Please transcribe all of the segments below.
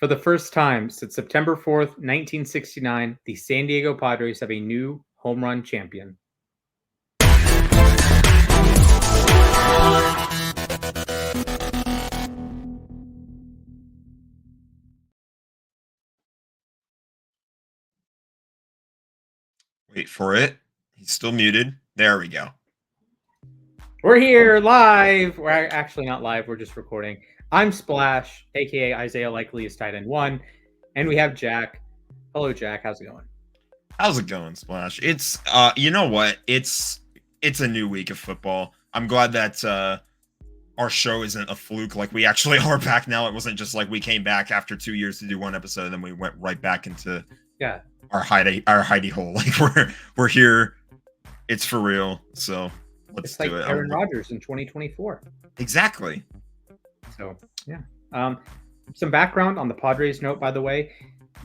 For the first time since September 4th, 1969, the San Diego Padres have a new home run champion. Wait for it. He's still muted. There we go. We're here live. We're actually not live. We're just recording. I'm Splash, aka Isaiah Likely is tight end 1, and we have Jack. Hello, Jack. How's it going? How's it going, Splash? It's you know what? It's a new week of football. I'm glad that our show isn't a fluke. Like, we actually are back now. It wasn't just like we came back after 2 years to do one episode and then we went right back into our hidey hole. Like, we're here. It's for real. So let's it's like do it. Aaron Rodgers in 2024. Exactly. So yeah. Some background on the Padres note, by the way.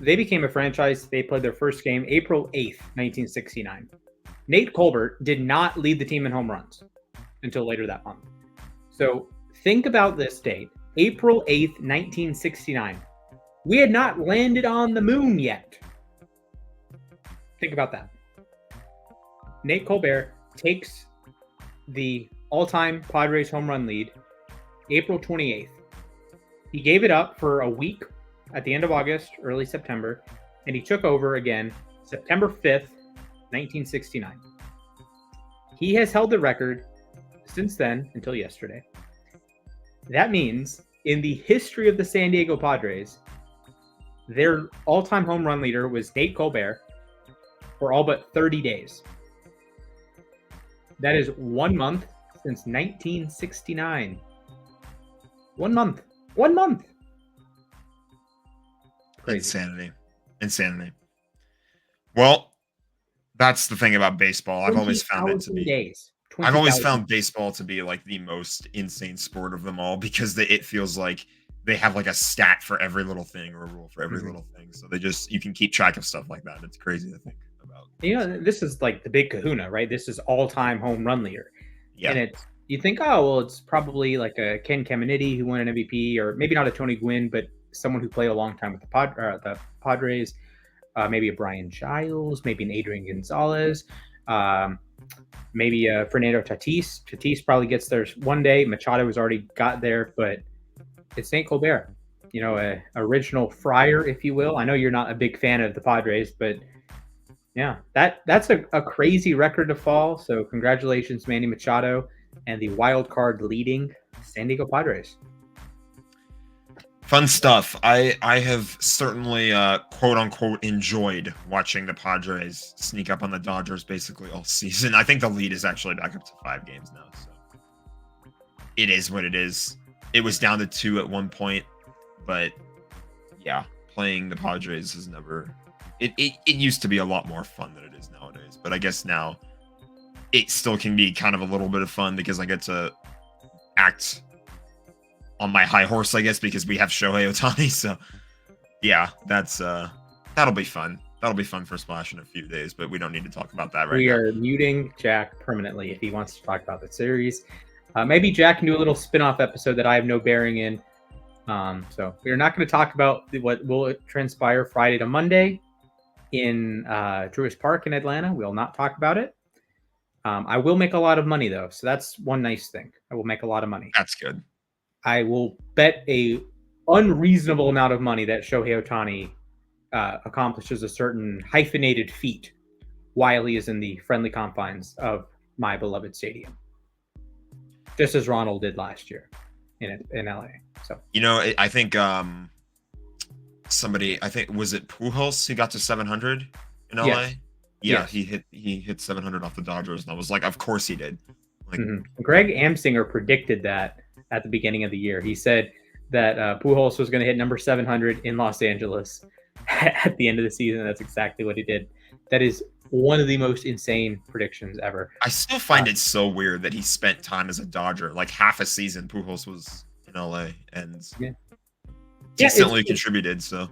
They became a franchise. They played their first game April 8th, 1969. Nate Colbert did not lead the team in home runs until later that month. So think about this date, April 8th, 1969. We had not landed on the moon yet. Think about that. Nate Colbert takes the all-time Padres home run lead April 28th. He gave it up for a week at the end of August, early September, and he took over again September 5th, 1969. He has held the record since then until yesterday. That means in the history of the San Diego Padres, their all-time home run leader was Nate Colbert for all but 30 days. That is 1 month since 1969. 1 month. 1 month. Crazy. Insanity. Well, that's the thing about baseball. I've always found it to be. I've always found baseball to be like the most insane sport of them all, because it feels like they have like a stat for every little thing or a rule for every little thing. So you can keep track of stuff like that. It's crazy to think about. You know, this is like the big kahuna, right? This is all-time home run leader. Yeah. And you think, oh, well, it's probably like a Ken Caminiti who won an MVP, or maybe not a Tony Gwynn, but someone who played a long time with the Padres. Maybe a Brian Giles, maybe an Adrian Gonzalez, maybe a Fernando Tatis. Tatis probably gets there one day. Machado has already got there, but it's Nate Colbert, a original Friar, if you will. I know you're not a big fan of the Padres, but yeah, that's a crazy record to fall. So congratulations, Manny Machado, and the wild card leading San Diego Padres. Fun stuff. I have certainly quote unquote enjoyed watching the Padres sneak up on the Dodgers basically all season. I think the lead is actually back up to 5 games now. So it is what it is. It was down to 2 at one point, but yeah, playing the Padres is never. It used to be a lot more fun than it is nowadays. But I guess now it still can be kind of a little bit of fun because I get to act on my high horse, I guess, because we have Shohei Ohtani. So yeah, that'll be fun. That'll be fun for Splash in a few days, but we don't need to talk about that right now. We are muting Jack permanently if he wants to talk about the series. Maybe Jack can do a little spin-off episode that I have no bearing in. So we are not going to talk about what will transpire Friday to Monday in Truist Park in Atlanta. We'll not talk about it. I will make a lot of money, though, so that's one nice thing. I will make a lot of money. That's good. I will bet a unreasonable amount of money that Shohei Ohtani accomplishes a certain hyphenated feat while he is in the friendly confines of my beloved stadium, just as Ronald did last year in LA. So I think was it Pujols who got to 700 in LA? Yes. Yeah, yes. he hit 700 off the Dodgers, and I was like, of course he did. Like, Greg Amsinger predicted that at the beginning of the year. He said that Pujols was going to hit number 700 in Los Angeles at the end of the season. That's exactly what he did. That is one of the most insane predictions ever. I still find it so weird that he spent time as a Dodger. Like half a season, Pujols was in LA and decently contributed. So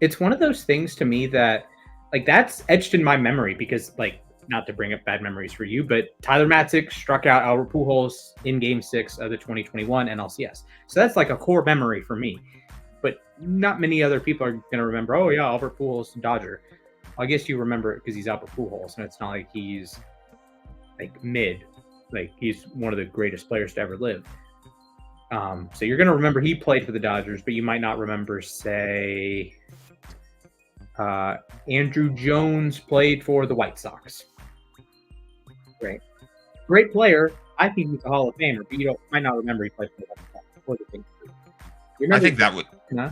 it's one of those things to me that, like, that's etched in my memory because, like, not to bring up bad memories for you, but Tyler Matzek struck out Albert Pujols in Game 6 of the 2021 NLCS. So that's like a core memory for me. but not many other people are going to remember, oh yeah, Albert Pujols, Dodger. I guess you remember it because he's Albert Pujols, and it's not like he's like mid. Like he's one of the greatest players to ever live. So you're going to remember he played for the Dodgers, but you might not remember, say, Andrew Jones played for the White Sox. Great player. I think he's a Hall of Famer, but you might not remember he played for the White Sox before the thing. I think that would. Huh?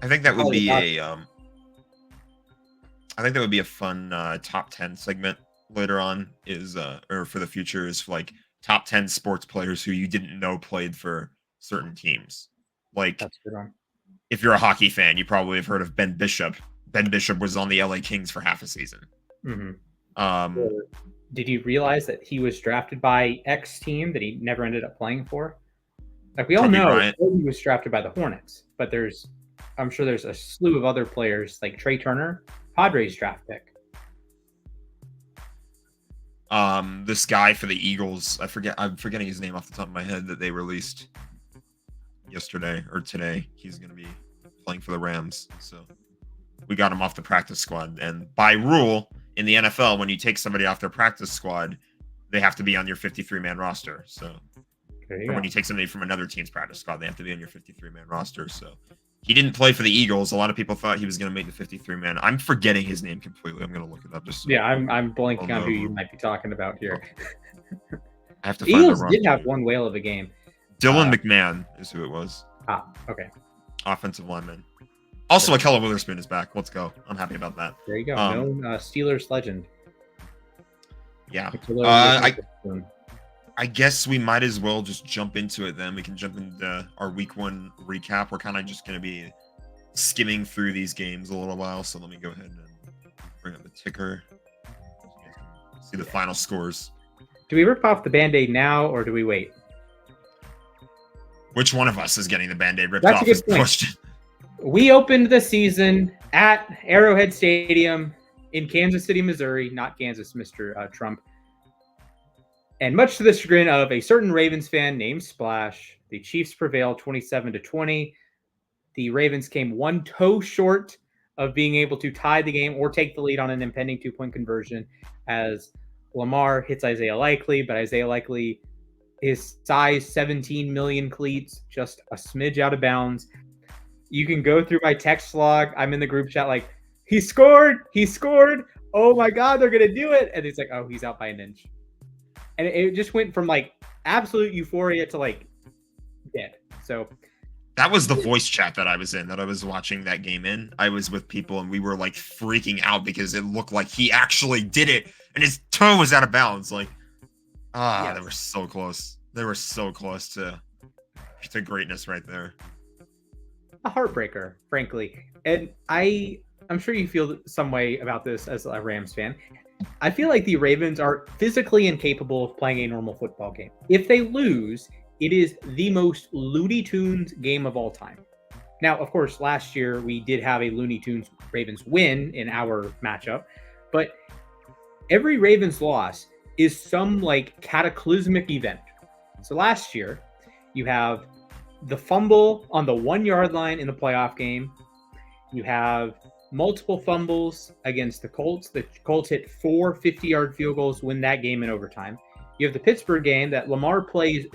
I think that would be a. I think that would be a fun top 10 segment later on. Or for the future is like top 10 sports players who you didn't know played for certain teams. Like, that's a good one. If you're a hockey fan, you probably have heard of Ben Bishop. Ben Bishop was on the LA Kings for half a season. Mm-hmm. Did you realize that he was drafted by X team that he never ended up playing for? Like, we all know he was drafted by the Hornets, but I'm sure there's a slew of other players like Trey Turner, Padres draft pick. This guy for the Eagles, I'm forgetting his name off the top of my head, that they released yesterday or today. He's going to be playing for the Rams. So we got him off the practice squad. And by rule in the NFL, when you take somebody off their practice squad, they have to be on your 53-man roster. So when you take somebody from another team's practice squad, they have to be on your 53-man roster. So he didn't play for the Eagles. A lot of people thought he was going to make the 53-man. I'm forgetting his name completely. I'm going to look it up. I'm blanking on who you might be talking about here. I have to the find Eagles did have one whale of a game. Dylan McMahon is who it was. Okay. Offensive lineman. Also, Akella Witherspoon is back. Let's go. I'm happy about that. There you go. Known Steelers legend. Yeah. I guess we might as well just jump into it then. We can jump into our week 1 recap. We're kind of just going to be skimming through these games a little while. So let me go ahead and bring up the ticker. So you guys can see the final scores. Do we rip off the Band-Aid now or do we wait? Which one of us is getting the Band-Aid ripped off is the question. We opened the season at Arrowhead Stadium in Kansas City, Missouri. Not Kansas, Mr. Trump. And much to the chagrin of a certain Ravens fan named Splash, the Chiefs prevailed 27-20. The Ravens came one toe short of being able to tie the game or take the lead on an impending 2-point conversion as Lamar hits Isaiah Likely, but Isaiah Likely, his size 17 million cleats, just a smidge out of bounds. You can go through my text log. I'm in the group chat like, he scored. Oh my God, they're going to do it. And it's like, oh, he's out by an inch. And it just went from like absolute euphoria to like dead. So that was the voice chat that I was in, that I was watching that game in. I was with people and we were like freaking out because it looked like he actually did it and his toe was out of bounds. Like, They were so close. They were so close to greatness right there. A heartbreaker, frankly. And I'm sure you feel some way about this as a Rams fan. I feel like the Ravens are physically incapable of playing a normal football game. If they lose, it is the most Looney Tunes game of all time. Now, of course, last year we did have a Looney Tunes Ravens win in our matchup, but every Ravens loss is some like cataclysmic event. So last year, you have the fumble on the 1-yard line in the playoff game. You have multiple fumbles against the Colts. The Colts hit 4 50-yard field goals, win that game in overtime. You have the Pittsburgh game that Lamar plays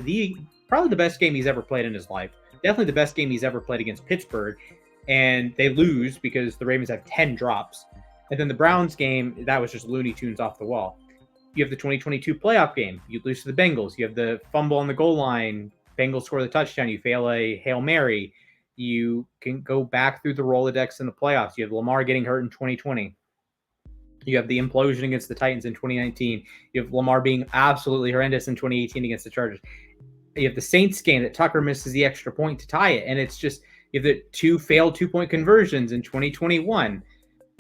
probably the best game he's ever played in his life. Definitely the best game he's ever played against Pittsburgh. And they lose because the Ravens have 10 drops. And then the Browns game, that was just Looney Tunes off the wall. You have the 2022 playoff game. You lose to the Bengals. You have the fumble on the goal line. Bengals score the touchdown. You fail a Hail Mary. You can go back through the Rolodex in the playoffs. You have Lamar getting hurt in 2020. You have the implosion against the Titans in 2019. You have Lamar being absolutely horrendous in 2018 against the Chargers. You have the Saints game that Tucker misses the extra point to tie it. And it's just, you have the 2 failed 2-point conversions in 2021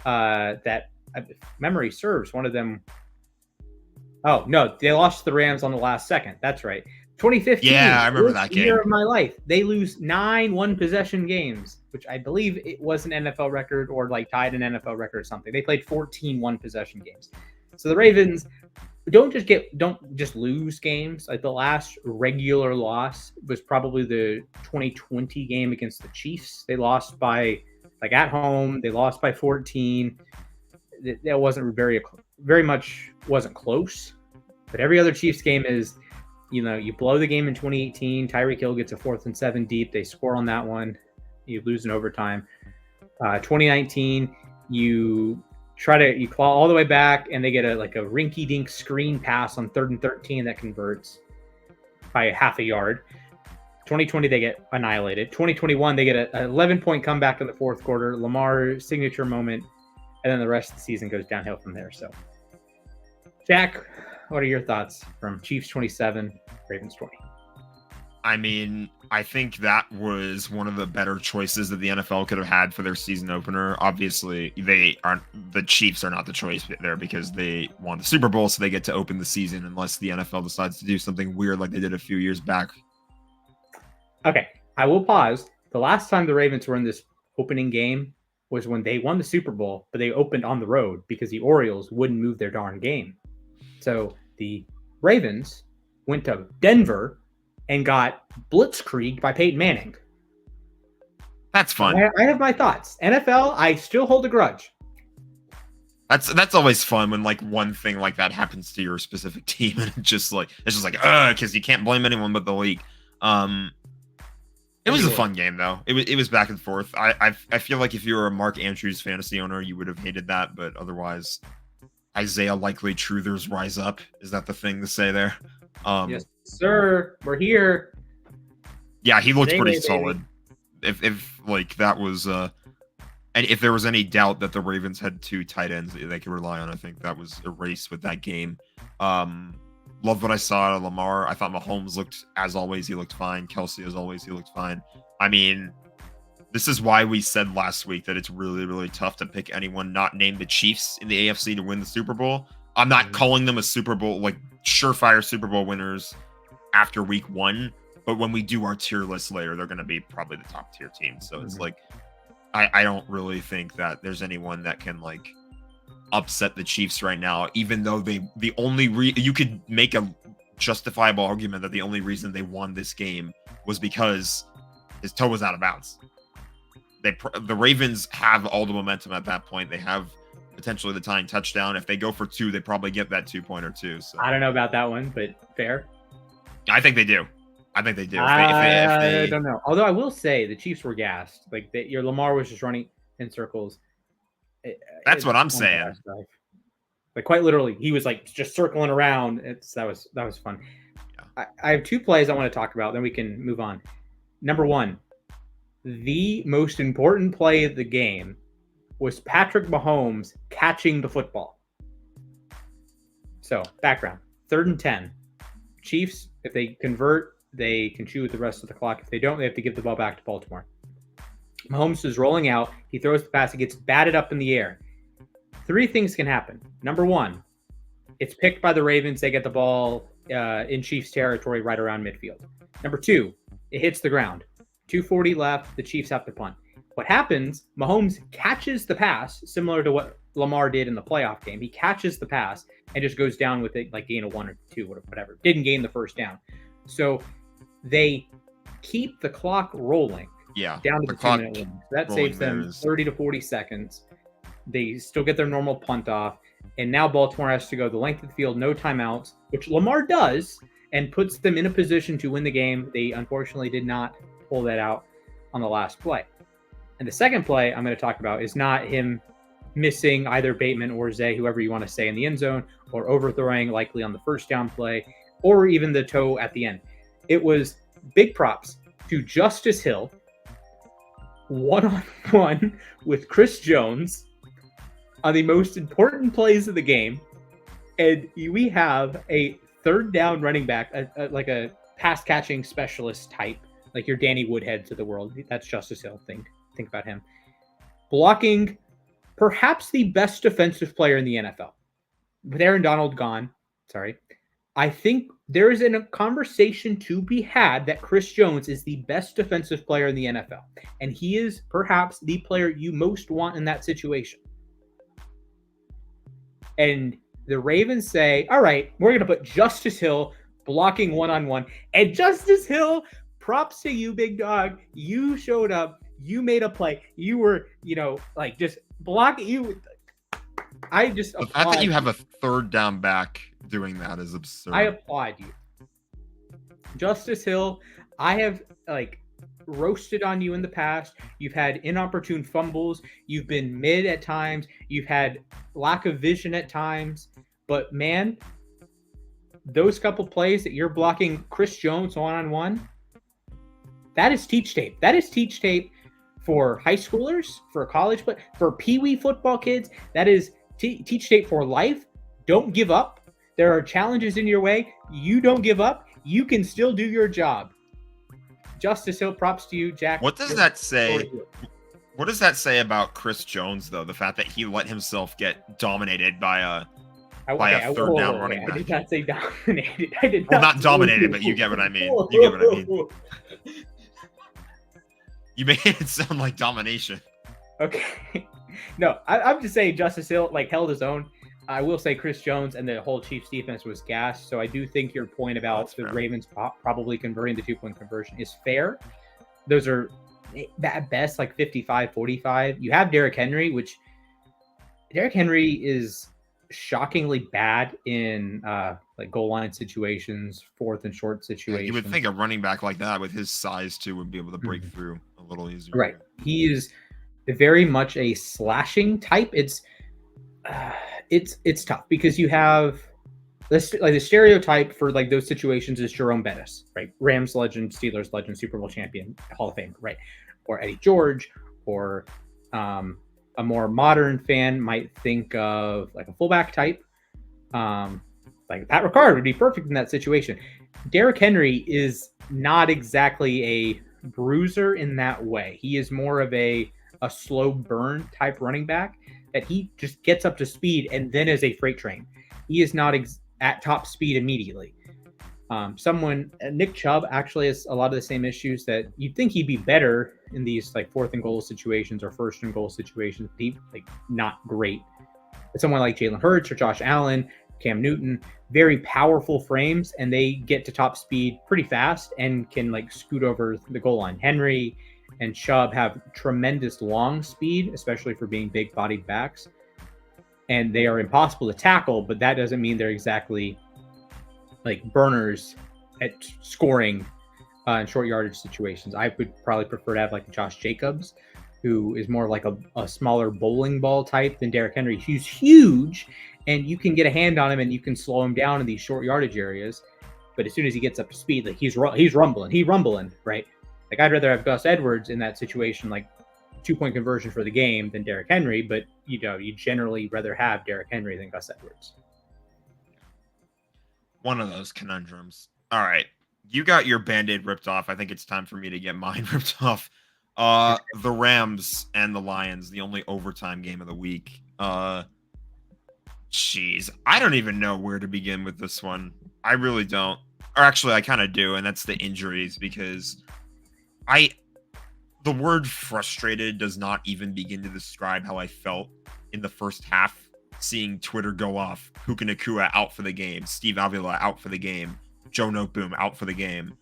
that, if memory serves, one of them. Oh, no, they lost to the Rams on the last second. That's right. 2015. Yeah, I remember that game. Year of my life. They lose 9 one-possession games, which I believe it was an NFL record or like tied an NFL record or something. They played 14 one-possession games. So the Ravens don't just lose games. Like the last regular loss was probably the 2020 game against the Chiefs. They lost by at home. They lost by 14. That wasn't very much wasn't close. But every other Chiefs game is, you blow the game in 2018. Tyreek Hill gets a 4th and 7 deep. They score on that one. You lose in overtime. 2019, you claw all the way back, and they get a rinky-dink screen pass on 3rd and 13 that converts by half a yard. 2020, they get annihilated. 2021, they get an 11-point comeback in the fourth quarter. Lamar's signature moment, and then the rest of the season goes downhill from there. So, Jack, what are your thoughts from Chiefs 27, Ravens 20? I mean, I think that was one of the better choices that the NFL could have had for their season opener. Obviously, the Chiefs are not the choice there because they won the Super Bowl, so they get to open the season unless the NFL decides to do something weird like they did a few years back. Okay, I will pause. The last time the Ravens were in this opening game was when they won the Super Bowl, but they opened on the road because the Orioles wouldn't move their darn game. So the Ravens went to Denver and got blitzkrieged by Peyton Manning. That's fun. I have my thoughts. NFL, I still hold a grudge. That's always fun when one thing like that happens to your specific team, and it's just because you can't blame anyone but the league. It was a fun game though. It was back and forth. I feel like if you were a Mark Andrews fantasy owner, you would have hated that, but otherwise, Isaiah Likely Truthers rise up. Is that the thing to say there? Yes, sir. We're here. Yeah, he looked pretty solid. If that was and if there was any doubt that the Ravens had 2 tight ends that they could rely on, I think that was erased with that game. Loved what I saw out of Lamar. I thought Mahomes looked, as always, he looked fine. Kelsey, as always, he looked fine. I mean, this is why we said last week that it's really, really tough to pick anyone not named the Chiefs in the AFC to win the Super Bowl. I'm not calling them a Super Bowl, surefire Super Bowl winners after week 1. But when we do our tier list later, they're going to be probably the top tier team. So it's I don't really think that there's anyone that can upset the Chiefs right now, even though you could make a justifiable argument that the only reason they won this game was because his toe was out of bounds. The Ravens have all the momentum at that point. They have potentially the tying touchdown. If they go for 2, they probably get that 2-pointer too. So I don't know about that one, but fair. I think they do. I think they do. I don't know. Although I will say the Chiefs were gassed. Your Lamar was just running in circles. That's what I'm saying. Quite literally, he was just circling around. That was fun. Yeah. I have 2 plays I want to talk about. Then we can move on. Number 1, the most important play of the game was Patrick Mahomes catching the football. So background: 3rd and 10. Chiefs, if they convert, they can chew with the rest of the clock. If they don't, they have to give the ball back to Baltimore. Mahomes is rolling out. He throws the pass. It gets batted up in the air. 3 things can happen. Number 1, it's picked by the Ravens. They get the ball in Chiefs territory right around midfield. Number 2, it hits the ground. 2:40 left. The Chiefs have to punt. What happens, Mahomes catches the pass, similar to what Lamar did in the playoff game. He catches the pass and just goes down with it, gain of 1 or 2, whatever. Didn't gain the first down. So they keep the clock rolling. Yeah, down to the 2-minute limit. That saves them 30 to 40 seconds. They still get their normal punt off. And now Baltimore has to go the length of the field, no timeouts, which Lamar does, and puts them in a position to win the game. They unfortunately did not pull that out on the last play. And the second play I'm going to talk about is not him missing either Bateman or Zay, whoever you want to say, in the end zone, or overthrowing likely on the first down play, or even the toe at the end. It was big props to Justice Hill, one-on-one with Chris Jones on the most important plays of the game. And we have a 3rd down running back, a pass catching specialist type, like your Danny Woodhead to the world. That's Justice Hill. Think about him. Blocking perhaps the best defensive player in the NFL. With Aaron Donald gone, I think there is a conversation to be had that Chris Jones is the best defensive player in the NFL. And he is perhaps the player you most want in that situation. And The Ravens say, all right, we're going to put Justice Hill blocking one-on-one. And Justice Hill, props to you, big dog. You showed up. You made a play. You were, like just blocking you. I just The fact that you have a third down back doing that is absurd. I applaud you. Justice Hill, I have roasted on you in the past. You've had inopportune fumbles. You've been mid at times. You've had lack of vision at times. But man, those couple plays that you're blocking Chris Jones one-on-one, that is teach tape. That is teach tape for high schoolers, for college, but for peewee football kids. That is teach tape for life. Don't give up. There are challenges in your way. You don't give up. You can still do your job. Justice Hill, props to you, Jack. What does that say? What does that say about Chris Jones, though? The fact that he let himself get dominated by a third down running back. I did not say dominated. I did not dominated, but you get what I mean. You get what I mean. You made it sound like domination. Okay. No, I'm just saying Justice Hill held his own. I will say Chris Jones and the whole Chiefs defense was gassed. So I do think your point about the Ravens probably converting the 2-point conversion is fair. Those are at best 55-45. You have Derrick Henry, which Derrick Henry is shockingly bad in goal line situations, fourth and short situations. You would think a running back like that with his size too would be able to break through a little easier. Right. He is very much a slashing type. It's tough because you have this the stereotype for those situations is Jerome Bettis, right? Rams legend, Steelers legend, Super Bowl champion, Hall of Famer, right? Or Eddie George, or a more modern fan might think of a fullback type. Pat Ricard would be perfect in that situation. Derrick Henry is not exactly a bruiser in that way. He is more of a slow burn type running back that he just gets up to speed and then is a freight train. He is not at top speed immediately. Nick Chubb actually has a lot of the same issues that you'd think he'd be better in these fourth and goal situations or first and goal situations. Not great. But someone like Jalen Hurts or Josh Allen, Cam Newton, very powerful frames, and they get to top speed pretty fast and can scoot over the goal line. Henry and Chubb have tremendous long speed, especially for being big bodied backs. And they are impossible to tackle, but that doesn't mean they're exactly burners at scoring in short yardage situations. I would probably prefer to have Josh Jacobs, who is more a smaller bowling ball type than Derrick Henry. He's huge, and you can get a hand on him and you can slow him down in these short yardage areas. But as soon as he gets up to speed, he's rumbling, right? I'd rather have Gus Edwards in that situation, 2-point conversion for the game, than Derrick Henry. But you generally rather have Derrick Henry than Gus Edwards. One of those conundrums. All right. You got your Band-Aid ripped off. I think it's time for me to get mine ripped off. The Rams and the Lions, the only overtime game of the week. Jeez. I don't even know where to begin with this one. I really don't. Or actually, I kind of do, and that's the injuries, because the word frustrated does not even begin to describe how I felt in the first half, seeing Twitter go off. Puka Nacua out for the game. Steve Avila out for the game. Joe Noteboom out for the game.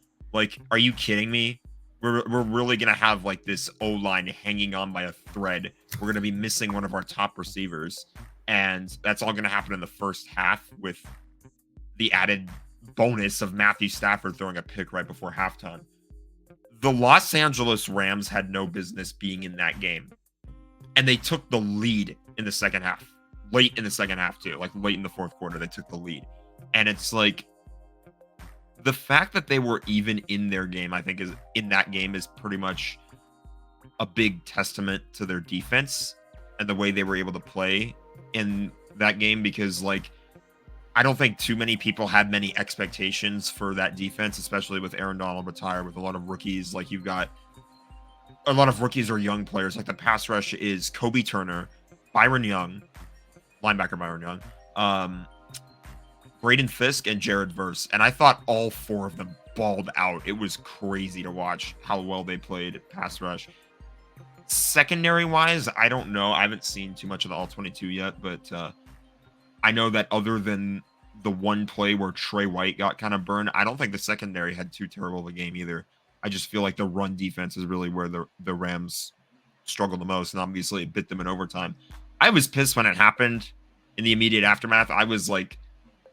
Are you kidding me? We're really going to have this O-line hanging on by a thread. We're going to be missing one of our top receivers. And that's all going to happen in the first half with the added bonus of Matthew Stafford throwing a pick right before halftime. The Los Angeles Rams had no business being in that game. And they took the lead in the second half. Late in the second half, too. Late in the fourth quarter, they took the lead. And it's the fact that they were even in their game, I think, is pretty much a big testament to their defense and the way they were able to play in that game, because I don't think too many people had many expectations for that defense, especially with Aaron Donald retired, with a lot of rookies. You've got a lot of rookies or young players. The pass rush is Kobe Turner, Byron Young, linebacker Byron Young, Braden Fisk, and Jared Verse. And I thought all four of them balled out. It was crazy to watch how well they played pass rush. Secondary wise, I don't know. I haven't seen too much of the All-22 yet, but I know that other than the one play where Trey White got kind of burned, I don't think the secondary had too terrible of a game either. I just feel like the run defense is really where the Rams struggle the most, and obviously it bit them in overtime. I was pissed when it happened in the immediate aftermath. I was like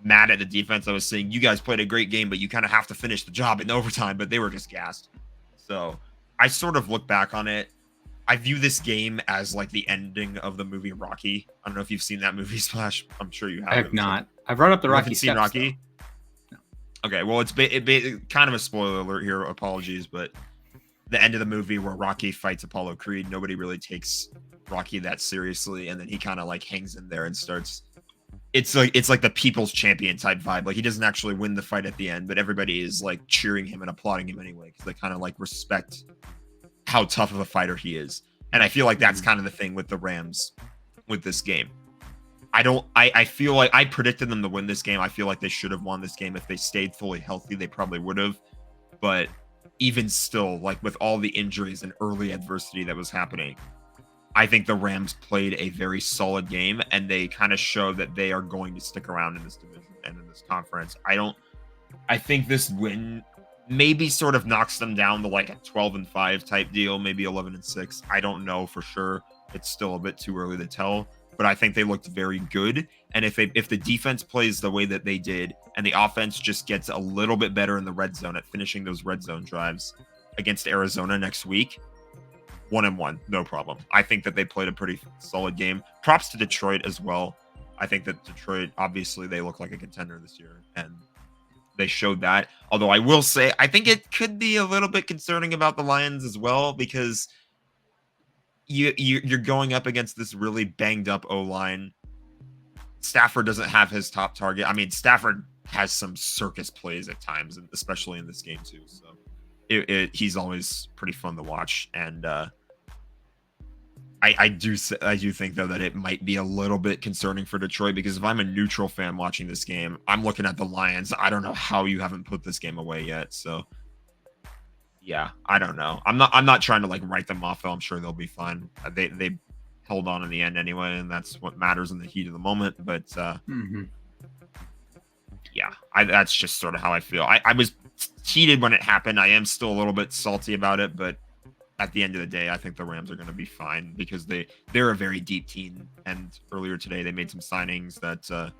mad at the defense. I was saying, you guys played a great game, but you kind of have to finish the job in overtime, but they were just gassed. So I sort of look back on it. I view this game as like the ending of the movie Rocky. I don't know if you've seen that movie, Splash. I'm sure you have. I have not. I've run up the Rocky seen steps, Rocky? though. Okay, well, it's kind of a spoiler alert here. Apologies, but the end of the movie where Rocky fights Apollo Creed, nobody really takes Rocky that seriously, and then he kind of like hangs in there and starts. It's like the people's champion type vibe. Like he doesn't actually win the fight at the end, but everybody is like cheering him and applauding him anyway because they kind of like respect how tough of a fighter he is. And I feel like that's kind of the thing with the Rams with this game. I feel like I predicted them to win this game. I feel like they should have won this game. If they stayed fully healthy, they probably would have. But even still, like with all the injuries and early adversity that was happening, I think the Rams played a very solid game, and they kind of show that they are going to stick around in this division and in this conference. I think this win maybe sort of knocks them down to like a 12-5 type deal, maybe 11-6. I don't know for sure. It's still a bit too early to tell, but I think they looked very good. And if the defense plays the way that they did, and the offense just gets a little bit better in the red zone at finishing those red zone drives against Arizona next week, 1-1, no problem. I think that they played a pretty solid game. Props to Detroit as well. I think that Detroit, obviously, they look like a contender this year, and they showed that. Although I will say, I think it could be a little bit concerning about the Lions as well, because you're going up against this really banged up O-line. Stafford doesn't have his top target. I mean, Stafford has some circus plays at times, and especially in this game too. So he's always pretty fun to watch. And I do think though that it might be a little bit concerning for Detroit, because if I'm a neutral fan watching this game, I'm looking at the Lions. I don't know how you haven't put this game away yet. So yeah, I don't know. I'm not trying to like write them off though. I'm sure they'll be fine. They held on in the end anyway, and that's what matters in the heat of the moment. But yeah, that's just sort of how I feel. I was heated when it happened. I am still a little bit salty about it, but at the end of the day, I think the Rams are going to be fine, because they're a very deep team. And earlier today, they made some signings that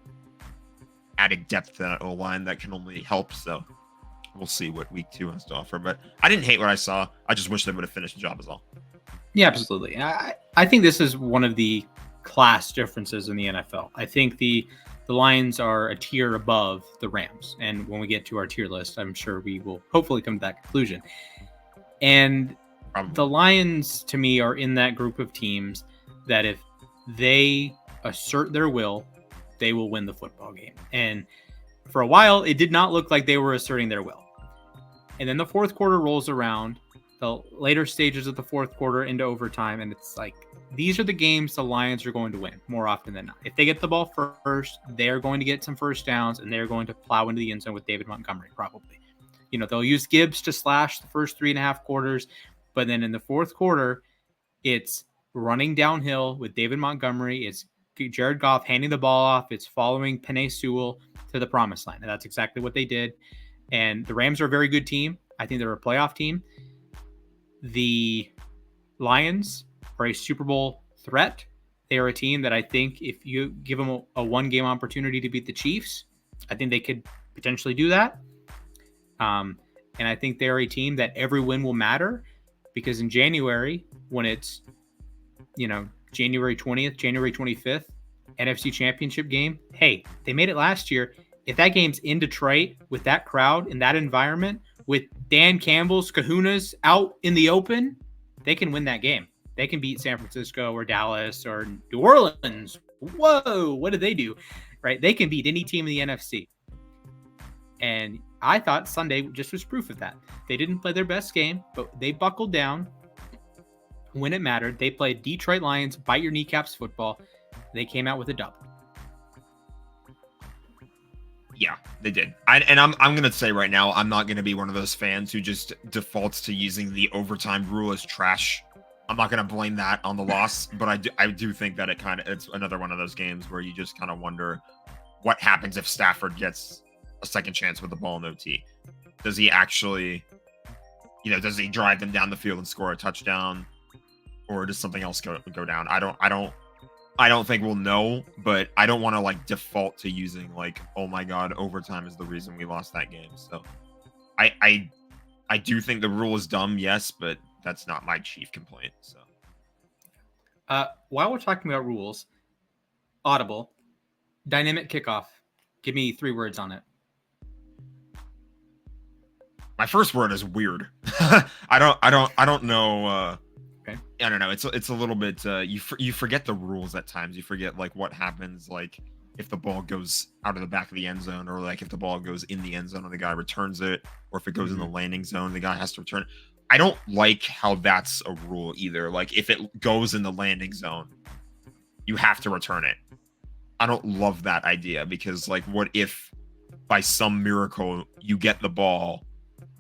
added depth to that O-line that can only help. So we'll see what week 2 has to offer. But I didn't hate what I saw. I just wish they would have finished the job as well. Yeah, absolutely. I think this is one of the class differences in the NFL. I think the Lions are a tier above the Rams. And when we get to our tier list, I'm sure we will hopefully come to that conclusion. And the Lions, to me, are in that group of teams that if they assert their will, they will win the football game. And for a while, it did not look like they were asserting their will. And then the fourth quarter rolls around, the later stages of the fourth quarter into overtime, and it's like, these are the games the Lions are going to win more often than not. If they get the ball first, they're going to get some first downs, and they're going to plow into the end zone with David Montgomery, probably. You know, they'll use Gibbs to slash the first 3.5 quarters. But then in the fourth quarter, it's running downhill with David Montgomery. It's Jared Goff handing the ball off. It's following Penei Sewell to the promised land. And that's exactly what they did. And the Rams are a very good team. I think they're a playoff team. The Lions are a Super Bowl threat. They are a team that I think if you give them a one-game opportunity to beat the Chiefs, I think they could potentially do that. And I think they're a team that every win will matter. Because in January, when it's, January 20th, January 25th, NFC Championship game, hey, they made it last year. If that game's in Detroit with that crowd in that environment, with Dan Campbell's kahunas out in the open, they can win that game. They can beat San Francisco or Dallas or New Orleans. Whoa, what did they do? Right? They can beat any team in the NFC. And I thought Sunday just was proof of that. They didn't play their best game, but they buckled down when it mattered. They played Detroit Lions, bite your kneecaps football. They came out with a dub. Yeah, they did. I'm going to say right now, I'm not going to be one of those fans who just defaults to using the overtime rule as trash. I'm not going to blame that on the loss, but I do think that it's another one of those games where you just kind of wonder, what happens if Stafford gets a second chance with the ball in OT? Does he actually, does he drive them down the field and score a touchdown, or does something else go down? I don't think we'll know, but I don't want to like default to using like, oh my god, overtime is the reason we lost that game. So I do think the rule is dumb, yes, but that's not my chief complaint. So while we're talking about rules, audible, dynamic kickoff. Give me 3 words on it. My first word is weird. I don't know. Okay. I don't know. It's a little bit. You forget the rules at times. You forget like what happens like if the ball goes out of the back of the end zone, or like if the ball goes in the end zone and the guy returns it, or if it goes in the landing zone, the guy has to return it. I don't like how that's a rule either. Like if it goes in the landing zone, you have to return it. I don't love that idea, because like what if by some miracle you get the ball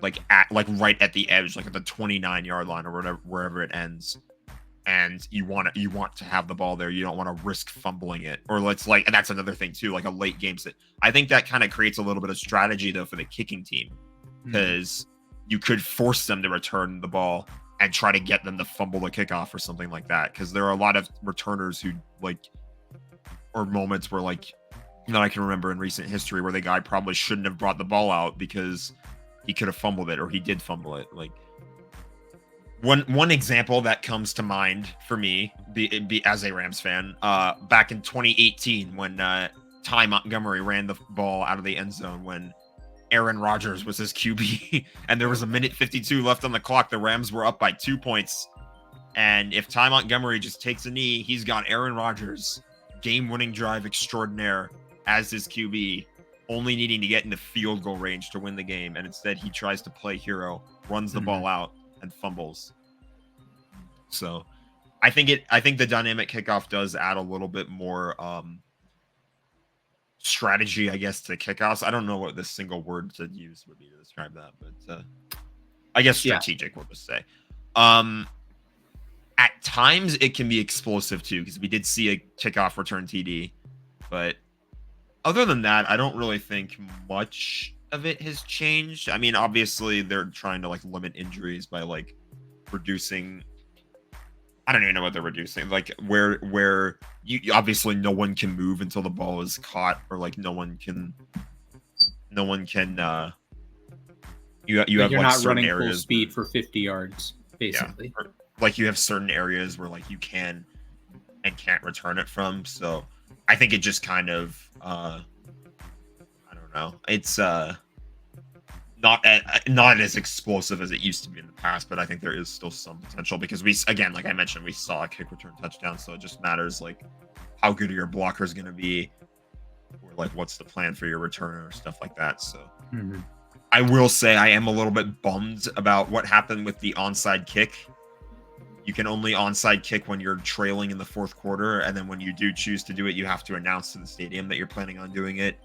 like right at the edge, like at the 29-yard line or whatever, wherever it ends, and you want to have the ball there. You don't want to risk fumbling it, or and that's another thing too, like a late game set. I think that kind of creates a little bit of strategy though for the kicking team, because you could force them to return the ball and try to get them to fumble the kickoff or something like that, because there are a lot of returners who like, or moments where like that I can remember in recent history where the guy probably shouldn't have brought the ball out because he could have fumbled it, or he did fumble it. Like one example that comes to mind for me, be as a Rams fan, back in 2018 when Ty Montgomery ran the ball out of the end zone when Aaron Rodgers was his QB, and there was a minute 52 left on the clock. The Rams were up by 2 points, and if Ty Montgomery just takes a knee, he's got Aaron Rodgers, game-winning drive extraordinaire, as his QB, only needing to get into field goal range to win the game, and instead he tries to play hero, runs the ball out, and fumbles. So I think the dynamic kickoff does add a little bit more strategy, I guess, to kickoffs. I don't know what the single word to use would be to describe that, but I guess strategic, we'll just say. At times it can be explosive too, because we did see a kickoff return TD, but other than that, I don't really think much of it has changed. I mean, obviously they're trying to like limit injuries by like reducing. I don't even know what they're reducing. Like where you obviously no one can move until the ball is caught, or like no one can. You have you're like not certain running areas full speed for 50 yards, basically. Yeah. Like you have certain areas where like you can and can't return it from. So I think it just kind of I don't know. It's not as explosive as it used to be in the past, but I think there is still some potential, because like I mentioned, we saw a kick return touchdown, so it just matters like how good are your blockers going to be, or like what's the plan for your returner or stuff like that. So I will say I am a little bit bummed about what happened with the onside kick. You can only onside kick when you're trailing in the fourth quarter, and then when you do choose to do it, you have to announce to the stadium that you're planning on doing it.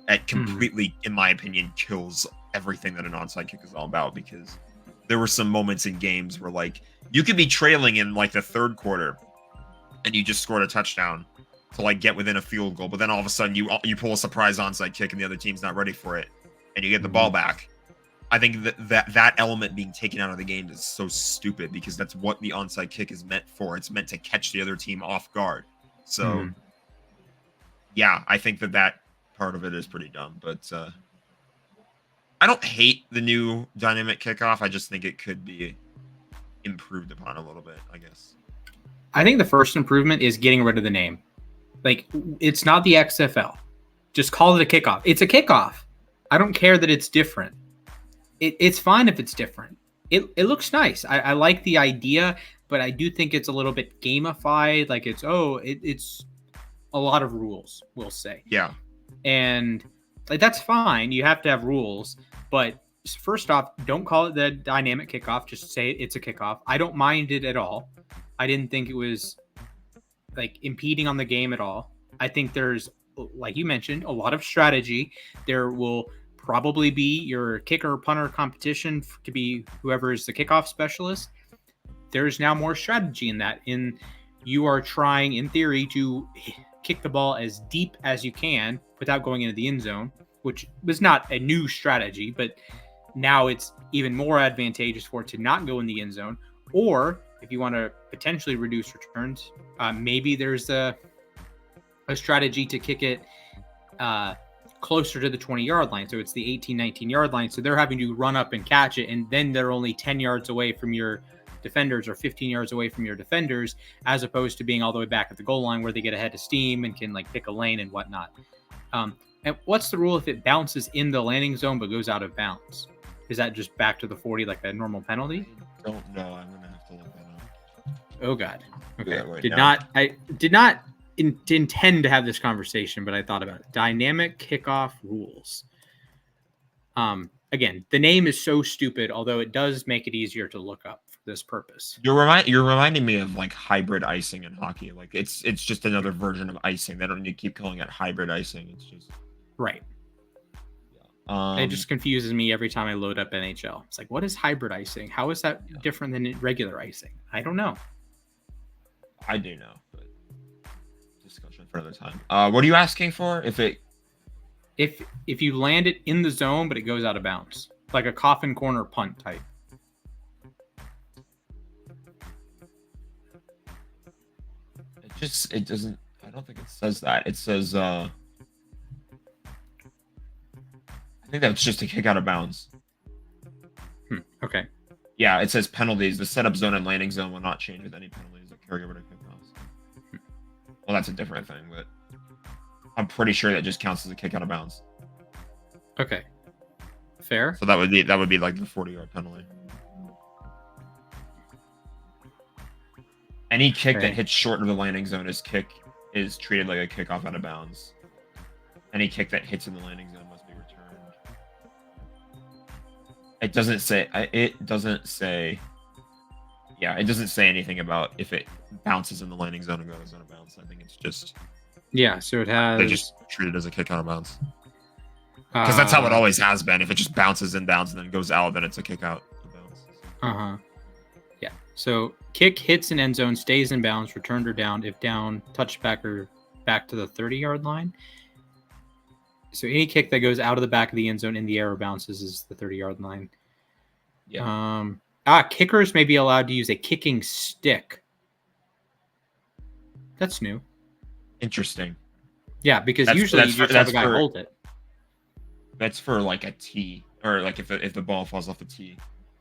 It completely, in my opinion, kills everything that an onside kick is all about, because there were some moments in games where like you could be trailing in like the third quarter and you just scored a touchdown to like get within a field goal, but then all of a sudden you pull a surprise onside kick and the other team's not ready for it, and you get the ball back. I think that element being taken out of the game is so stupid, because that's what the onside kick is meant for. It's meant to catch the other team off guard. So, yeah, I think that part of it is pretty dumb. But I don't hate the new dynamic kickoff. I just think it could be improved upon a little bit, I guess. I think the first improvement is getting rid of the name. Like, it's not the XFL. Just call it a kickoff. It's a kickoff. I don't care that it's different. It's fine if it's different. It looks nice. I like the idea, but I do think it's a little bit gamified. Like it's a lot of rules, we'll say. Yeah. And like that's fine. You have to have rules, but first off, don't call it the dynamic kickoff. Just say it's a kickoff. I don't mind it at all. I didn't think it was like impeding on the game at all. I think there's, like you mentioned, a lot of strategy. There will probably be your kicker punter competition to be whoever is the kickoff specialist. There's now more strategy in that. You are trying, in theory, to kick the ball as deep as you can without going into the end zone, which was not a new strategy, but now it's even more advantageous for it to not go in the end zone. Or if you want to potentially reduce returns, maybe there's a strategy to kick it closer to the 20-yard line. So it's the 18, 19-yard line. So they're having to run up and catch it, and then they're only 10 yards away from your defenders or 15 yards away from your defenders, as opposed to being all the way back at the goal line where they get ahead of steam and can like pick a lane and whatnot. And what's the rule if it bounces in the landing zone but goes out of bounds? Is that just back to the 40 like a normal penalty? I don't know. I'm gonna have to look that up. Oh God. Okay. Yeah, I did not intend to have this conversation, but I thought about it. Dynamic kickoff rules. Again, the name is so stupid, although it does make it easier to look up for this purpose. You're reminding me of like hybrid icing in hockey. Like it's just another version of icing. They don't need to keep calling it hybrid icing. It's just right. It just confuses me every time I load up NHL. It's like, what is hybrid icing? How is that different than regular icing? I don't know. I do know, but discussion for another time. What are you asking for? If you land it in the zone but it goes out of bounds, like a coffin corner punt type. It doesn't. I don't think it says that. It says I think that's just a kick out of bounds. Okay. Yeah, it says penalties. The setup zone and landing zone will not change with any penalties that carry over to kickoffs. Well, that's a different thing, but I'm pretty sure that just counts as a kick out of bounds. Okay. Fair. So that would be like the 40-yard penalty. Any kick that hits short of the landing zone is treated like a kickoff out of bounds. Any kick that hits in the landing zone must be returned. It doesn't say anything about if it bounces in the landing zone and goes out of bounds. I think it's just so it has. They just treat it as a kick out of bounds because that's how it always has been. If it just bounces inbounds and then goes out, then it's a kick out of bounds. Yeah. So kick hits an end zone, stays in bounds, returned or down. If down, touchback or back to the 30-yard line. So any kick that goes out of the back of the end zone in the air or bounces is the 30-yard line. Yeah. Kickers may be allowed to use a kicking stick. That's new. Interesting. Yeah, because usually you just have a guy hold it. That's for like a tee, or like if the ball falls off the tee.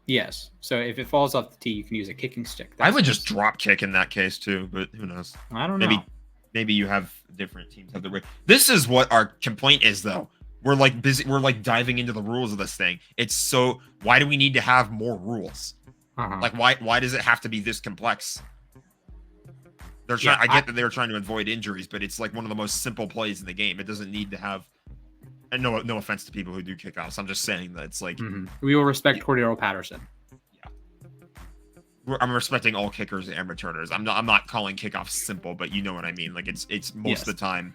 Yes. So if it falls off the tee, you can use a kicking stick. I would just drop kick in that case too, but who knows? I don't know. Maybe you have different teams have the way. This is what our complaint is, though. We're like busy. We're like diving into the rules of this thing. It's so. Why do we need to have more rules? Like why does it have to be this complex? They're trying. I get that they're trying to avoid injuries, but it's like one of the most simple plays in the game. It doesn't need to have. And no offense to people who do kickoffs. I'm just saying that it's like we will respect Cordero Patterson. I'm respecting all kickers and returners. I'm not calling kickoffs simple, but you know what I mean. Like it's most of the time,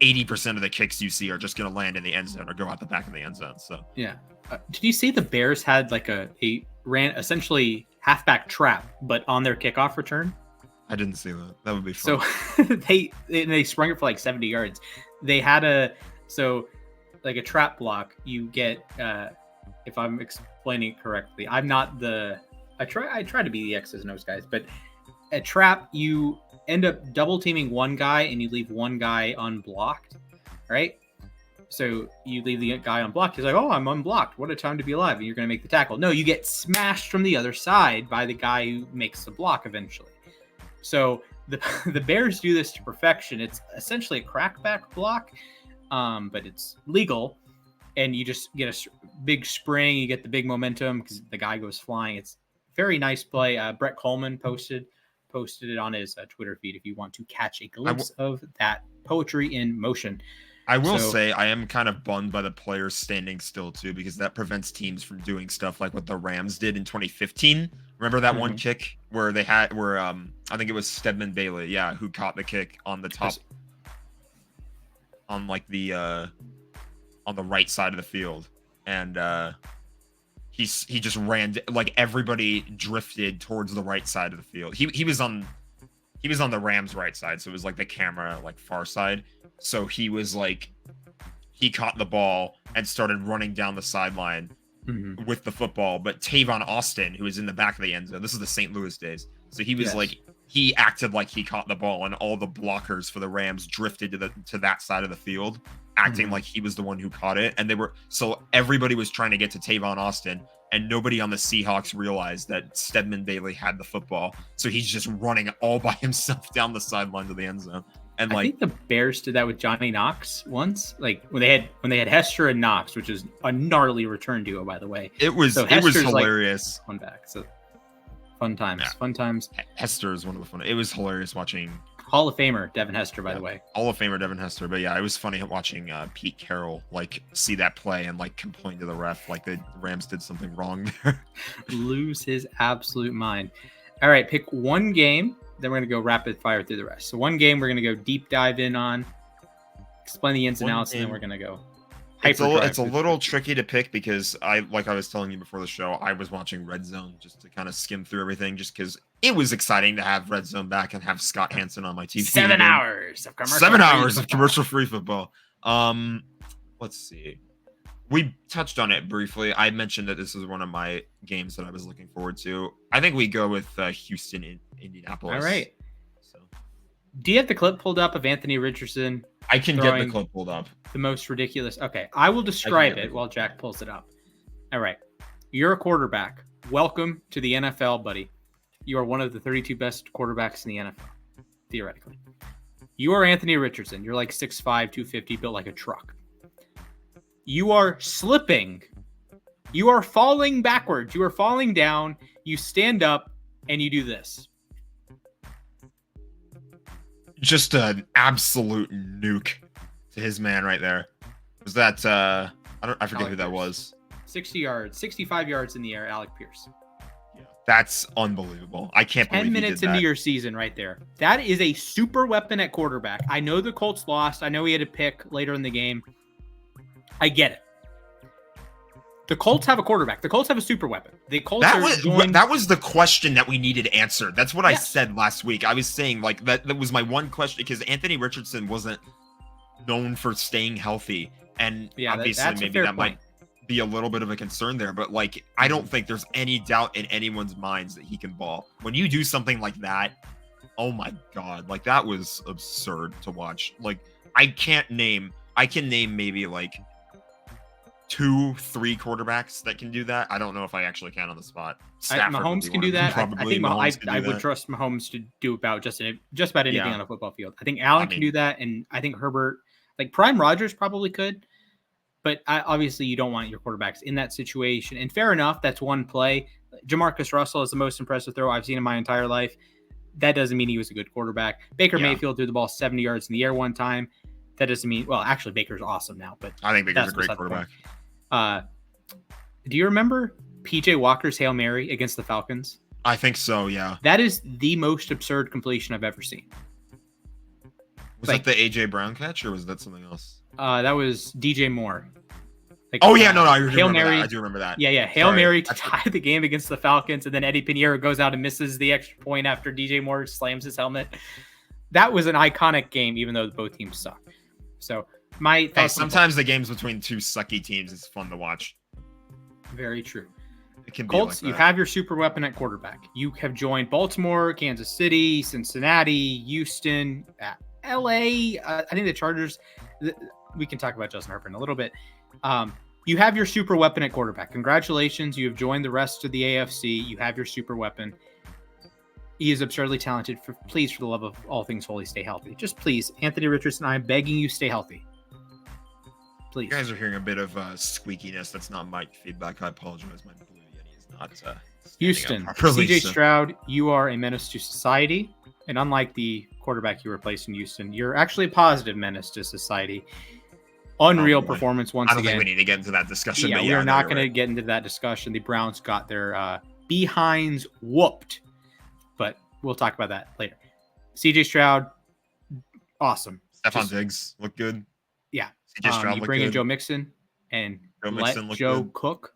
80% of the kicks you see are just going to land in the end zone or go out the back of the end zone. So yeah. Did you see the Bears had like a ran essentially halfback trap, but on their kickoff return? I didn't see that. That would be fun. So they sprung it for like 70 yards. They had like a trap block. You get if I'm explaining it correctly. I'm not the. I try to be the X's and O's guys, but a trap, you end up double teaming one guy and you leave one guy unblocked, right? So you leave the guy unblocked. He's like, oh, I'm unblocked. What a time to be alive. And you're going to make the tackle. No, you get smashed from the other side by the guy who makes the block eventually. So the Bears do this to perfection. It's essentially a crackback block, but it's legal. And you just get a big spring. You get the big momentum because the guy goes flying. It's very nice play. Brett Coleman posted it on his Twitter feed if you want to catch a glimpse of that poetry in motion. I will say I am kind of bummed by the players standing still too, because that prevents teams from doing stuff like what the Rams did in 2015. Remember that one kick where I think it was Stedman Bailey, who caught the kick on the top, on like the on the right side of the field, and he just ran, like everybody drifted towards the right side of the field. He was on he was on the Rams right side, so it was like the camera like far side. So he was like he caught the ball and started running down the sideline with the football. But Tavon Austin, who was in the back of the end zone, this is the St. Louis days. So he was like he acted like he caught the ball, and all the blockers for the Rams drifted to that side of the field, acting like he was the one who caught it. And so everybody was trying to get to Tavon Austin, and nobody on the Seahawks realized that Stedman Bailey had the football. So he's just running all by himself down the sideline to the end zone. And I think the Bears did that with Johnny Knox once, like when they had Hester and Knox, which is a gnarly return duo, by the way. It was hilarious. One back, so fun times. Hester is one of the fun. It was hilarious watching Hall of Famer Devin Hester, by the way. Hall of Famer Devin Hester. But yeah, it was funny watching Pete Carroll like see that play and like complain to the ref like the Rams did something wrong there. Lose his absolute mind. All right, pick one game. Then we're going to go rapid fire through the rest. So one game we're going to go deep dive in on, explain the ins and outs, and then we're going to go. It's a little tricky to pick because I was telling you before the show, I was watching Red Zone just to kind of skim through everything, just because it was exciting to have Red Zone back and have Scott Hansen on my TV. 7 hours of commercial. 7 hours of commercial-free football. Let's see. We touched on it briefly. I mentioned that this is one of my games that I was looking forward to. I think we go with Houston in Indianapolis. All right. So, do you have the clip pulled up of Anthony Richardson? I can get the clip pulled up. The most ridiculous. Okay, I will describe it while Jack pulls it up. All right. You're a quarterback. Welcome to the NFL, buddy. You are one of the 32 best quarterbacks in the NFL, theoretically. You are Anthony Richardson. You're like 6'5", 250, built like a truck. You are slipping. You are falling backwards. You are falling down. You stand up and you do this. Just an absolute nuke to his man right there. Was that I forget who that was. 60 yards, 65 yards in the air, Alec Pierce. Yeah, that's unbelievable. I can't believe 10 minutes into your season right there. That is a super weapon at quarterback. I know the Colts lost. I know he had a pick later in the game. I get it. The Colts have a quarterback. The Colts have a super weapon. The Colts that was the question that we needed answered. That's what I said last week. I was saying like that was my one question because Anthony Richardson wasn't known for staying healthy, and obviously maybe that might be a little bit of a concern there. But like, I don't think there's any doubt in anyone's minds that he can ball. When you do something like that, oh my god, like that was absurd to watch. Like I can name maybe like 2-3 quarterbacks that can do that. I don't know if I actually can on the spot. Mahomes can do that. I think I would trust Mahomes to do about just about anything on a football field. I think Allen can do that, and I think Herbert, like Prime Rodgers, probably could. But obviously, you don't want your quarterbacks in that situation. And fair enough, that's one play. Jamarcus Russell is the most impressive throw I've seen in my entire life. That doesn't mean he was a good quarterback. Baker Mayfield threw the ball 70 yards in the air one time. That doesn't mean, well, actually, Baker's awesome now, but I think Baker's a great quarterback. Do you remember PJ Walker's Hail Mary against the Falcons? I think so, yeah. That is the most absurd completion I've ever seen. Was that the AJ Brown catch, or was that something else? That was DJ Moore. Like, Hail Mary. I do remember that. Yeah. Hail Mary to tie the game against the Falcons, and then Eddie Pinheiro goes out and misses the extra point after DJ Moore slams his helmet. That was an iconic game, even though both teams suck. So my thoughts. Sometimes the games between two sucky teams is fun to watch. Very true. It can Colts, be like you have your super weapon at quarterback. You have joined Baltimore, Kansas City, Cincinnati, Houston, LA. I think the Chargers. We can talk about Justin Herbert in a little bit. You have your super weapon at quarterback. Congratulations. You have joined the rest of the AFC. You have your super weapon. He is absurdly talented. Please, for the love of all things holy, stay healthy. Just please, Anthony Richardson, I'm begging you, stay healthy. Please. You guys are hearing a bit of squeakiness. That's not mic feedback. I apologize. My Blue Yeti is not Houston, CJ Stroud, you are a menace to society. And unlike the quarterback you replaced in Houston, you're actually a positive menace to society. Unreal performance once again. I don't think we need to get into that discussion. Yeah, we're not going to get into that discussion. The Browns got their behinds whooped. But we'll talk about that later. CJ Stroud, awesome. Stephon Diggs looked good. Yeah. CJ Stroud you bring in Joe Mixon and let Joe cook.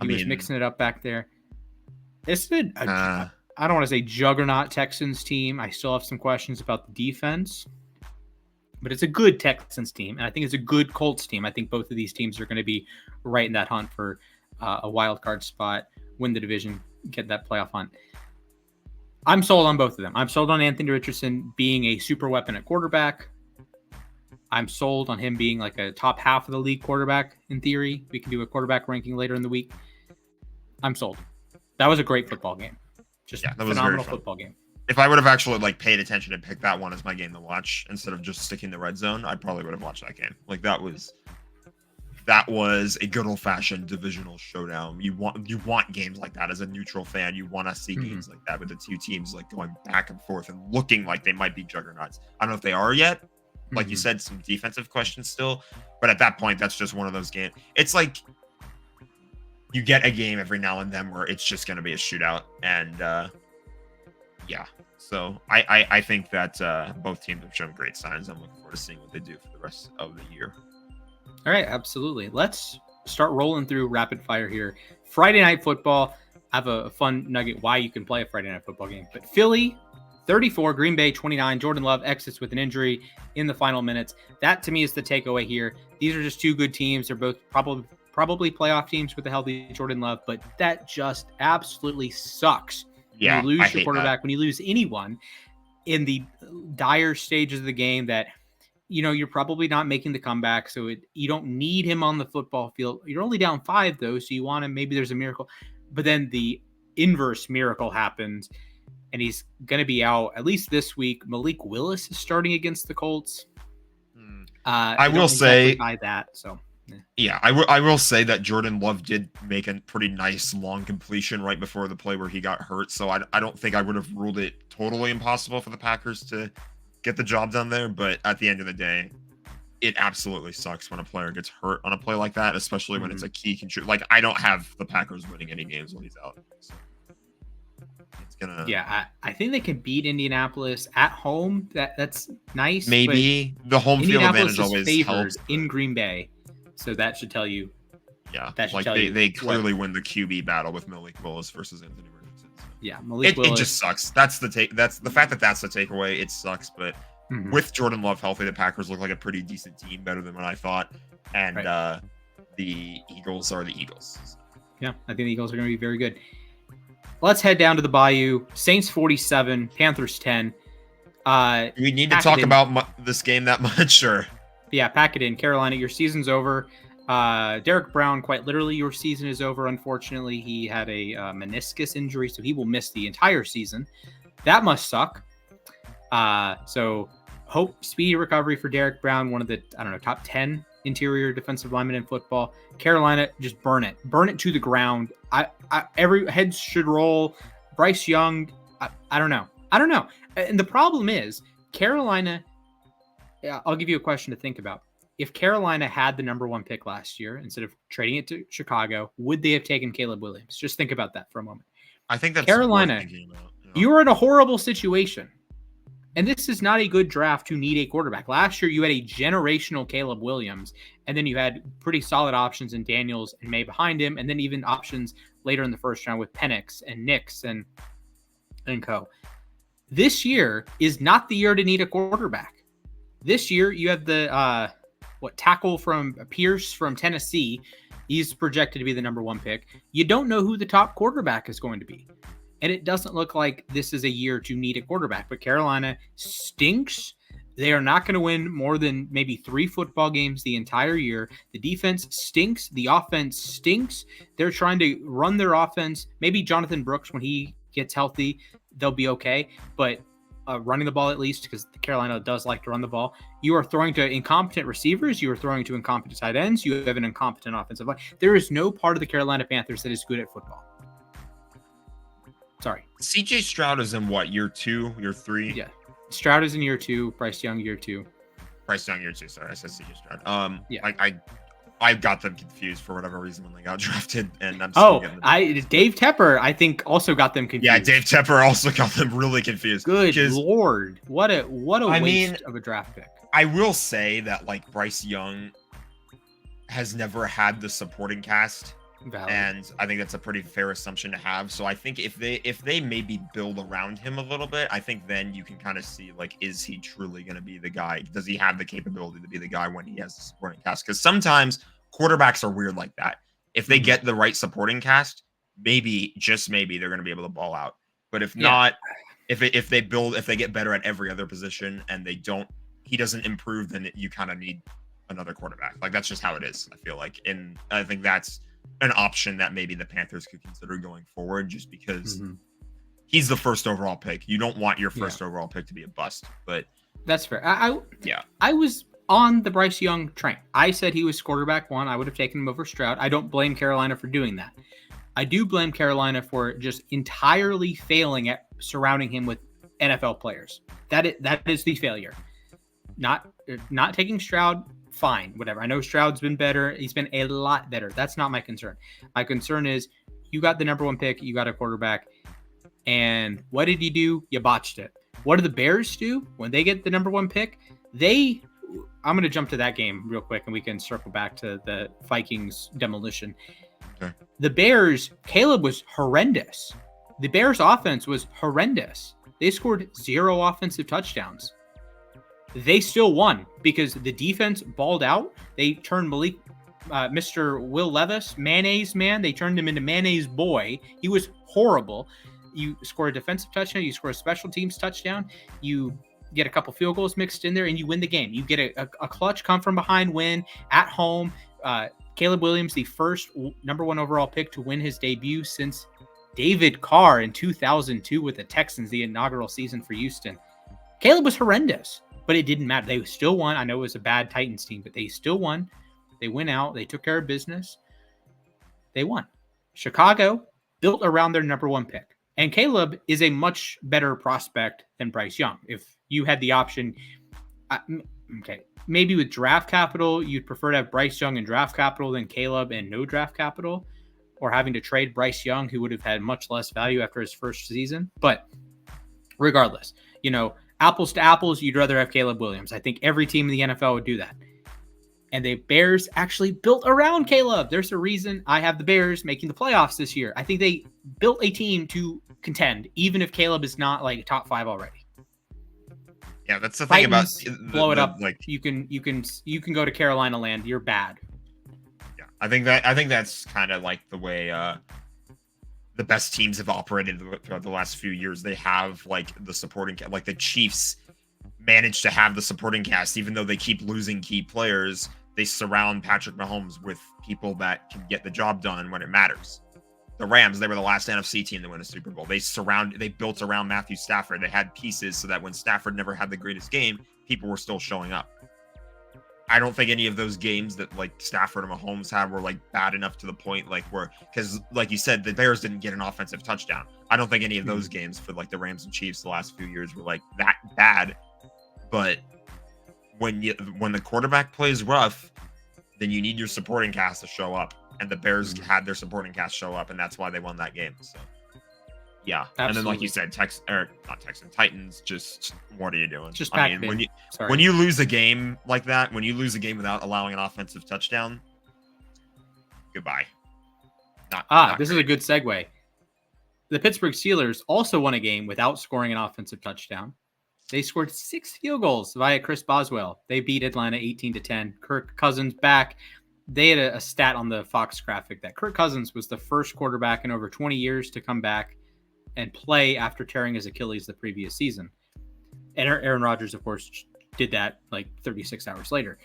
He was mixing it up back there. It's good. I don't want to say juggernaut Texans team. I still have some questions about the defense, but it's a good Texans team, and I think it's a good Colts team. I think both of these teams are going to be right in that hunt for a wild card spot, win the division, get that playoff hunt. I'm sold on both of them. I'm sold on Anthony Richardson being a super weapon at quarterback. I'm sold on him being like a top half of the league quarterback in theory. We can do a quarterback ranking later in the week. I'm sold. That was a great football game. Just Yeah, that was phenomenal very fun. football game. If I would have actually like paid attention and picked that one as my game to watch instead of just sticking the red zone, I probably would have watched that game. Like that was a good old fashioned divisional showdown. You want games like that as a neutral fan. You want to see games like that with the two teams like going back and forth and looking like they might be juggernauts. I don't know if they are yet. Like you said, some defensive questions still, but at that point, that's just one of those games. It's like you get a game every now and then where it's just going to be a shootout, and yeah. So I think that both teams have shown great signs. I'm looking forward to seeing what they do for the rest of the year. All right, absolutely. Let's start rolling through rapid fire here. Friday Night Football. I have a fun nugget why you can play a Friday Night Football game. But Philly 34, Green Bay 29. Jordan Love exits with an injury in the final minutes. That to me is the takeaway here. These are just two good teams. They're both probably playoff teams with a healthy Jordan Love, but that just absolutely sucks. Yeah, when you lose I your hate quarterback, that. when you lose anyone in the dire stages of the game that you're probably not making the comeback, so you don't need him on the football field. You're only down 5 though, so you want to, maybe there's a miracle, but then the inverse miracle happens. And he's going to be out at least this week. Malik Willis is starting against the Colts. I will say by that. So yeah, I will say that Jordan Love did make a pretty nice long completion right before the play where he got hurt. So I don't think I would have ruled it totally impossible for the Packers to get the job done there. But at the end of the day, it absolutely sucks when a player gets hurt on a play like that, especially when it's a key contributor. Like I don't have the Packers winning any games when he's out. So. Yeah, I think they can beat Indianapolis at home. That's nice. Maybe the home field advantage always helps in Green Bay, so that should tell you. Yeah, that should like tell they clearly win the QB battle with Malik Willis versus Anthony Richardson. So. Yeah, Malik Willis. It just sucks. That's the fact that that's the takeaway. It sucks, but with Jordan Love healthy, the Packers look like a pretty decent team, better than what I thought, and the Eagles are the Eagles. So. Yeah, I think the Eagles are going to be very good. Let's head down to the Bayou. Saints 47, Panthers 10. We need to talk about this game that much, sure. Yeah, pack it in. Carolina, your season's over. Derek Brown, quite literally, your season is over. Unfortunately, he had a meniscus injury, so he will miss the entire season. That must suck. So hope speedy recovery for Derek Brown, one of the, top 10 interior defensive linemen in football. Carolina, just burn it to the ground. Every heads should roll. Bryce Young, I don't know. And the problem is Carolina. I'll give you a question to think about. If Carolina had the number 1 pick last year, instead of trading it to Chicago, would they have taken Caleb Williams? Just think about that for a moment. I think that's Carolina. You are in a horrible situation. And this is not a good draft to need a quarterback. Last year, you had a generational Caleb Williams, and then you had pretty solid options in Daniels and May behind him, and then even options later in the first round with Penix and Nix and co. This year is not the year to need a quarterback. This year, you have the tackle from Pierce from Tennessee. He's projected to be the number 1 pick. You don't know who the top quarterback is going to be. And it doesn't look like this is a year to need a quarterback. But Carolina stinks. They are not going to win more than maybe 3 football games the entire year. The defense stinks. The offense stinks. They're trying to run their offense. Maybe Jonathan Brooks, when he gets healthy, they'll be okay. But running the ball at least, because Carolina does like to run the ball. You are throwing to incompetent receivers. You are throwing to incompetent tight ends. You have an incompetent offensive line. There is no part of the Carolina Panthers that is good at football. Sorry. CJ Stroud is in what, year 2, year 3? Yeah. Stroud is in year 2. Bryce Young, year 2. Bryce Young, year 2. Sorry, I said CJ Stroud. Yeah. I got them confused for whatever reason when they got drafted, and I'm still getting them. Dave Tepper, I think, also got them confused. Yeah, Dave Tepper also got them really confused. Good Lord. What a waste of a draft pick. I will say that, Bryce Young has never had the supporting cast Valid. And I think that's a pretty fair assumption to have. So I think if they maybe build around him a little bit, I think then you can kind of see, like, is he truly going to be the guy? Does he have the capability to be the guy when he has the supporting cast? Because sometimes quarterbacks are weird like that. If they get the right supporting cast, maybe, just maybe, they're going to be able to ball out. But if not, if they get better at every other position and he doesn't improve, then you kind of need another quarterback. Like, that's just how it is, I feel like. And I think that's an option that maybe the Panthers could consider going forward, just because he's the first overall pick. You don't want your first overall pick to be a bust, but that's fair. I was on the Bryce Young train. I said he was quarterback one. I would have taken him over Stroud. I don't blame Carolina for doing that. I do blame Carolina for just entirely failing at surrounding him with NFL players. That is the failure. Not taking Stroud. Fine, whatever. I know Stroud's been better. He's been a lot better. That's not my concern. My concern is you got the number one pick. You got a quarterback. And what did you do? You botched it. What do the Bears do when they get the number one pick? I'm going to jump to that game real quick and we can circle back to the Vikings demolition. Okay. The Bears, Caleb was horrendous. The Bears offense was horrendous. They scored 0 offensive touchdowns. They still won because the defense balled out. They turned Mr. Will Levis, Mayonnaise Man. They turned him into Mayonnaise Boy. He was horrible. You score a defensive touchdown. You score a special teams touchdown. You get a couple field goals mixed in there, and you win the game. You get a clutch come from behind win at home. Caleb Williams, the first number one overall pick to win his debut since David Carr in 2002 with the Texans, the inaugural season for Houston. Caleb was horrendous. But it didn't matter. They still won. I know it was a bad Titans team, but they still won. They went out. They took care of business. They won. Chicago built around their number one pick. And Caleb is a much better prospect than Bryce Young. If you had the option, maybe with draft capital, you'd prefer to have Bryce Young and draft capital than Caleb and no draft capital, or having to trade Bryce Young, who would have had much less value after his first season. But regardless, apples to apples, you'd rather have Caleb Williams. I think every team in the NFL would do that. And the Bears actually built around Caleb. There's a reason I have the Bears making the playoffs this year. I think they built a team to contend, even if Caleb is not like top 5 already. Yeah, that's the thing about blow it up. Like you can go to Carolina land. You're bad. Yeah, I think that's kind of like the way the best teams have operated throughout the last few years. They have like the supporting like the Chiefs managed to have the supporting cast, even though they keep losing key players. They surround Patrick Mahomes with people that can get the job done when it matters. The Rams, they were the last NFC team to win a Super Bowl. They built around Matthew Stafford. They had pieces so that when Stafford never had the greatest game, people were still showing up. I don't think any of those games that like Stafford and Mahomes had were like bad enough to the point because like you said, the Bears didn't get an offensive touchdown. I don't think any of those games for like the Rams and Chiefs the last few years were like that bad. But when the quarterback plays rough, then you need your supporting cast to show up. And the Bears had their supporting cast show up, and that's why they won that game. So yeah. Absolutely. And then like you said, Titans, just what are you doing? Just when you lose a game like that, when you lose a game without allowing an offensive touchdown, goodbye. This is a good segue. The Pittsburgh Steelers also won a game without scoring an offensive touchdown. They scored 6 field goals via Chris Boswell. They beat Atlanta 18-10. Kirk Cousins back. They had a stat on the Fox graphic that Kirk Cousins was the first quarterback in over 20 years to come back and play after tearing his Achilles the previous season. And Aaron Rodgers, of course, did that like 36 hours later.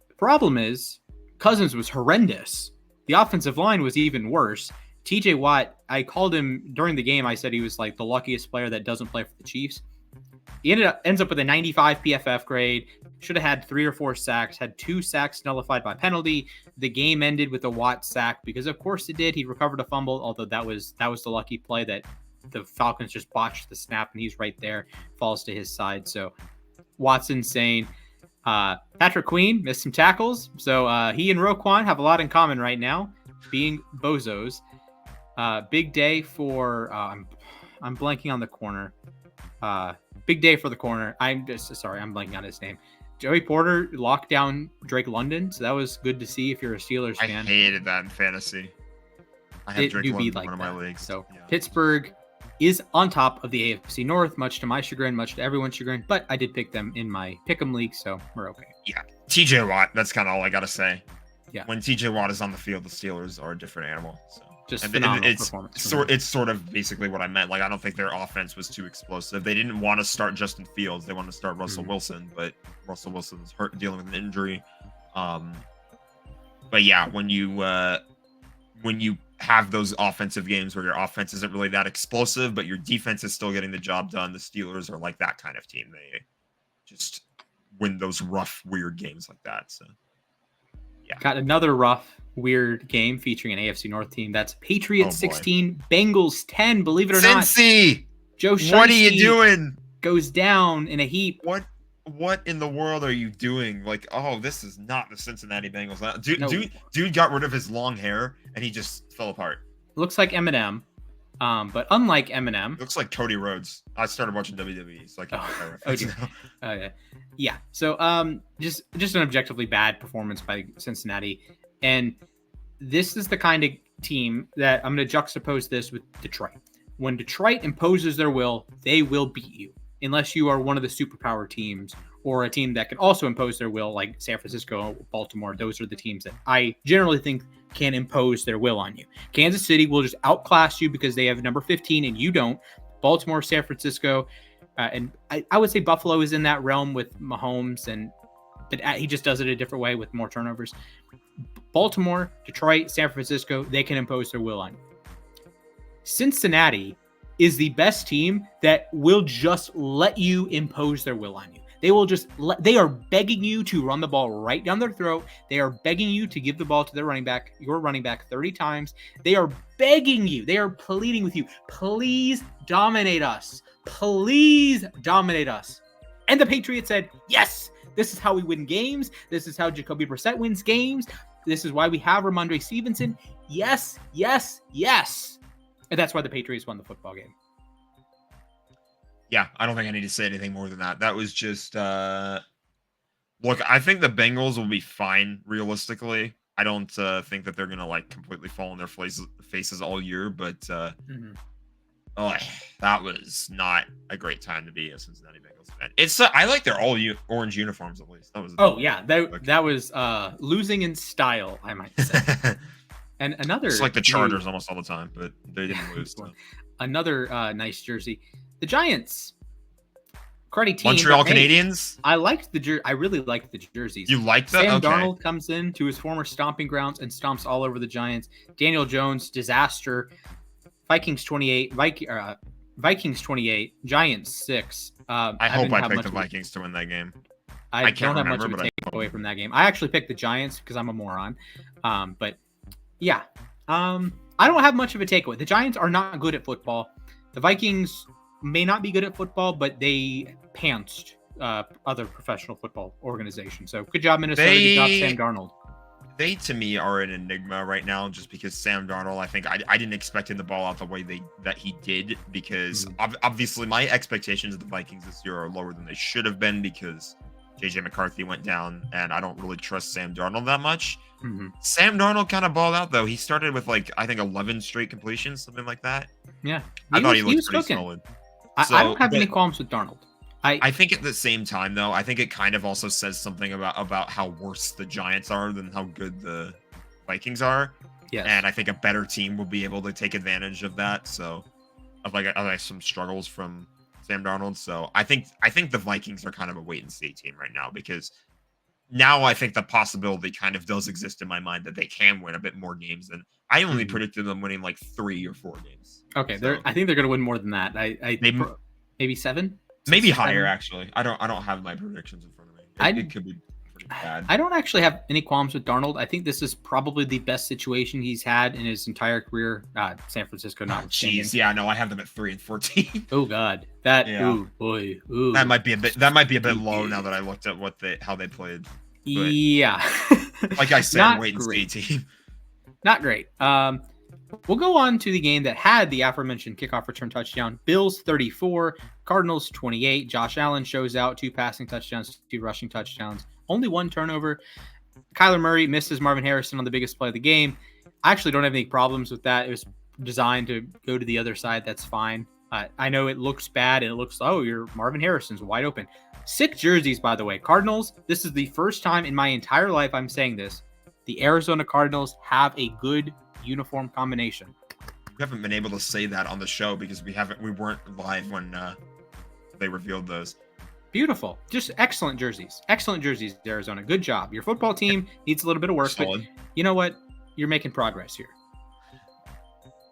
The problem is Cousins was horrendous. The offensive line was even worse. TJ Watt, I called him during the game. I said he was like the luckiest player that doesn't play for the Chiefs. He ends up with a 95 PFF grade. Should have had 3 or 4 sacks. Had 2 sacks nullified by penalty. The game ended with a Watt sack because, of course, it did. He recovered a fumble, although that was the lucky play that the Falcons just botched the snap, and he's right there, falls to his side. So Watt's insane. Patrick Queen missed some tackles, so he and Roquan have a lot in common right now, being bozos. Big day for I'm blanking on the corner. Big day for the corner. I'm blanking on his name. Joey Porter locked down Drake London, so that was good to see if you're a Steelers fan. I hated that in fantasy. I have do Drake London be in like one of my that. leagues. So Yeah. Pittsburgh is on top of the AFC North, much to my chagrin, much to everyone's chagrin. But I did pick them in my pick'em league, so we're okay. TJ Watt, that's kind of all I gotta say. Yeah. When TJ Watt is on the field, the Steelers are a different animal. So Just and phenomenal it's performance. it's sort of basically what I meant. Like I don't think their offense was too explosive. They didn't want to start Justin Fields. They wanted to start Russell Mhm. Wilson, but Russell Wilson's hurt, dealing with an injury. But yeah, when you have those offensive games where your offense isn't really that explosive, but your defense is still getting the job done, the Steelers are like that kind of team. They just win those rough, weird games like that. So Got another rough, weird game featuring an AFC North team. That's Patriots Oh, boy. 16, Bengals 10. Believe it or not, Cincy, Joe what are you Shiesty doing? goes down in a heap. What in the world are you doing? Like, oh, this is not the Cincinnati Bengals. No. Dude got rid of his long hair and he just fell apart. Looks like Eminem, but unlike Eminem, Looks like Cody Rhodes. I started watching WWE, so I can Oh, make that reference dear. now. yeah. So just an objectively bad performance by Cincinnati, and this is the kind of team that I'm going to juxtapose this with Detroit. When Detroit imposes their will, they will beat you, unless you are one of the superpower teams or a team that can also impose their will, like San Francisco, Baltimore. Those are the teams that I generally think can impose their will on you. Kansas City will just outclass you because they have number 15 and you don't. Baltimore, San Francisco, and I would say Buffalo is in that realm with Mahomes, but he just does it a different way with more turnovers. Baltimore, Detroit, San Francisco, they can impose their will on you. Cincinnati is the best team that will just let you impose their will on you. They will just they are begging you to run the ball right down their throat. They are begging you to give the ball to their running back, your running back 30 times. They are begging you. They are pleading with you. Please dominate us. Please dominate us. And the Patriots said, yes, this is how we win games. This is how Jacoby Brissett wins games. This is why we have Ramondre Stevenson. Yes, yes, yes. And that's why the Patriots won the football game. Yeah, I don't think I need to say anything more than that. That was just look, I think the Bengals will be fine realistically. I don't think that they're gonna like completely fall on their faces all year, but that was not a great time to be a Cincinnati Bengals fan. It's I like their all orange uniforms at least. That was that was losing in style, I might say. And another, it's like the Chargers almost all the time, but they didn't lose. So. Another nice jersey. The Giants, cruddy team. Montreal Canadiens. I liked the jersey. I really liked the jerseys. You like that? Sam Okay. Darnold comes in to his former stomping grounds and stomps all over the Giants. Daniel Jones, disaster. Vikings 28. Vikings 28. Giants 6. I hope I picked the Vikings to win that game. I can't don't have much remember, of a takeaway from that game. I actually picked the Giants because I'm a moron. But yeah, I don't have much of a takeaway. The Giants are not good at football. The Vikings may not be good at football, but they pantsed other professional football organizations. So good job, Minnesota. Good job, Sam Darnold. They, to me, are an enigma right now just because Sam Darnold, I think I didn't expect him to ball out the way that he did because obviously my expectations of the Vikings this year are lower than they should have been because JJ McCarthy went down and I don't really trust Sam Darnold that much. Sam Darnold kind of balled out though. He started with I think 11 straight completions, something like that. Yeah. I thought he looked pretty solid. I don't have any qualms with Darnold. I think at the same time, though, I think it kind of also says something about how worse the Giants are than how good the Vikings are. Yes. And I think a better team will be able to take advantage of that. So, of like some struggles from Sam Darnold. So I think the Vikings are kind of a wait and see team right now because now I think the possibility kind of does exist in my mind that they can win a bit more games than I only predicted them winning like 3 or 4 games. Okay, so, I think they're going to win more than that. Maybe 7. Maybe higher, actually. I don't have my predictions in front of me. It could be pretty bad. I don't actually have any qualms with Darnold. I think this is probably the best situation he's had in his entire career. San Francisco, not. Jeez, yeah, no, I have them at 3-14. Oh God, ooh boy, ooh. That might be a bit low now that I looked at how they played. But, yeah, like I said, wait and see team. Not great. We'll go on to the game that had the aforementioned kickoff return touchdown. Bills 34, Cardinals 28. Josh Allen shows out 2 passing touchdowns, 2 rushing touchdowns, only 1 turnover. Kyler Murray misses Marvin Harrison on the biggest play of the game. I actually don't have any problems with that. It was designed to go to the other side. That's fine. I know it looks bad and it looks, oh, your Marvin Harrison's wide open. Sick jerseys, by the way. Cardinals, this is the first time in my entire life I'm saying this. The Arizona Cardinals have a good uniform combination. We haven't been able to say that on the show because we weren't live when they revealed those. Beautiful. Just excellent jerseys. Excellent jerseys, Arizona. Good job. Your football team needs a little bit of work, Solid. but you know what? You're making progress here.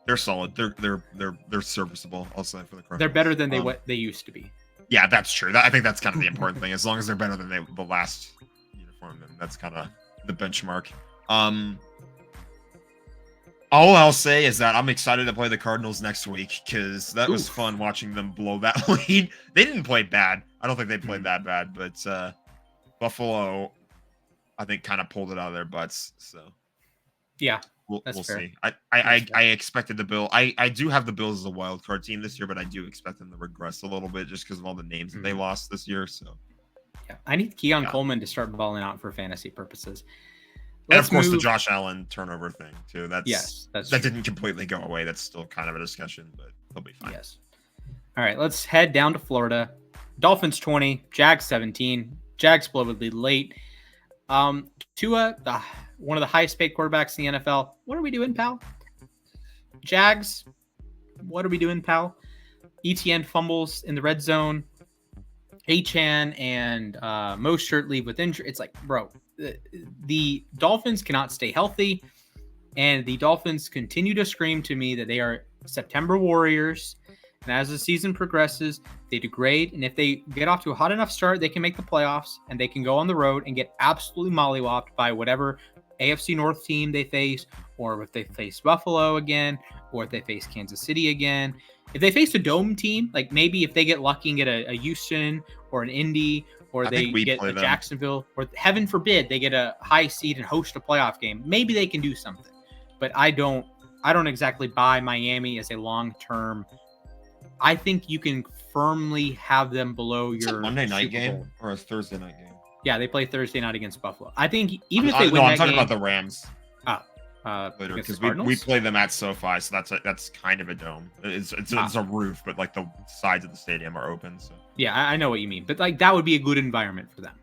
They're solid. They're serviceable. I'll say for the Cardinals. They're better than what they used to be. Yeah, that's true. I think that's kind of the important thing. As long as they're better than the last uniform, then that's kind of the benchmark. All I'll say is that I'm excited to play the Cardinals next week because that was fun watching them blow that lead. They didn't play bad. I don't think they played that bad, but Buffalo, I think, kind of pulled it out of their butts. So yeah, we'll fair. see. I expected the Bill. I do have the Bills as a wild card team this year, but I do expect them to regress a little bit just because of all the names that they lost this year. So yeah, I need Keon Coleman to start balling out for fantasy purposes. And of course, the Josh Allen turnover thing too. That true. didn't completely go away. That's still kind of a discussion, but he'll be fine. Yes. All right, let's head down to Florida. Dolphins 20, Jags 17. Jags blow the lead late. Tua, one of the highest paid quarterbacks in the NFL. What are we doing, pal? Jags, what are we doing, pal? ETN fumbles in the red zone. Achane and Mostert leave with injury. It's like, bro, the Dolphins cannot stay healthy, and the Dolphins continue to scream to me that they are September Warriors. And as the season progresses, they degrade. And if they get off to a hot enough start, they can make the playoffs and they can go on the road and get absolutely mollywopped by whatever AFC North team they face, or if they face Buffalo again, or if they face Kansas City again. If they face a dome team, like maybe if they get lucky and get a Houston or an Indy, or they get a Jacksonville, or heaven forbid they get a high seed and host a playoff game, maybe they can do something. But I don't exactly buy Miami as a long-term. I think you can firmly have them below your a Monday night Super game Bowl. or a Thursday night game. Yeah, they play Thursday night against Buffalo. I think even if they win I'm that talking game, about the Rams. Later Because we play them at SoFi, so that's kind of a dome. It's a roof, but like the sides of the stadium are open. So yeah, I know what you mean, but like that would be a good environment for them.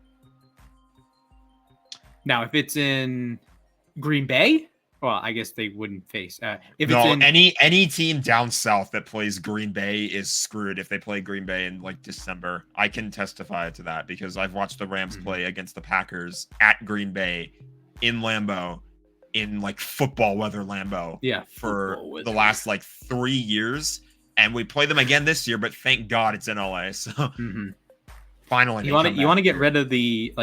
Now, if it's in Green Bay, well, I guess they wouldn't face. Any team down south that plays Green Bay is screwed if they play Green Bay in like December. I can testify to that because I've watched the Rams play against the Packers at Green Bay in Lambeau. In like football weather Lambeau, for the last like 3 years, and we play them again this year. But thank God it's in LA. So finally, you want to get rid of the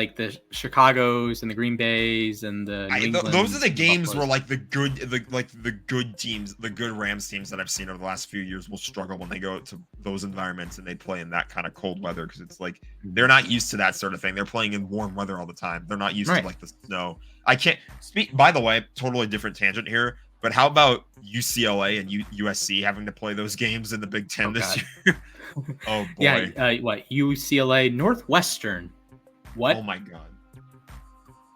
Chicago's and the Green Bays and the. Those are the games where like the good teams, the good Rams teams that I've seen over the last few years will struggle when they go to those environments and they play in that kind of cold weather because it's like they're not used to that sort of thing. They're playing in warm weather all the time. They're not used to like the snow. I can't speak. By the way, totally different tangent here. But how about UCLA and USC having to play those games in the Big Ten this year? Oh boy! Yeah, what UCLA Northwestern? What? Oh my God!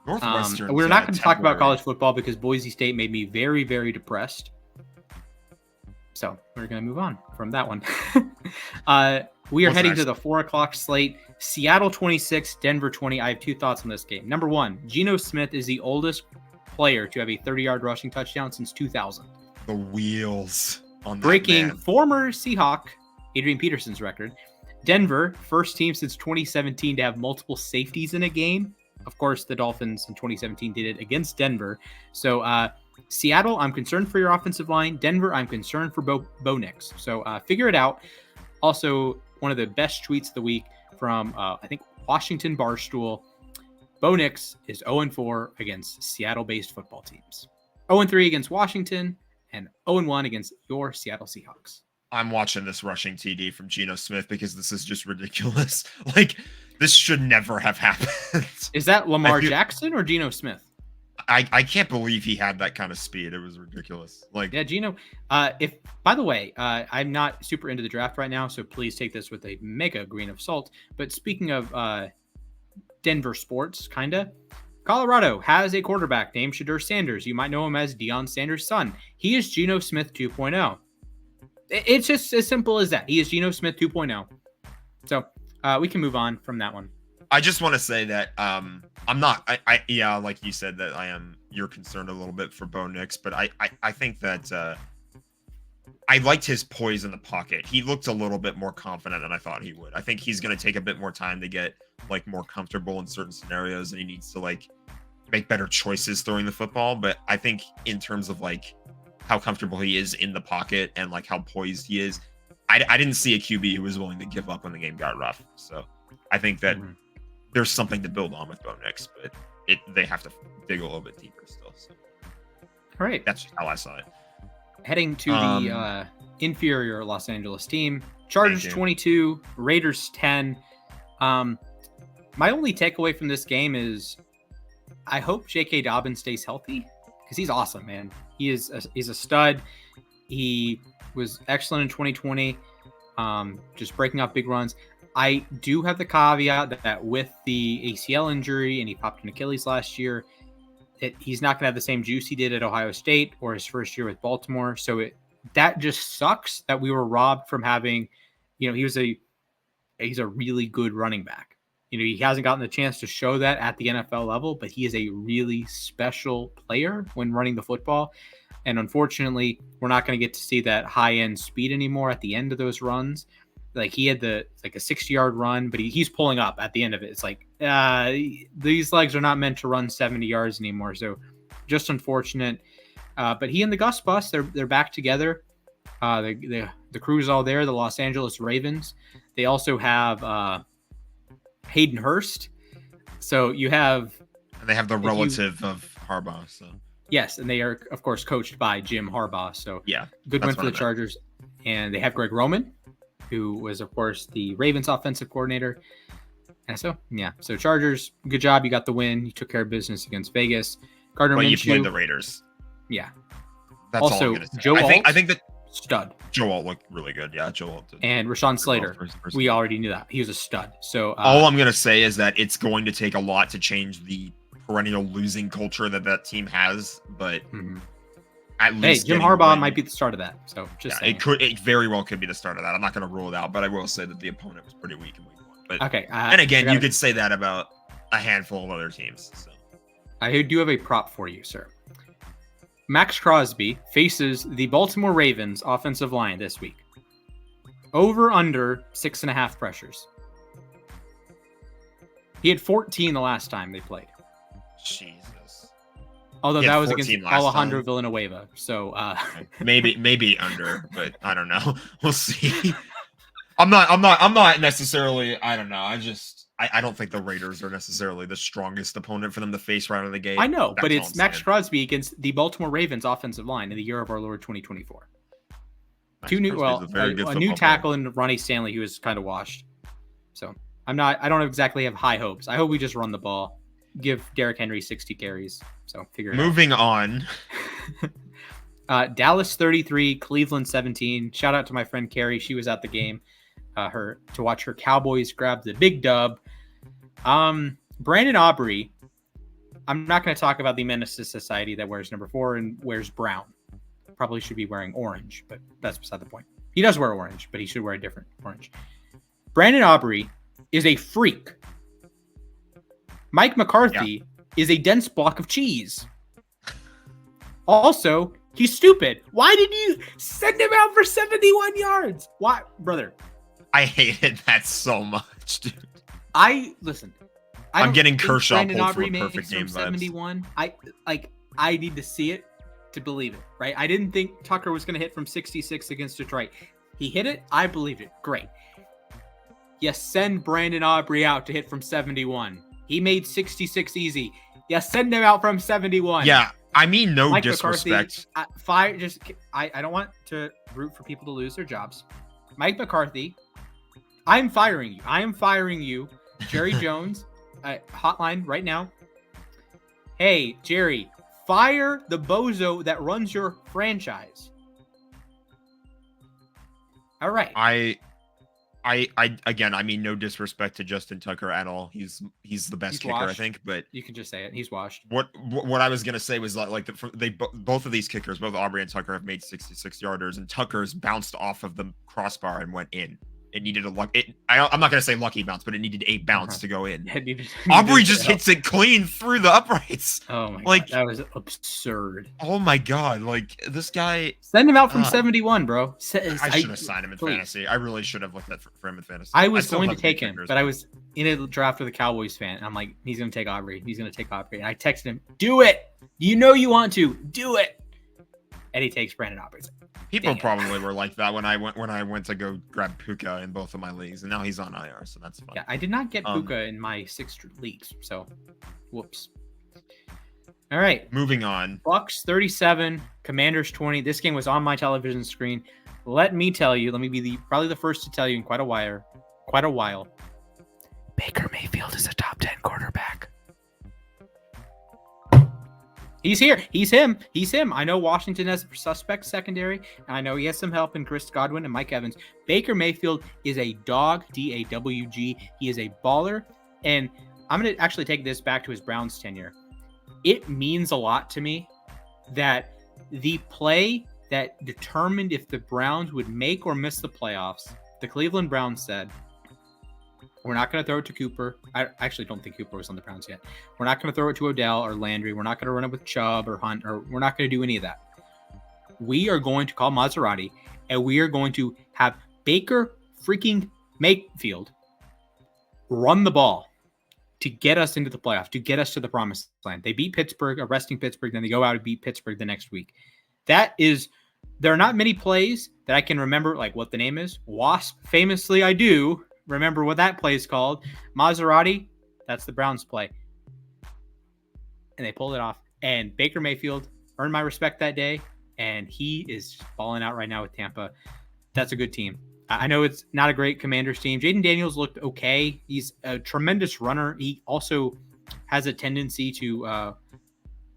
Northwestern. We're not going to talk about college football because Boise State made me very, very depressed. So we're going to move on from that one. We are heading to the 4:00 slate. Seattle 26, Denver 20. I have two thoughts on this game. Number one, Geno Smith is the oldest player to have a 30-yard rushing touchdown since 2000. The wheels on that breaking man. Former Seahawk Adrian Peterson's record. Denver, first team since 2017 to have multiple safeties in a game. Of course, the Dolphins in 2017 did it against Denver. So Seattle, I'm concerned for your offensive line. Denver, I'm concerned for Bo Nix. So figure it out. Also, one of the best tweets of the week from, I think, Washington Barstool. Bo Nix is 0-4 against Seattle-based football teams. 0-3 against Washington and 0-1 against your Seattle Seahawks. I'm watching this rushing TD from Geno Smith because this is just ridiculous. Like, this should never have happened. Is that Lamar Jackson or Geno Smith? I can't believe he had that kind of speed. It was ridiculous. Like, yeah, Geno. If by the way, I'm not super into the draft right now, so please take this with a mega grain of salt. But speaking of Denver sports, kinda, Colorado has a quarterback named Shadur Sanders. You might know him as Deion Sanders' son. He is Geno Smith 2.0. It's just as simple as that. He is Geno Smith 2.0. So we can move on from that one. I just want to say that I'm not. Yeah, like you said, that you're concerned a little bit for Bo Nix, but I think that I liked his poise in the pocket. He looked a little bit more confident than I thought he would. I think he's going to take a bit more time to get like more comfortable in certain scenarios, and he needs to like make better choices throwing the football. But I think in terms of like how comfortable he is in the pocket and like how poised he is, I didn't see a QB who was willing to give up when the game got rough. So I think that there's something to build on with Bo Nix, but they have to dig a little bit deeper still. So all right, that's how I saw it. Heading to the inferior Los Angeles team, Chargers 22, Raiders 10. My only takeaway from this game is I hope J.K. Dobbins stays healthy because he's awesome, man. He's a stud. He was excellent in 2020, just breaking up big runs. I do have the caveat that with the ACL injury and he popped an Achilles last year, he's not going to have the same juice he did at Ohio State or his first year with Baltimore. So that just sucks that we were robbed from having, he's a really good running back. He hasn't gotten the chance to show that at the NFL level, but he is a really special player when running the football. And unfortunately, we're not going to get to see that high-end speed anymore at the end of those runs. Like he had a 60-yard run, but he's pulling up at the end of it. It's like these legs are not meant to run 70 yards anymore. So just unfortunate. But he and the Gus Bus, they're back together. The crew's all there. The Los Angeles Ravens. They also have Hayden Hurst. So you have, and they have the relative of Harbaugh. So yes, and they are of course coached by Jim Harbaugh. So yeah, good win for the Chargers. And they have Greg Roman, who was, of course, the Ravens offensive coordinator. And so Chargers, good job. You got the win. You took care of business against Vegas. Gardner Minshew. You played the Raiders. Yeah. That's also, all I'm going to say. Joe I think that stud. Joe Alt looked really good. Yeah, Joe Alt did. And Rashawn Slater. We already knew that. He was a stud. So all I'm going to say is that it's going to take a lot to change the perennial losing culture that team has. But at least Jim Harbaugh might be the start of that. So just saying. It very well could be the start of that. I'm not going to rule it out, but I will say that the opponent was pretty weak in week 1. But okay. And again, you could say that about a handful of other teams. So I do have a prop for you, sir. Max Crosby faces the Baltimore Ravens offensive line this week. Over under 6.5 pressures. He had 14 the last time they played. Jesus. Although that was against Alejandro Villanueva. So maybe under, but I don't know. We'll see. I'm not necessarily, I don't know. I don't think the Raiders are necessarily the strongest opponent for them to face right out of the gate. I know, but it's Max Crosby against the Baltimore Ravens offensive line in the year of our Lord 2024. A new tackle in Ronnie Stanley, who was kind of washed. So I don't exactly have high hopes. I hope we just run the ball, give Derrick Henry 60 carries. So figure it out. Moving on. Dallas 33, Cleveland 17. Shout out to my friend Carrie. She was at the game. To watch her Cowboys grab the big dub. Brandon Aubrey. I'm not going to talk about the menace to society that wears number 4 and wears brown. Probably should be wearing orange, but that's beside the point. He does wear orange, but he should wear a different orange. Brandon Aubrey is a freak. Mike McCarthy is a dense block of cheese. Also, he's stupid. Why did you send him out for 71 yards? Why, brother? I hated that so much, dude. I'm getting Kershaw pulled for a perfect game vibes. 71. I need to see it to believe it, right? I didn't think Tucker was going to hit from 66 against Detroit. He hit it. I believed it. Great. You send Brandon Aubrey out to hit from 71. He made 66 easy. You send him out from 71. Yeah, I mean, no Mike disrespect. McCarthy, I don't want to root for people to lose their jobs. Mike McCarthy, I'm firing you. I am firing you. Jerry Jones, hotline right now. Hey, Jerry, fire the bozo that runs your franchise. All right. Again, I mean, no disrespect to Justin Tucker at all. He's the best He's kicker, I washed. think. But You can just say it. He's washed. what I was gonna say was both of these kickers, both Aubrey and Tucker, have made 66 yarders, and Tucker's bounced off of the crossbar and went in. It needed I'm not gonna say lucky bounce, but it needed a bounce to go in. Aubrey just hits it clean through the uprights. Oh my Like, god, that was absurd. Oh my god, like this guy. Send him out from 71, bro. I should have signed him in fantasy. I really should have looked at for him in fantasy. I was going to still take have him, kickers, but I was in a draft with a Cowboys fan, and I'm like, he's going to take Aubrey. He's going to take Aubrey. And I texted him, do it. You know you want to. Do it. And he takes Brandon Aubrey. People probably were like that when I went to go grab Puka in both of my leagues, and now he's on IR, so that's fine. Yeah, I did not get Puka in my 6 leagues, so whoops. All right, moving on. Bucks 37, Commanders 20. This game was on my television screen. Let me tell you. Let me be probably the first to tell you in quite a while. Baker Mayfield is a top 10 quarterback. He's here. He's him. I know Washington has a suspect secondary. And I know he has some help in Chris Godwin and Mike Evans. Baker Mayfield is a dog, D-A-W-G. He is a baller. And I'm going to actually take this back to his Browns tenure. It means a lot to me that the play that determined if the Browns would make or miss the playoffs, the Cleveland Browns said, we're not going to throw it to Cooper. I actually don't think Cooper was on the Browns yet. We're not going to throw it to Odell or Landry. We're not going to run it with Chubb or Hunt, or we're not going to do any of that. We are going to call Maserati, and we are going to have Baker freaking Mayfield run the ball to get us into the playoffs, to get us to the promised land. They beat Pittsburgh, arresting Pittsburgh, then they go out and beat Pittsburgh the next week. There are not many plays that I can remember, like what the name is. Wasp, famously, I do remember what that play is called. Maserati, that's the Browns play. And they pulled it off. And Baker Mayfield earned my respect that day. And he is balling out right now with Tampa. That's a good team. I know it's not a great Commanders team. Jaden Daniels looked okay. He's a tremendous runner. He also has a tendency to, I'm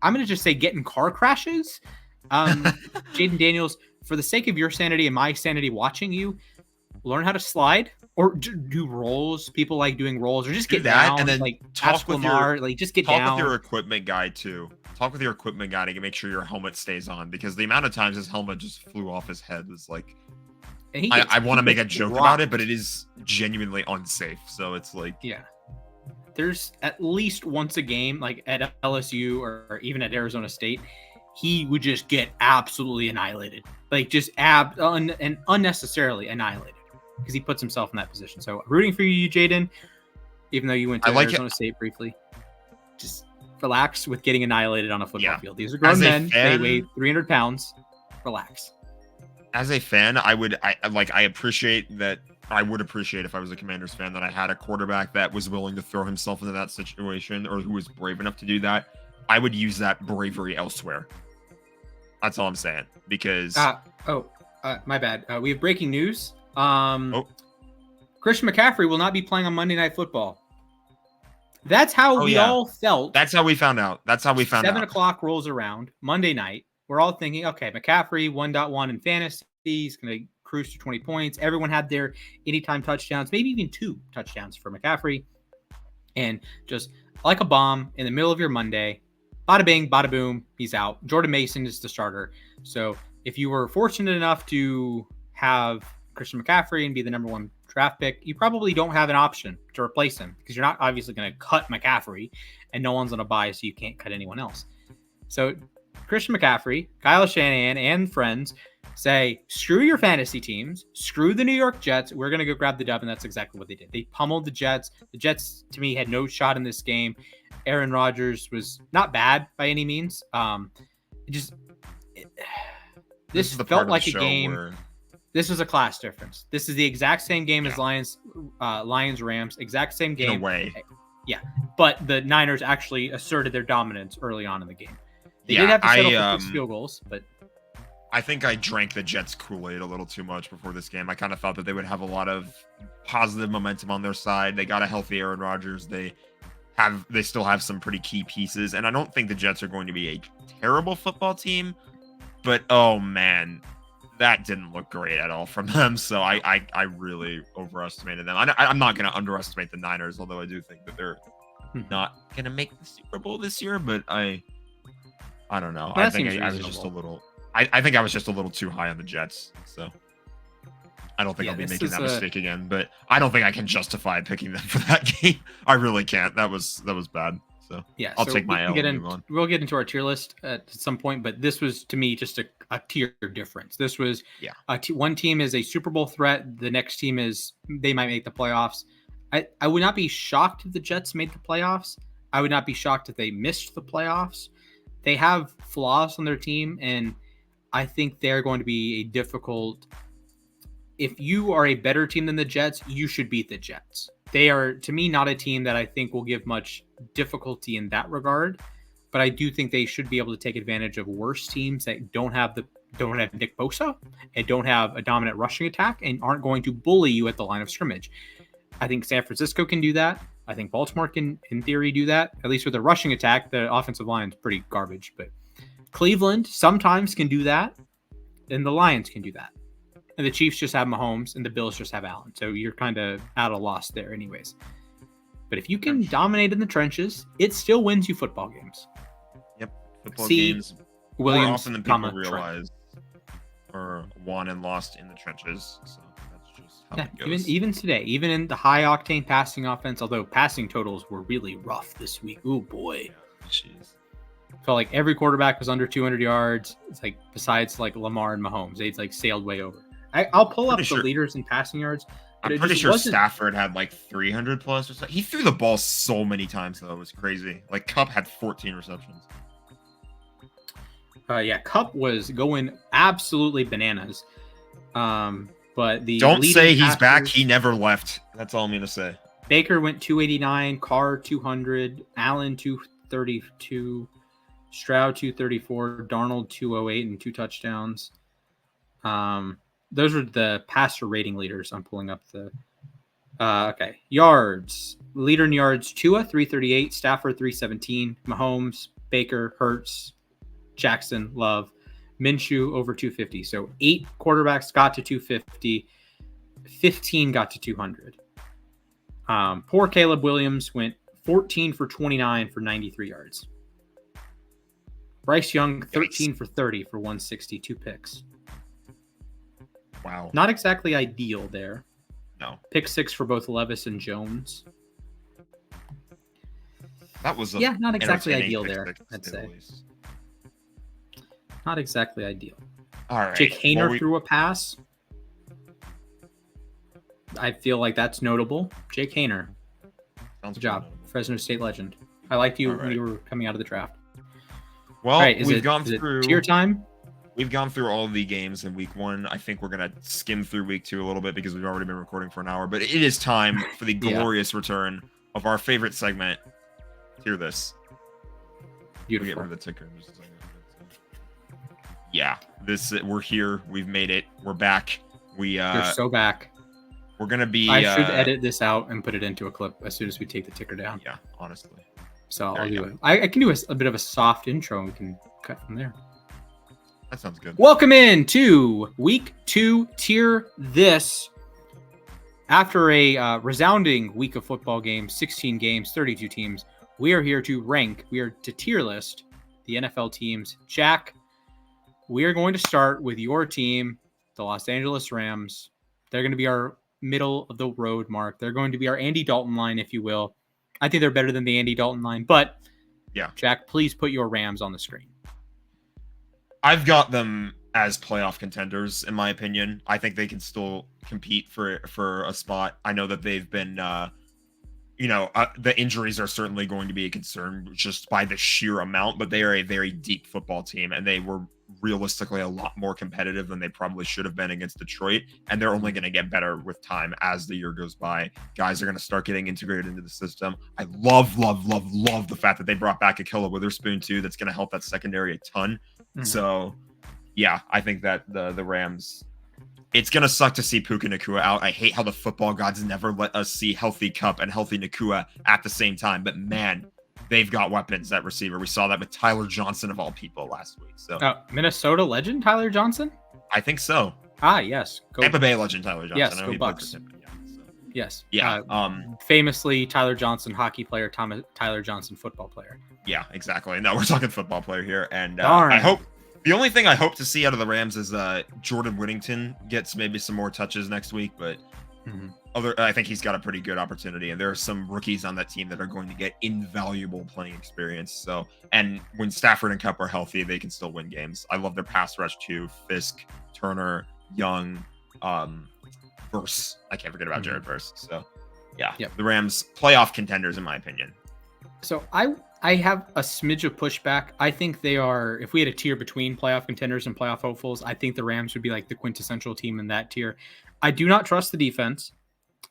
going to just say, get in car crashes. Jaden Daniels, for the sake of your sanity and my sanity watching you, learn how to slide or do rolls. People like doing rolls, or just get down and then like talk with Lamar, like just get down. Talk with your equipment guy too. Talk with your equipment guy to make sure your helmet stays on, because the amount of times his helmet just flew off his head was like. I want to make a joke about it, but it is genuinely unsafe. So it's like, yeah, there's at least once a game, like at LSU or even at Arizona State, he would just get absolutely annihilated, like just and unnecessarily annihilated, because he puts himself in that position. So rooting for you, Jaden, even though you went to Arizona State briefly. Just relax with getting annihilated on a football field. These are grown men. They weigh 300 pounds. Relax. As a fan, I would appreciate if I was a Commanders fan that I had a quarterback that was willing to throw himself into that situation, or who was brave enough to do that. I would use that bravery elsewhere. That's all I'm saying. Because my bad. We have breaking news. Christian McCaffrey will not be playing on Monday Night Football. That's how we all felt. That's how we found out. 7 o'clock rolls around Monday night. We're all thinking, okay, McCaffrey 1.1 in fantasy. He's going to cruise to 20 points. Everyone had their anytime touchdowns, maybe even 2 touchdowns for McCaffrey. And just like a bomb in the middle of your Monday, bada bing, bada boom, he's out. Jordan Mason is the starter. So if you were fortunate enough to have Christian McCaffrey and be the number 1 draft pick, you probably don't have an option to replace him, because you're not obviously going to cut McCaffrey, and no one's on a buy, so you can't cut anyone else. So Christian McCaffrey, Kyle Shanahan, and friends say, screw your fantasy teams, screw the New York Jets. We're going to go grab the dub, and that's exactly what they did. They pummeled the Jets. The Jets, to me, had no shot in this game. Aaron Rodgers was not bad by any means. This felt like a game. This was a class difference. This is the exact same game as Lions Rams, exact same game. In a way. Yeah, but the Niners actually asserted their dominance early on in the game. They did have to settle for 6 field goals, but I think I drank the Jets Kool-Aid a little too much before this game. I kind of thought that they would have a lot of positive momentum on their side. They got a healthy Aaron Rodgers. They still have some pretty key pieces, and I don't think the Jets are going to be a terrible football team, but oh man, that didn't look great at all from them. So I really overestimated them. I'm not going to underestimate the Niners, although I do think that they're not going to make the Super Bowl this year. But I don't know. Well, I think I was just a little. I think I was just a little too high on the Jets. So I don't think I'll be making that mistake again. But I don't think I can justify picking them for that game. I really can't. That was bad. So yeah, I'll take my L and move on. We'll get into our tier list at some point, but this was to me just a tier difference. This was one team is a Super Bowl threat. The next team is they might make the playoffs. I would not be shocked if the Jets made the playoffs. I would not be shocked if they missed the playoffs. They have flaws on their team, and I think they're going to be a difficult. If you are a better team than the Jets, you should beat the Jets. They are, to me, not a team that I think will give much difficulty in that regard, but I do think they should be able to take advantage of worse teams that don't have Nick Bosa and don't have a dominant rushing attack and aren't going to bully you at the line of scrimmage. I think San Francisco can do that. I think Baltimore can, in theory, do that, at least with their rushing attack. The offensive line is pretty garbage, but Cleveland sometimes can do that, and the Lions can do that. And the Chiefs just have Mahomes, and the Bills just have Allen. So you're kind of at a loss there anyways. But if you can dominate in the trenches, it still wins you football games. Yep. Football games Williams, more often than people realize are won and lost in the trenches. So that's just how it goes. Even today, even in the high-octane passing offense, although passing totals were really rough this week. Oh, boy. Jeez. Felt like every quarterback was under 200 yards. It's like besides like Lamar and Mahomes, they'd like sailed way over. I'll pull up the leaders in passing yards. I'm pretty sure Stafford had like 300 plus or something. He threw the ball so many times though. It was crazy. Like Kupp had 14 receptions. Yeah, Kupp was going absolutely bananas. But the don't say he's back. He never left. That's all I'm gonna say. Baker went 289, Carr 200, Allen 232, Stroud 234, Darnold 208 and 2 touchdowns. Those are the passer rating leaders. I'm pulling up the okay. Yards. Leader in yards, Tua 338, Stafford 317, Mahomes, Baker, Hurts, Jackson, Love, Minshew over 250. So 8 quarterbacks got to 250, 15 got to 200. Poor Caleb Williams went 14 for 29 for 93 yards. Bryce Young 13 for 30 for 162 picks. Wow. Not exactly ideal there. No. Pick 6 for both Levis and Jones. That was not exactly ideal there, I'd say. Not exactly ideal. All right. Jake Haener threw a pass. I feel like that's notable. Jake Haener. Good job. Fresno State legend. I liked you when you were coming out of the draft. Well, we've gone through tier time. We've gone through all of the games in week 1. I think we're going to skim through week 2 a little bit because we've already been recording for an hour. But it is time for the glorious return of our favorite segment. Hear this. Beautiful. We'll get rid of the ticker. Yeah, we're here. We've made it. We're back. You're so back. We're going to be... I should edit this out and put it into a clip as soon as we take the ticker down. Yeah, honestly. So I'll do it. I can do a bit of a soft intro and we can cut from there. That sounds good. Welcome in to week 2 tier this. After a resounding week of football games, 16 games, 32 teams, we are here to rank. We are to tier list the NFL teams. Jack, we are going to start with your team, the Los Angeles Rams. They're going to be our middle of the road mark. They're going to be our Andy Dalton line, if you will. I think they're better than the Andy Dalton line, but yeah, Jack, please put your Rams on the screen. I've got them as playoff contenders, in my opinion. I think they can still compete for a spot. I know that they've been, the injuries are certainly going to be a concern just by the sheer amount, but they are a very deep football team, and they were realistically a lot more competitive than they probably should have been against Detroit, and they're only going to get better with time as the year goes by. Guys are going to start getting integrated into the system. I love the fact that they brought back Ahkello Witherspoon too. That's going to help that secondary a ton. Mm-hmm. So yeah, I think that the Rams, it's going to suck to see Puka Nacua out. I hate how the football gods never let us see healthy Kupp and healthy Nacua at the same time, but man, they've got weapons at receiver. We saw that with Tyler Johnson of all people last week. So Minnesota legend Tyler Johnson. I think so. Yes. Tampa Bay legend Tyler Johnson. Yes, I know go he played for Bucks. Tampa, yeah, so. Yes. Yeah. Famously, Tyler Johnson, hockey player. Tyler Johnson, football player. Yeah, exactly. No, we're talking football player here, and Darn. I hope the only thing I hope to see out of the Rams is Jordan Whittington gets maybe some more touches next week, but I think he's got a pretty good opportunity, and there are some rookies on that team that are going to get invaluable playing experience. So, and when Stafford and Kupp are healthy, they can still win games. I love their pass rush too. Fisk, Turner, Young, Verse. I can't forget about Jared Verse. So, yeah, the Rams playoff contenders in my opinion. So I have a smidge of pushback. I think they are, if we had a tier between playoff contenders and playoff hopefuls, I think the Rams would be like the quintessential team in that tier. I do not trust the defense.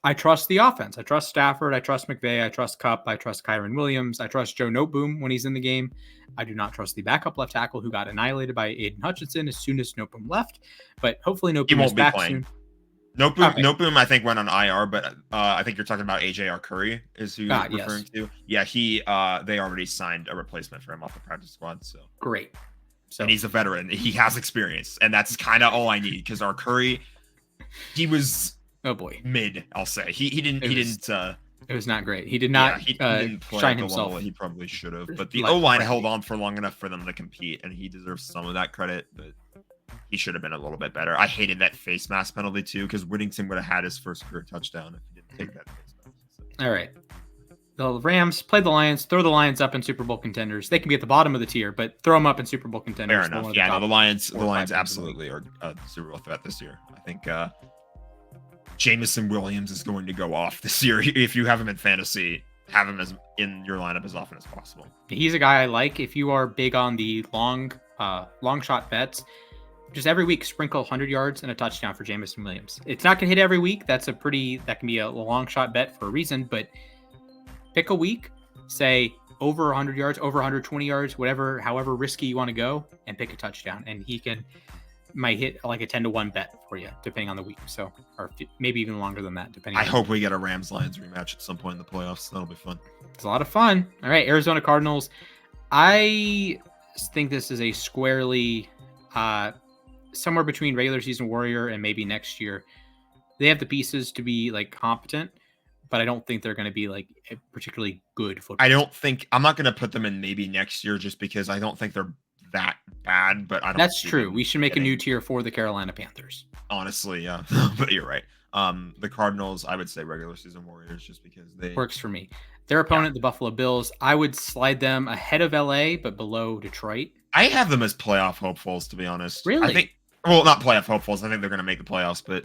I trust the offense. I trust Stafford. I trust McVay. I trust Kupp. I trust Kyron Williams. I trust Joe Noteboom when he's in the game. I do not trust the backup left tackle who got annihilated by Aiden Hutchinson as soon as Noteboom left. But hopefully Noteboom is back soon. Noteboom, I think, went on IR, but I think you're talking about AJR Curry is who you're referring to. Yeah, they already signed a replacement for him off the practice squad. So great. So, and he's a veteran. He has experience, and that's kind of all I need because our Curry, he was mid. I'll say he didn't. It was not great. He did not. He didn't play shine the himself. level he probably should have. But the O-line held on for long enough for them to compete, and he deserves some of that credit. But he should have been a little bit better. I hated that face mask penalty too, because Whittington would have had his first career touchdown if he didn't take that face mask. So. All right. The Rams play the Lions, throw the Lions up in Super Bowl contenders. They can be at the bottom of the tier, but throw them up in Super Bowl contenders. Fair enough. Yeah, no, the Lions absolutely are a Super Bowl threat this year. I think Jameson Williams is going to go off this year. If you have him in fantasy, have him as in your lineup as often as possible. He's a guy I like. If you are big on the long shot bets, just every week sprinkle 100 yards and a touchdown for Jameson Williams. It's not going to hit every week. That can be a long shot bet for a reason, but pick a week, say over 100 yards, over 120 yards, however risky you want to go, and pick a touchdown. And he might hit like a 10-1 bet for you, depending on the week. So, or maybe even longer than that, depending. I hope we get a Rams-Lions rematch at some point in the playoffs. That'll be fun. It's a lot of fun. All right, Arizona Cardinals. I think this is a squarely somewhere between regular season warrior and maybe next year. They have the pieces to be like competent, but I don't think they're going to be like a particularly good football. I'm not going to put them in maybe next year just because I don't think they're that bad, but I don't. That's true. We should make a new tier for the Carolina Panthers. Honestly, yeah, but you're right. The Cardinals, I would say regular season warriors just because they works for me. Their opponent, the Buffalo Bills, I would slide them ahead of LA, but below Detroit. I have them as playoff hopefuls, to be honest. Really? I think, well, not playoff hopefuls. I think they're going to make the playoffs, but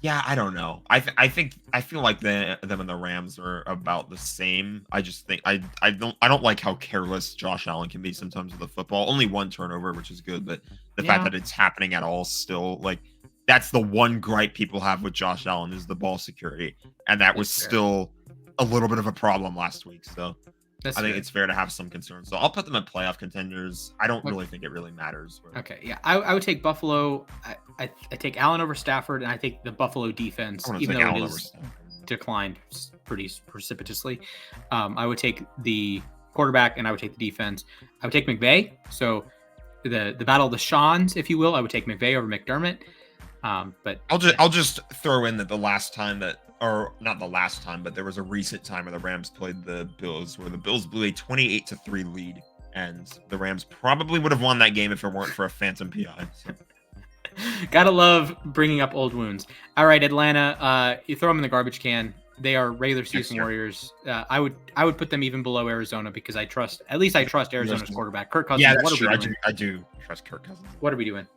yeah, I don't know. I feel like them and the Rams are about the same. I just think I don't like how careless Josh Allen can be sometimes with the football. Only one turnover, which is good, but the fact that it's happening at all still, like, that's the one gripe people have with Josh Allen is the ball security, and that was still a little bit of a problem last week. So I think it's fair to have some concerns. So I'll put them at playoff contenders. I don't really think it really matters. Okay, yeah, I would take Buffalo. I take Allen over Stafford, and I think the Buffalo defense, even though it is declined pretty precipitously, I would take the quarterback and I would take the defense. I would take McVay. So the battle of the Shawns, if you will, I would take McVay over McDermott. But I'll just throw in that the last time that, or not the last time, but there was a recent time where the Rams played the Bills, where the Bills blew a 28-3 lead, and the Rams probably would have won that game if it weren't for a phantom PI. So. Gotta love bringing up old wounds. All right, Atlanta, you throw them in the garbage can. They are regular season warriors. I would put them even below Arizona because I trust Arizona's quarterback, Kirk Cousins. Yeah, that's true. I do trust Kirk Cousins. What are we doing?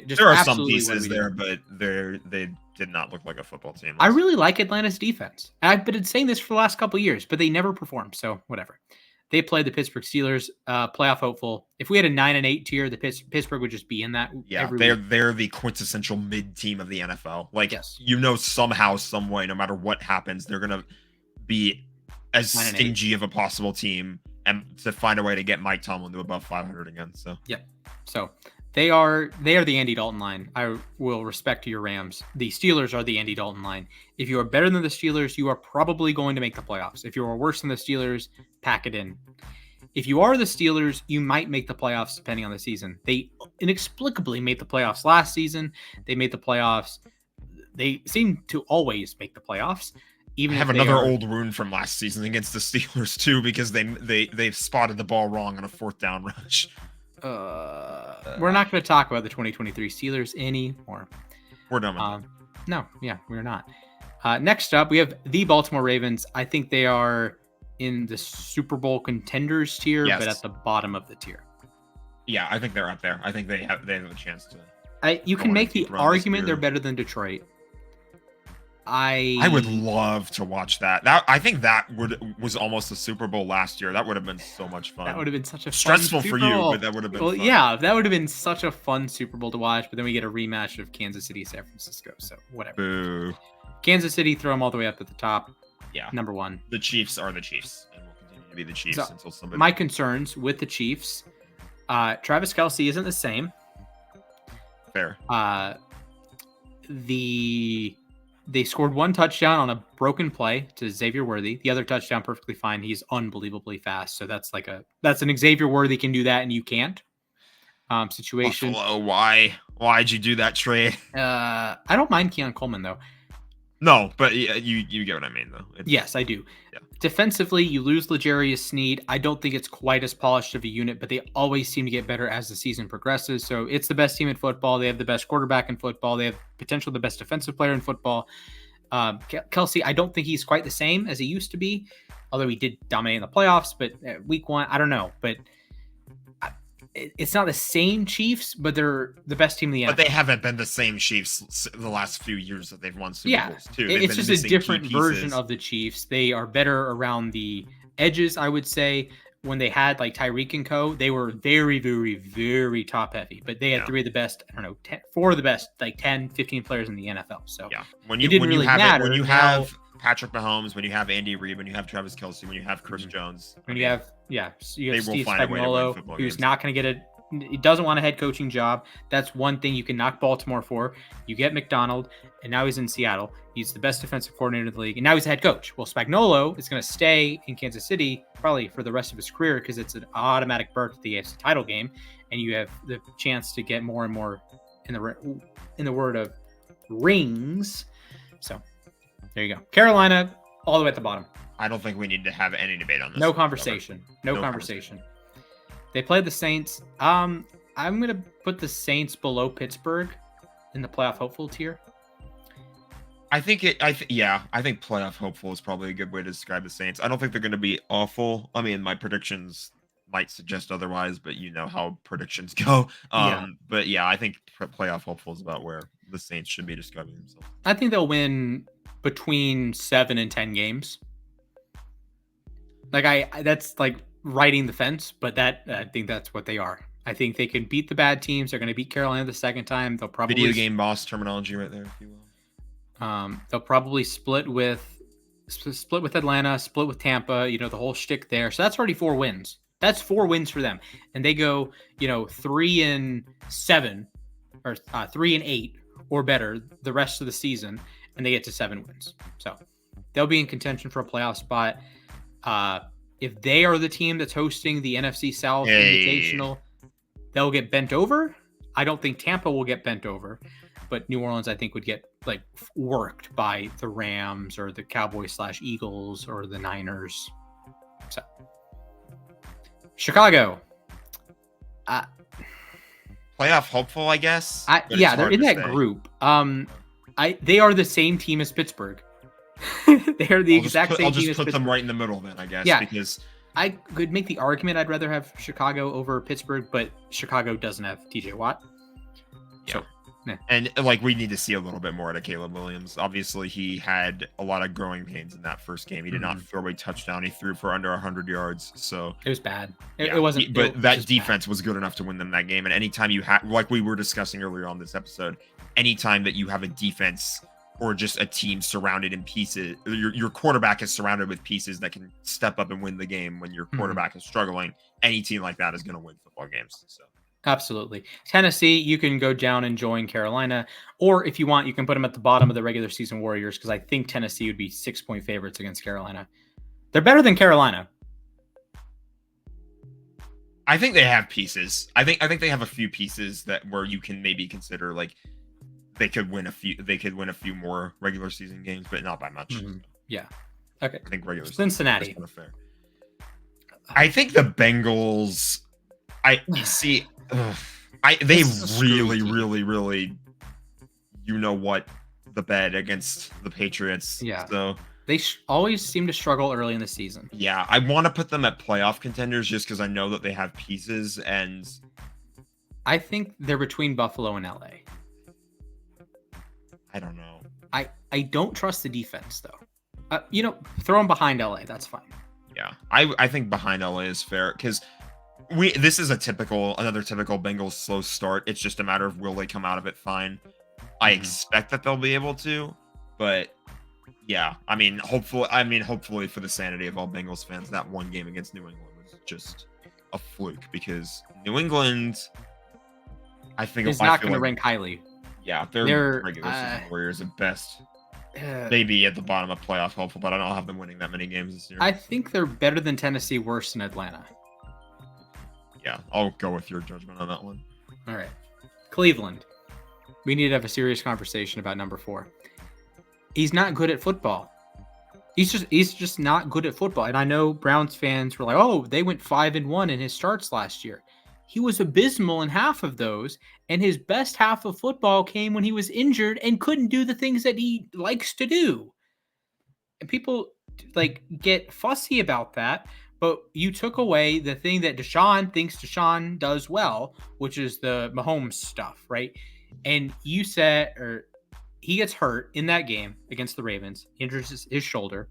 Just there are some pieces there, but they did not look like a football team. I really like Atlanta's defense. I've been saying this for the last couple of years, but they never perform. So whatever. They played the Pittsburgh Steelers, playoff hopeful. If we had a 9-8 tier, the Pittsburgh would just be in that. Yeah, they're the quintessential mid team of the NFL. Like, yes. Somehow, some way, no matter what happens, they're gonna be as stingy of a possible team and to find a way to get Mike Tomlin to above 500 again. So yep. So They are the Andy Dalton line. I will respect your Rams. The Steelers are the Andy Dalton line. If you are better than the Steelers, you are probably going to make the playoffs. If you are worse than the Steelers, pack it in. If you are the Steelers, you might make the playoffs depending on the season. They inexplicably made the playoffs last season. They made the playoffs. They seem to always make the playoffs. Even I have if they another are- old wound from last season against the Steelers too, because they've spotted the ball wrong on a 4th down rush. We're not going to talk about the 2023 Steelers anymore. We're done with that. No, yeah, we're not. Next up, we have the Baltimore Ravens. I think they are in the Super Bowl contenders tier, Yes. but at the bottom of the tier. Yeah, I think they're up there. I think they have a chance to. You can Going make to the keep running this argument they're year. better than Detroit. I would love to watch that. I think that was almost the Super Bowl last year. That would have been so much fun. That would have been such a Stressful fun for Super you, Bowl. but that would have been Well, fun. yeah, that would have been such a fun Super Bowl to watch. But then we get a rematch of Kansas City, San Francisco. So whatever. Boo. Kansas City, throw them all the way up at the top. Yeah. Number one. The Chiefs are the Chiefs, and will continue to be the Chiefs So, until somebody. My concerns with the Chiefs, Travis Kelce isn't the same. Fair. They scored one touchdown on a broken play to Xavier Worthy. The other touchdown perfectly fine. He's unbelievably fast. So that's an Xavier Worthy can do that and you can't. Situation. Buffalo, why'd you do that trade? I don't mind Keon Coleman though. No, but you get what I mean though. Yes, I do. Yeah. Defensively, you lose L'Jarius Sneed. I don't think it's quite as polished of a unit, but they always seem to get better as the season progresses. So it's the best team in football. They have the best quarterback in football. They have potentially the best defensive player in football. Kelce, I don't think he's quite the same as he used to be, although he did dominate in the playoffs. But week one, I don't know. But it's not the same Chiefs, but they're the best team in the NFL. But they haven't been the same Chiefs the last few years that they've won Super Bowls too. They've It's been just missing a key different pieces. version of the Chiefs. They are better around the edges, I would say. When they had like Tyreek and co, they were very, very, very top heavy. But they had Yeah. three of the best, I don't know, 4 of the best, like 10, 15 players in the NFL. So Yeah, when It you didn't when really you have matter. when you Now- have Patrick Mahomes, when you have Andy Reid, when you have Travis Kelce, when you have Chris Jones, when you have, you They have will Steve find a way to win Spagnuolo, football who's games. not going to get he doesn't want a head coaching job. That's one thing you can knock Baltimore for. You get McDonald, and now he's in Seattle. He's the best defensive coordinator in the league, and now he's a head coach. Well, Spagnuolo is going to stay in Kansas City probably for the rest of his career because it's an automatic berth to the AFC title game, and you have the chance to get more and more in the word of rings. So there you go. Carolina, all the way at the bottom. I don't think we need to have any debate on this. No whatsoever. conversation. No No conversation. They played the Saints. I'm gonna put the Saints below Pittsburgh in the playoff hopeful tier. I think playoff hopeful is probably a good way to describe the Saints. I don't think they're going to be awful. I mean, my predictions might suggest otherwise, but you know how predictions go. Yeah. But yeah, I think playoff hopeful is about where the Saints should be describing themselves. I think they'll win between 7 and 10 games. Like that's like riding the fence, but I think that's what they are. I think they can beat the bad teams. They're going to beat Carolina the second time. They'll probably Video game boss terminology right there, if you will. They'll probably split with Atlanta, split with Tampa. You know, the whole shtick there. So that's already 4 wins. That's 4 wins for them, and they go 3-7 or 3-8 or better the rest of the season, and they get to 7 wins. So they'll be in contention for a playoff spot. If they are the team that's hosting the NFC South Invitational, they'll get bent over. I don't think Tampa will get bent over, but New Orleans, I think, would get worked by the Rams or the Cowboys/Eagles or the Niners. So Chicago. Playoff hopeful, I guess. but it's They're hard in to that say. group. They are the same team as Pittsburgh. They are the exact same I'll team just as put Pittsburgh. them right in the middle then, I guess. Yeah. Because I could make the argument I'd rather have Chicago over Pittsburgh, but Chicago doesn't have TJ Watt. and we need to see a little bit more out of Caleb Williams. Obviously, he had a lot of growing pains in that first game. He did not throw a touchdown. He threw for under 100 yards. So It was bad. It yeah, wasn't. But it was that just defense was good enough to win them that game. And anytime you have, like we were discussing earlier on this episode, anytime that you have a defense or just a team surrounded in pieces, your quarterback is surrounded with pieces that can step up and win the game when your quarterback is struggling. Any team like that is going to win football games. So Absolutely. Tennessee, you can go down and join Carolina, or if you want, you can put them at the bottom of the regular season Warriors because I think Tennessee would be 6-point favorites against Carolina. They're better than Carolina. I think they have pieces. I think they have a few pieces that where you can maybe consider like they could win a few more regular season games, but not by much. Mm-hmm. Yeah. Okay. I think regular Cincinnati. season is kind of fair. I think the Bengals. I see. They really, you know what, the bed against the Patriots. Yeah. So they always seem to struggle early in the season. Yeah, I want to put them at playoff contenders just because I know that they have pieces, and I think they're between Buffalo and LA. I don't know. I don't trust the defense though. Throw them behind LA. That's fine. Yeah, I think behind LA is fair because this is another typical Bengals slow start. It's just a matter of will they come out of it fine. I expect that they'll be able to, but yeah, hopefully for the sanity of all Bengals fans, that one game against New England was just a fluke because New England, I think, is not going to rank highly. Yeah, they're regular season Warriors at best. Maybe at the bottom of playoff hopeful, but I don't have them winning that many games this year. I think they're better than Tennessee, worse than Atlanta. Yeah, I'll go with your judgment on that one. All right. Cleveland. We need to have a serious conversation about number 4. He's not good at football. He's just not good at football. And I know Browns fans were like, "Oh, they went 5-1 in his starts last year." He was abysmal in half of those, and his best half of football came when he was injured and couldn't do the things that he likes to do. And people get fussy about that, but you took away the thing that Deshaun thinks Deshaun does well, which is the Mahomes stuff, right? And you said, he gets hurt in that game against the Ravens, injures his shoulder.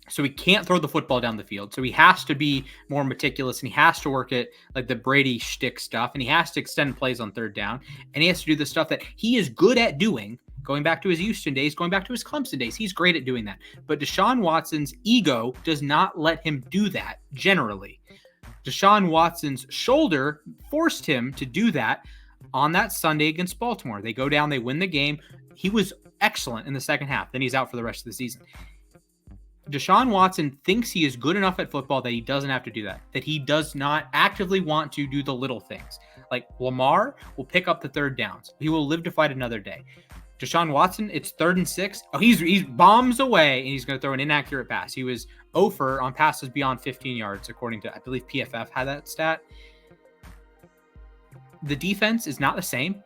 So he can't throw the football down the field. So he has to be more meticulous and he has to work at like the Brady shtick stuff. And he has to extend plays on third down. And he has to do the stuff that he is good at doing, going back to his Houston days, going back to his Clemson days. He's great at doing that. But Deshaun Watson's ego does not let him do that generally. Deshaun Watson's shoulder forced him to do that on that Sunday against Baltimore. They go down, they win the game. He was excellent in the second half. Then he's out for the rest of the season. Deshaun Watson thinks he is good enough at football that he doesn't have to do that he does not actively want to do the little things. Like Lamar will pick up the third downs. He will live to fight another day. Deshaun Watson, it's 3rd and 6. Oh, he's bombs away, and he's going to throw an inaccurate pass. He was 0 on passes beyond 15 yards, according to, I believe, PFF had that stat. The defense is not the same.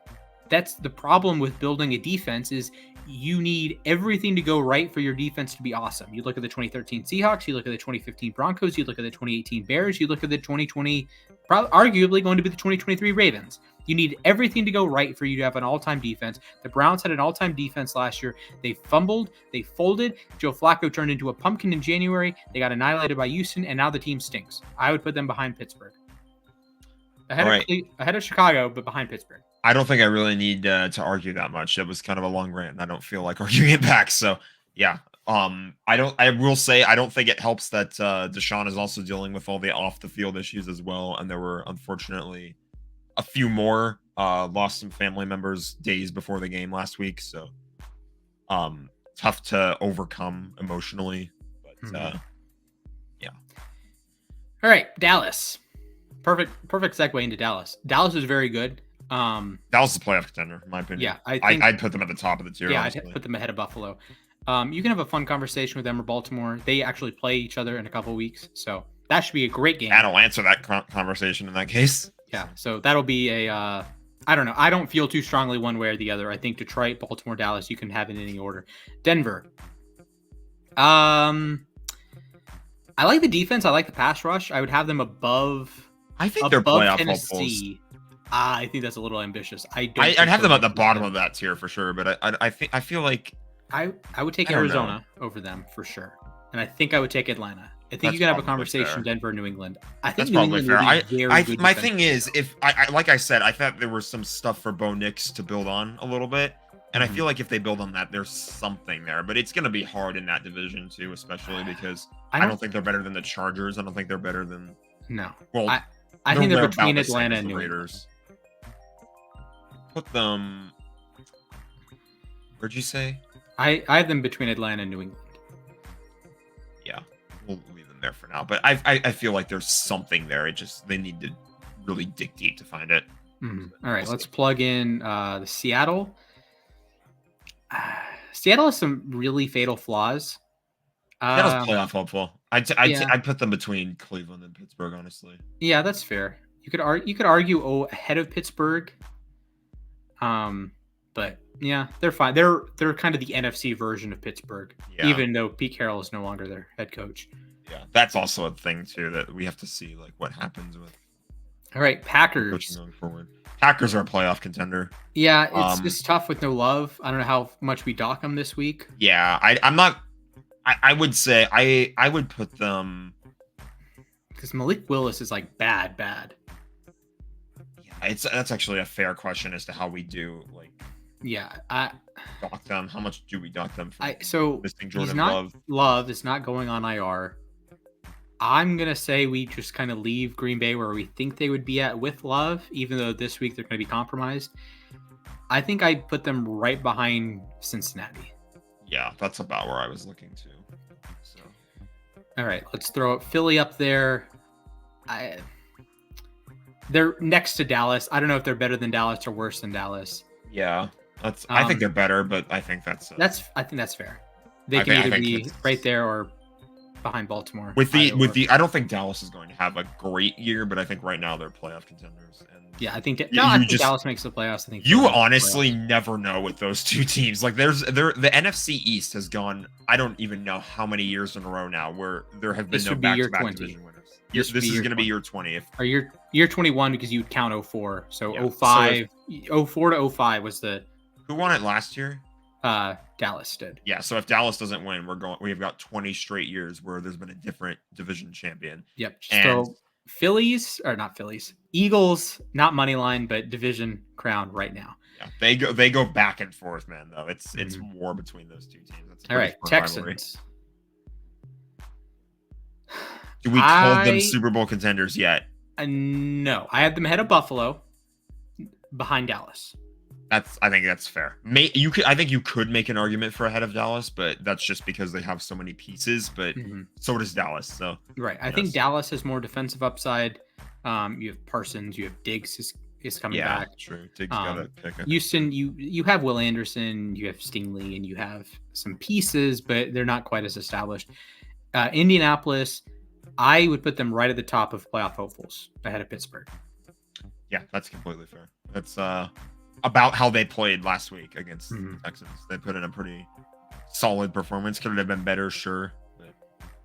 That's the problem with building a defense is you need everything to go right for your defense to be awesome. You look at the 2013 Seahawks, you look at the 2015 Broncos, you look at the 2018 Bears, you look at the 2020, arguably going to be the 2023 Ravens. You need everything to go right for you to have an all-time defense. The Browns had an all-time defense last year. They fumbled, they folded. Joe Flacco turned into a pumpkin in January. They got annihilated by Houston, and now the team stinks. I would put them behind Pittsburgh. Ahead of Chicago, but behind Pittsburgh. I don't think I really need to argue that much. It was kind of a long rant, and I don't feel like arguing it back. So, yeah. I will say I don't think it helps that Deshaun is also dealing with all the off the field issues as well, and there were unfortunately a few more lost some family members days before the game last week. So, tough to overcome emotionally. But yeah. All right, Dallas. Perfect segue into Dallas. Dallas is very good. Dallas is a playoff contender, in my opinion. Yeah, I'd put them at the top of the tier. Yeah, honestly. I'd put them ahead of Buffalo. You can have a fun conversation with them or Baltimore. They actually play each other in a couple of weeks, so that should be a great game. That'll answer that conversation in that case. Yeah, so that'll be a. I don't know. I don't feel too strongly one way or the other. I think Detroit, Baltimore, Dallas. You can have it in any order. Denver. I like the defense. I like the pass rush. I would have them above. I think they're playoff Tennessee. hopefuls. I think that's a little ambitious. I'd have them at the bottom of that tier for sure, but I feel like I would take Arizona over them for sure, and I think I would take Atlanta. I think you can have a conversation fair. Denver, New England. I think that's New probably England fair. My thing is, if I like I said, I thought there was some stuff for Bo Nix to build on a little bit, and I feel like if they build on that, there's something there. But it's going to be hard in that division too, especially because I don't think they're better than the Chargers. I don't think they're better than no. Well, I think they're about between the same Atlanta as and the New England. Raiders. Put them. Where'd you say? I have them between Atlanta and New England. Yeah, we'll leave them there for now. But I feel like there's something there. They need to really dig deep to find it. All right, let's plug in the Seattle. Seattle has some really fatal flaws. Seattle's playoff hopeful. Yeah. I'd put them between Cleveland and Pittsburgh, honestly. Yeah, that's fair. You could argue ahead of Pittsburgh. But yeah, they're fine. They're kind of the NFC version of Pittsburgh, even though Pete Carroll is no longer their head coach. Yeah, that's also a thing too that we have to see, like what happens with. All right, Packers. Going forward. Packers are a playoff contender. Yeah, it's just tough with no Love. I don't know how much we dock them this week. Yeah, I'm not. I would say I would put them because Malik Willis is like bad. Yeah, that's actually a fair question as to how we do like. Yeah, dock them. How much do we dock them for? So missing Jordan he's not, Love. Love is not going on IR. I'm gonna say we just kind of leave Green Bay where we think they would be at with Love, even though this week they're going to be compromised. I think I put them right behind Cincinnati. Yeah, that's about where I was looking to. So. All right, let's throw Philly up there. They're next to Dallas. I don't know if they're better than Dallas or worse than Dallas. Yeah, I think they're better, but I think I think that's fair. They can either be right there or behind Baltimore. I don't think Dallas is going to have a great year, but I think right now they're playoff contenders. And yeah, I think Dallas makes the playoffs. I think you honestly never know with those two teams. Like the NFC East has gone. I don't even know how many years in a row now where there have been no back-to-back division winners. This is going to be year 20. Or year 21 because you count 04. So 05, 04 to 05 was the. Who won it last year? Dallas did. Yeah, so if Dallas doesn't win, we've got 20 straight years where there's been a different division champion. Yep. So Eagles, not money line, but division crown right now. Yeah, they go back and forth, man. Though it's war between those two teams. That's all right. Texans. Do we call them Super Bowl contenders yet? No, I have them ahead of Buffalo, behind Dallas. I think that's fair. I think you could make an argument for ahead of Dallas, but that's just because they have so many pieces. But so does Dallas. So right, I think Dallas has more defensive upside. You have Parsons, you have Diggs is coming back. Yeah, true. Diggs got to pick up. Houston, you have Will Anderson, you have Stingley, and you have some pieces, but they're not quite as established. Indianapolis, I would put them right at the top of playoff hopefuls ahead of Pittsburgh. Yeah, that's completely fair. That's about how they played last week against the Texans. They put in a pretty solid performance. Could it have been better? Sure. But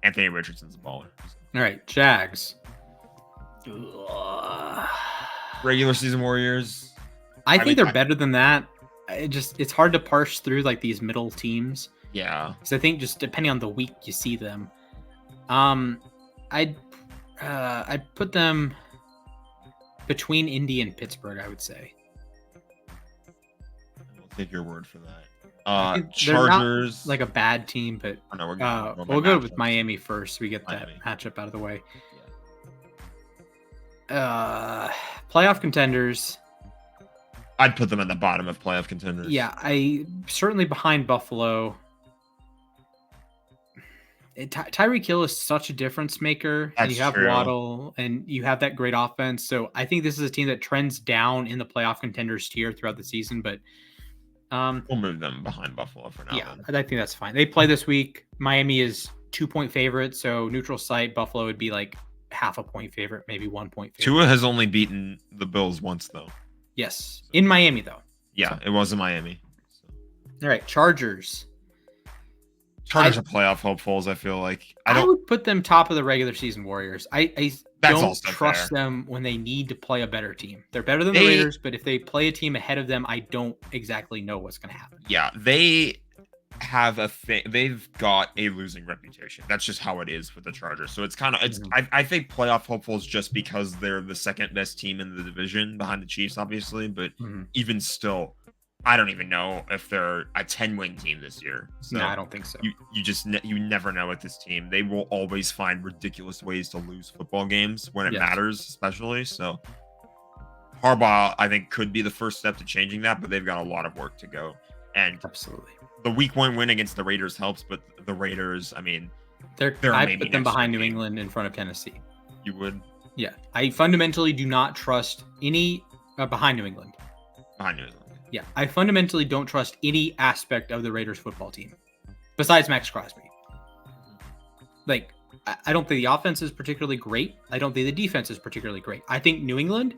Anthony Richardson's a baller. So. All right, Jags. Regular season Warriors. I think they're better than that. It's hard to parse through like these middle teams. Yeah. Because I think just depending on the week you see them. I'd put them between Indy and Pittsburgh, I would say. I'll take your word for that. Chargers. Not like a bad team, but we'll go with Miami first. So we get that matchup out of the way. Playoff contenders. I'd put them at the bottom of playoff contenders. Yeah, I certainly behind Buffalo. Tyreek Hill is such a difference maker. And you have Waddle, and you have that great offense. So I think this is a team that trends down in the playoff contenders tier throughout the season. But we'll move them behind Buffalo for now. Yeah, I think that's fine. They play this week. Miami is 2-point favorite, so neutral site. Buffalo would be like half a point favorite, maybe 1 point favorite. Tua has only beaten the Bills once, though. Yes, in Miami, though. Yeah, it was in Miami. So. All right, Chargers. Chargers are playoff hopefuls, I feel like. I would put them top of the regular season Warriors. I don't trust them when they need to play a better team. They're better than the Raiders, but if they play a team ahead of them, I don't exactly know what's going to happen. Yeah, they have they've got a losing reputation. That's just how it is with the Chargers. So it's kind of I think playoff hopefuls just because they're the second best team in the division behind the Chiefs, obviously, but even still, I don't even know if they're a 10-win team this year. So No, I don't think so. you never know with this team. They will always find ridiculous ways to lose football games when it Yes. matters, especially. So Harbaugh, I think, could be the first step to changing that, but they've got a lot of work to go. And Absolutely. the week 1 win against the Raiders helps, but the Raiders, I mean, They're a I maybe put them next behind year New game. England in front of Tennessee. You would Yeah, I fundamentally do not trust any behind New England. behind New England. Yeah, I fundamentally don't trust any aspect of the Raiders football team besides Max Crosby. Like, I don't think the offense is particularly great. I don't think the defense is particularly great. I think New England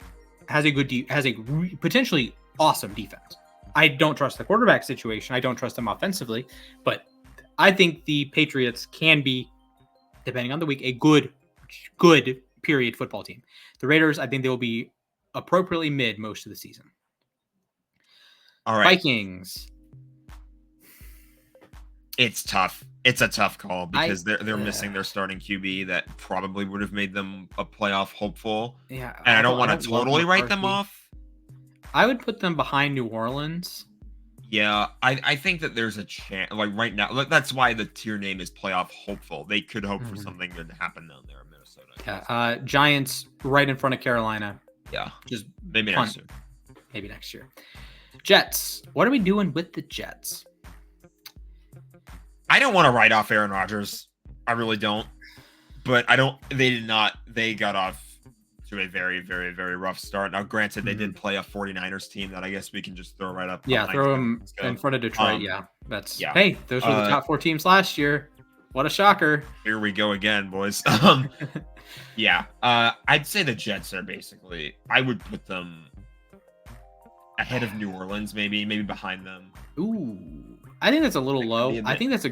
has a potentially awesome defense. I don't trust the quarterback situation. I don't trust them offensively, but I think the Patriots can be, depending on the week, a good period football team. The Raiders, I think they will be appropriately mid most of the season. All right. Vikings. It's tough. It's a tough call because they're yeah. missing their starting QB that probably would have made them a playoff hopeful. Yeah, And I don't want to love totally write them McCarthy. off. I would put them behind New Orleans. Yeah, I think that there's a chance. Like right now, that's why the tier name is playoff hopeful. They could hope for Mhm. something good to happen down there in Minnesota. Yeah, Giants right in front of Carolina. Yeah, Just maybe punt. next year. Maybe next year. Jets. What are we doing with the Jets? I don't want to write off Aaron Rodgers. I really don't. But I don't. They did not. They got off to a very, very, very rough start. Now, granted, they did play a 49ers team that I guess we can just throw right up. Yeah, behind throw them. them Let's go. in front of Detroit. Um, That's yeah. Hey, those were the top 4 teams last year. What a shocker. Here we go again, boys. Yeah. I'd say the Jets are basically. I would put them ahead of New Orleans, maybe behind them. Ooh, I think that's a little That could low. be a I bit- think that's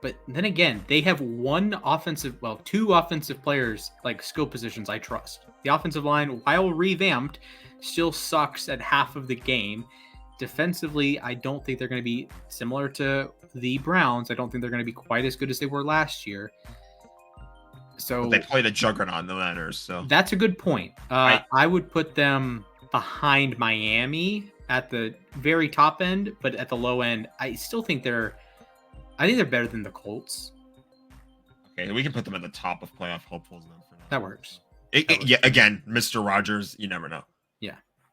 but then again, they have two offensive players, like skill positions I trust. The offensive line, while revamped, still sucks at half of the game. Defensively, I don't think they're going to be similar to the Browns. I don't think they're going to be quite as good as they were last year. So But they play the juggernaut, the Niners. So that's a good point. I- I would put them behind Miami at the very top end, but at the low end, I still think they're better than the Colts. okay, we can put them at the top of playoff hopefuls then for now. That works. Yeah, again, Mr. Rogers, you never know.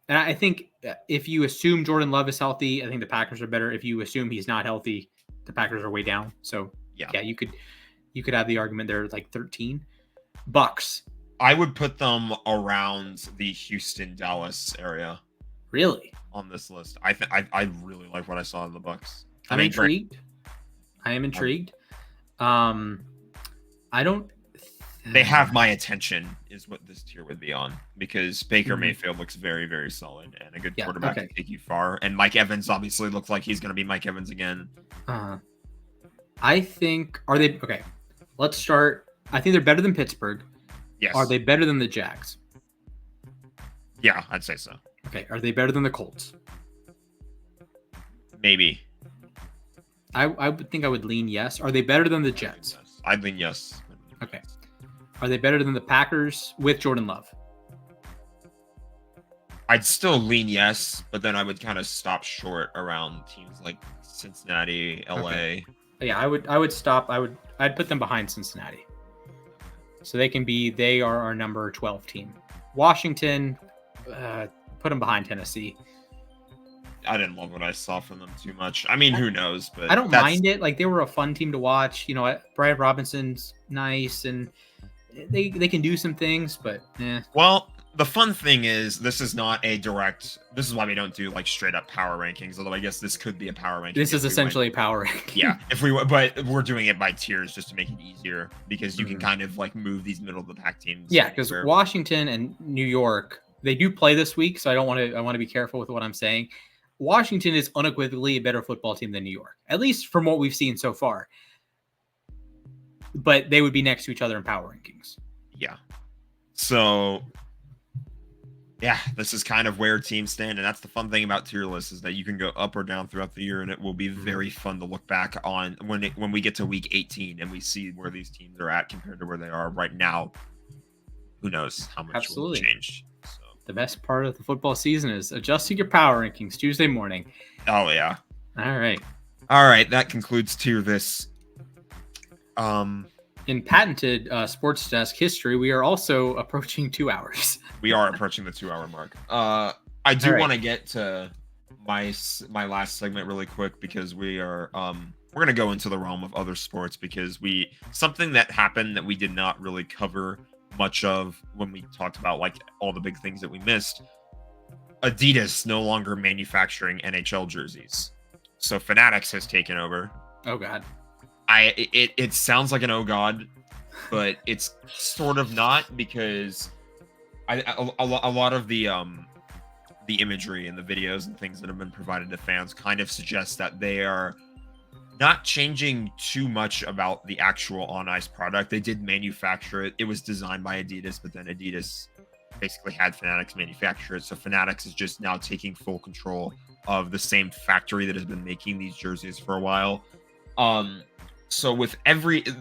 And I think if you assume Jordan Love is healthy, I think the Packers are better. If you assume he's not healthy, the Packers are way down. So Yeah. you could have the argument they're like 13. Bucks. I would put them around the Houston, Dallas area Really? on this list. I really like what I saw in the Bucks. I'm intrigued. I am intrigued. I don't. They have my attention, is what this tier would be on, because Baker Mhm. Mayfield looks very, very solid and a good Yeah, quarterback okay. to take you far. And Mike Evans obviously looks like he's going to be Mike Evans again. I think are they okay? Let's start. I think they're better than Pittsburgh. Yes. Are they better than the Jags? Yeah, I'd say so. Okay. Are they better than the Colts? Maybe. I would think I would lean yes. Are they better than the Jets? I'd lean yes. Okay. Are they better than the Packers with Jordan Love? I'd still lean yes, but then I would kind of stop short around teams like Cincinnati, LA. Okay. Yeah, I would stop. I'd put them behind Cincinnati. So they are our number 12 team. Washington, put them behind Tennessee. I didn't love what I saw from them too much. I mean, who knows? But I don't mind it. Like, they were a fun team to watch. You know, Brian Robinson's nice and they can do some things, but Well, the fun thing is this is not a direct. This is why we don't do like straight up power rankings. Although I guess this could be a power ranking. This is essentially a power ranking. Yeah, but we're doing it by tiers just to make it easier because you can kind of like move these middle of the pack teams. Yeah, because Washington and New York, they do play this week, so I want to be careful with what I'm saying. Washington is unequivocally a better football team than New York, at least from what we've seen so far. But they would be next to each other in power rankings. Yeah. So, yeah, this is kind of where teams stand, and that's the fun thing about tier lists is that you can go up or down throughout the year, and it will be very fun to look back on when we get to week 18 and we see where these teams are at compared to where they are right now. Who knows how much will Absolutely. change? So, the best part of the football season is adjusting your power rankings Tuesday morning. Oh yeah. All right. All right, that concludes tier this. In patented sports desk history, we are also approaching 2 hours. We are approaching the 2-hour mark. I do All right. want to get to my last segment really quick because we're gonna go into the realm of other sports because something that happened that we did not really cover much of when we talked about like all the big things that we missed. Adidas no longer manufacturing NHL jerseys, so Fanatics has taken over. Oh God. It sounds like an oh god, but it's sort of not because a lot of the imagery and the videos and things that have been provided to fans kind of suggest that they are not changing too much about the actual on ice product. They did manufacture it. It was designed by Adidas, but then Adidas basically had Fanatics manufacture it. So Fanatics is just now taking full control of the same factory that has been making these jerseys for a while. So with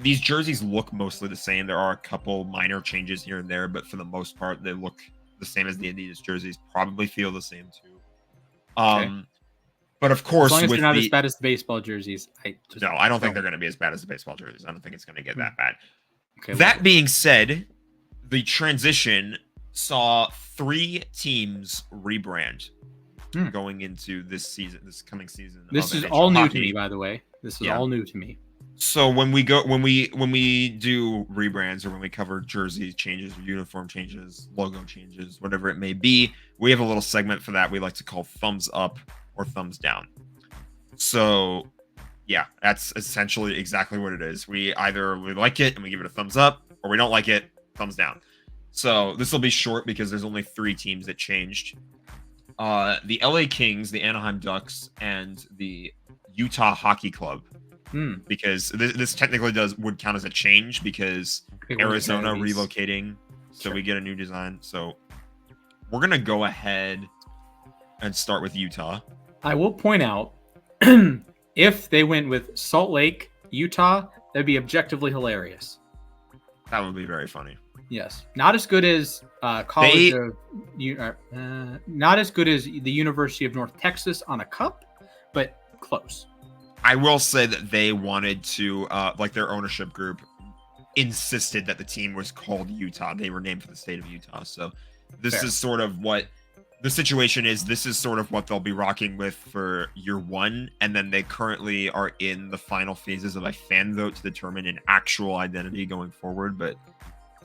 these jerseys look mostly the same. There are a couple minor changes here and there, but for the most part, they look the same as the Adidas jerseys. Probably feel the same too. Okay. But of course, As long as with they're not as bad as the baseball jerseys, I don't think they're going to be as bad as the baseball jerseys. I don't think it's going to get that bad. Okay, that being said, the transition saw 3 teams rebrand going into this coming season. This is NHL all new hockey. to me, by the way. This is all new to me. So when we do rebrands or when we cover jersey changes or uniform changes, logo changes, whatever it may be, we have a little segment for that we like to call thumbs up or thumbs down. So yeah, that's essentially exactly what it is. We like it and we give it a thumbs up, or we don't like it, thumbs down. So this will be short because there's only 3 teams that changed. The LA Kings, the Anaheim Ducks, and the Utah Hockey Club. Because this technically would count as a change because Arizona relocating, so we get a new design. So we're gonna go ahead and start with Utah. I will point out, if they went with Salt Lake, Utah, that'd be objectively hilarious. That would be very funny. Yes, not as good as not as good as the University of North Texas on a cup, but close. I will say that they wanted to, their ownership group insisted that the team was called Utah. They were named for the state of Utah. So this is sort of what the situation is. This is sort of what they'll be rocking with for year 1. And then they currently are in the final phases of a fan vote to determine an actual identity going forward. But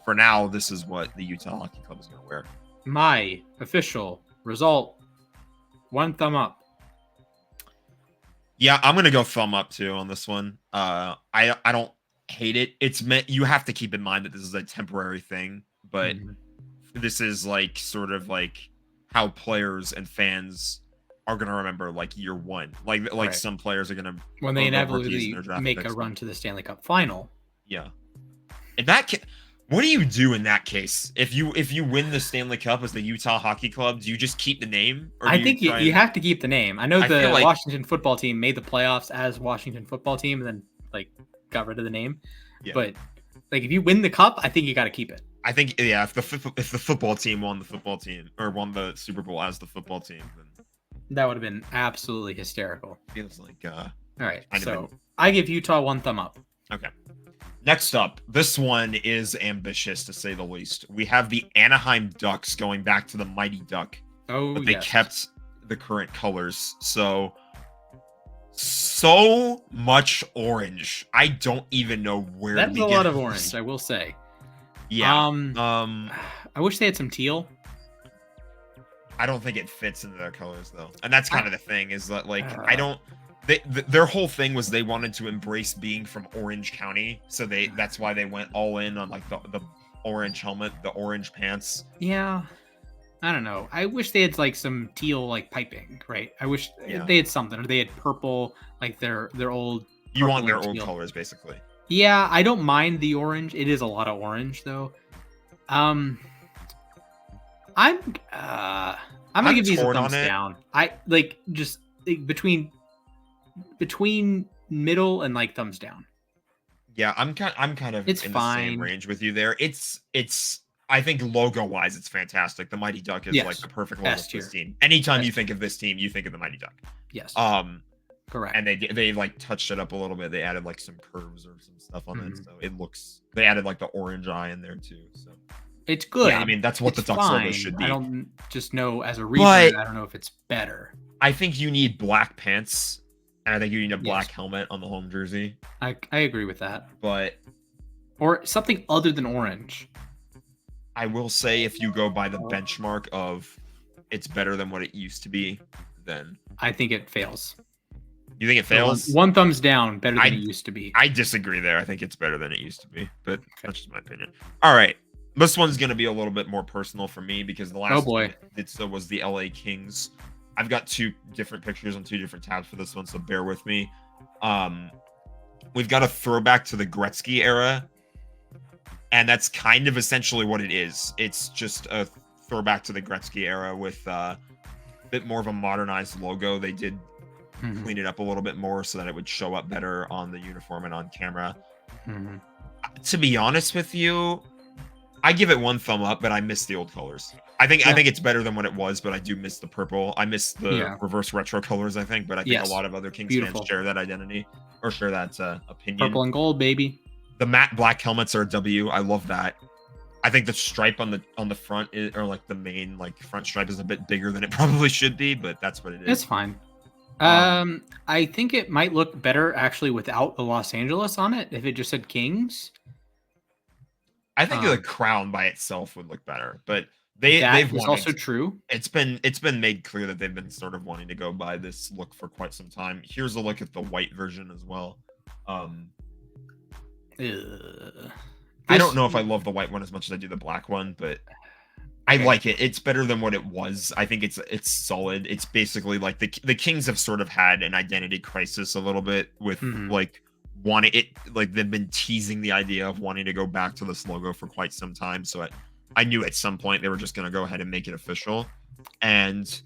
for now, this is what the Utah Hockey Club is going to wear. My official result, 1 thumb up. Yeah, I'm gonna go thumb up too on this one. I don't hate it. It's meant you have to keep in mind that this is a temporary thing, but this is like sort of like how players and fans are gonna remember like year 1. Like some players are gonna when they inevitably make a run to the Stanley Cup final. Yeah. In that what do you do in that case? If you win the Stanley Cup as the Utah Hockey Club, do you just keep the name? Or I think you have to keep the name. I know the like Washington football team made the playoffs as Washington football team and then like got rid of the name. Yeah. But like if you win the cup, I think you got to keep it. I think if the football team won the football team or won the Super Bowl as the football team, then that would have been absolutely hysterical. Feels like all right. So I give Utah 1 thumb up. Okay. Next up, this one is ambitious to say the least. We have the Anaheim Ducks going back to the Mighty Duck. Oh, but they kept the current colors. So much orange. I don't even know where that's a lot of orange, I will say. Yeah. I wish they had some teal. I don't think it fits into their colors though. And that's kind of the thing is that like I don't their whole thing was they wanted to embrace being from Orange County, so that's why they went all in on like the orange helmet, the orange pants. Yeah, I don't know. I wish they had like some teal like piping, right? I wish they had something, or they had purple, like their old. You want their old colors, basically. Yeah, I don't mind the orange. It is a lot of orange though. I'm gonna give these a thumbs down. I like just between middle and like thumbs down. Yeah, I'm kind of it's in fine. The same range with you there. It's I think logo-wise, it's fantastic. The Mighty Duck is Yes. like the perfect logo S for this tier. team. Anytime S you think of this team, you think of the Mighty Duck. Yes. Correct. And they like touched it up a little bit. They added like some curves or some stuff on it, Mhm. so it looks. They added like the orange eye in there too. So It's good. yeah, I mean that's what It's the Ducks logo fine. should be. I don't just know as a reader. But- I don't know if it's better. I think you need black pants, and I think you need a black Yes. helmet on the home jersey. I agree with that. But Or something other than orange. I will say, if you go by the benchmark of it's better than what it used to be, then I think it fails. you think it fails. One thumbs down, better than I- it used to be. I disagree there. I think it's better than it used to be, but that's just my opinion. All right. This one's going to be a little bit more personal for me because the last Oh, boy. one I did so was the LA Kings. I've got two different pictures on two different tabs for this one, so bear with me. We've got a throwback to the Gretzky era, and that's kind of essentially what it is. It's just a throwback to the Gretzky era with a bit more of a modernized logo. They did Mhm. clean it up a little bit more so that it would show up better on the uniform and on camera. Mhm. To be honest with you, I give it one thumb up, but I miss the old colors. I think Yeah. it's better than what it was, but I do miss the purple. I miss the Yeah. reverse retro colors, I think, but I think Yes. a lot of other Kings Beautiful. fans share that identity or share that opinion. Purple and gold, baby. The matte black helmets are a W. I love that. I think the stripe on the front is, or like the main like front stripe is a bit bigger than it probably should be, but that's what it is. It's fine. I think it might look better actually without the Los Angeles on it if it just said Kings. I think the um, crown by itself would look better, but That they've is wanted also true. it's been made clear that they've been sort of wanting to go by this look for quite some time. Here's a look at the white version as well. I don't know if I love the white one as much as I do the black one, but I Okay. like it. It's better than what it was. I think it's solid. It's basically like the Kings have sort of had an identity crisis a little bit with Mhm. like wanting it, like they've been teasing the idea of wanting to go back to this logo for quite some time. So I knew at some point they were just going to go ahead and make it official, and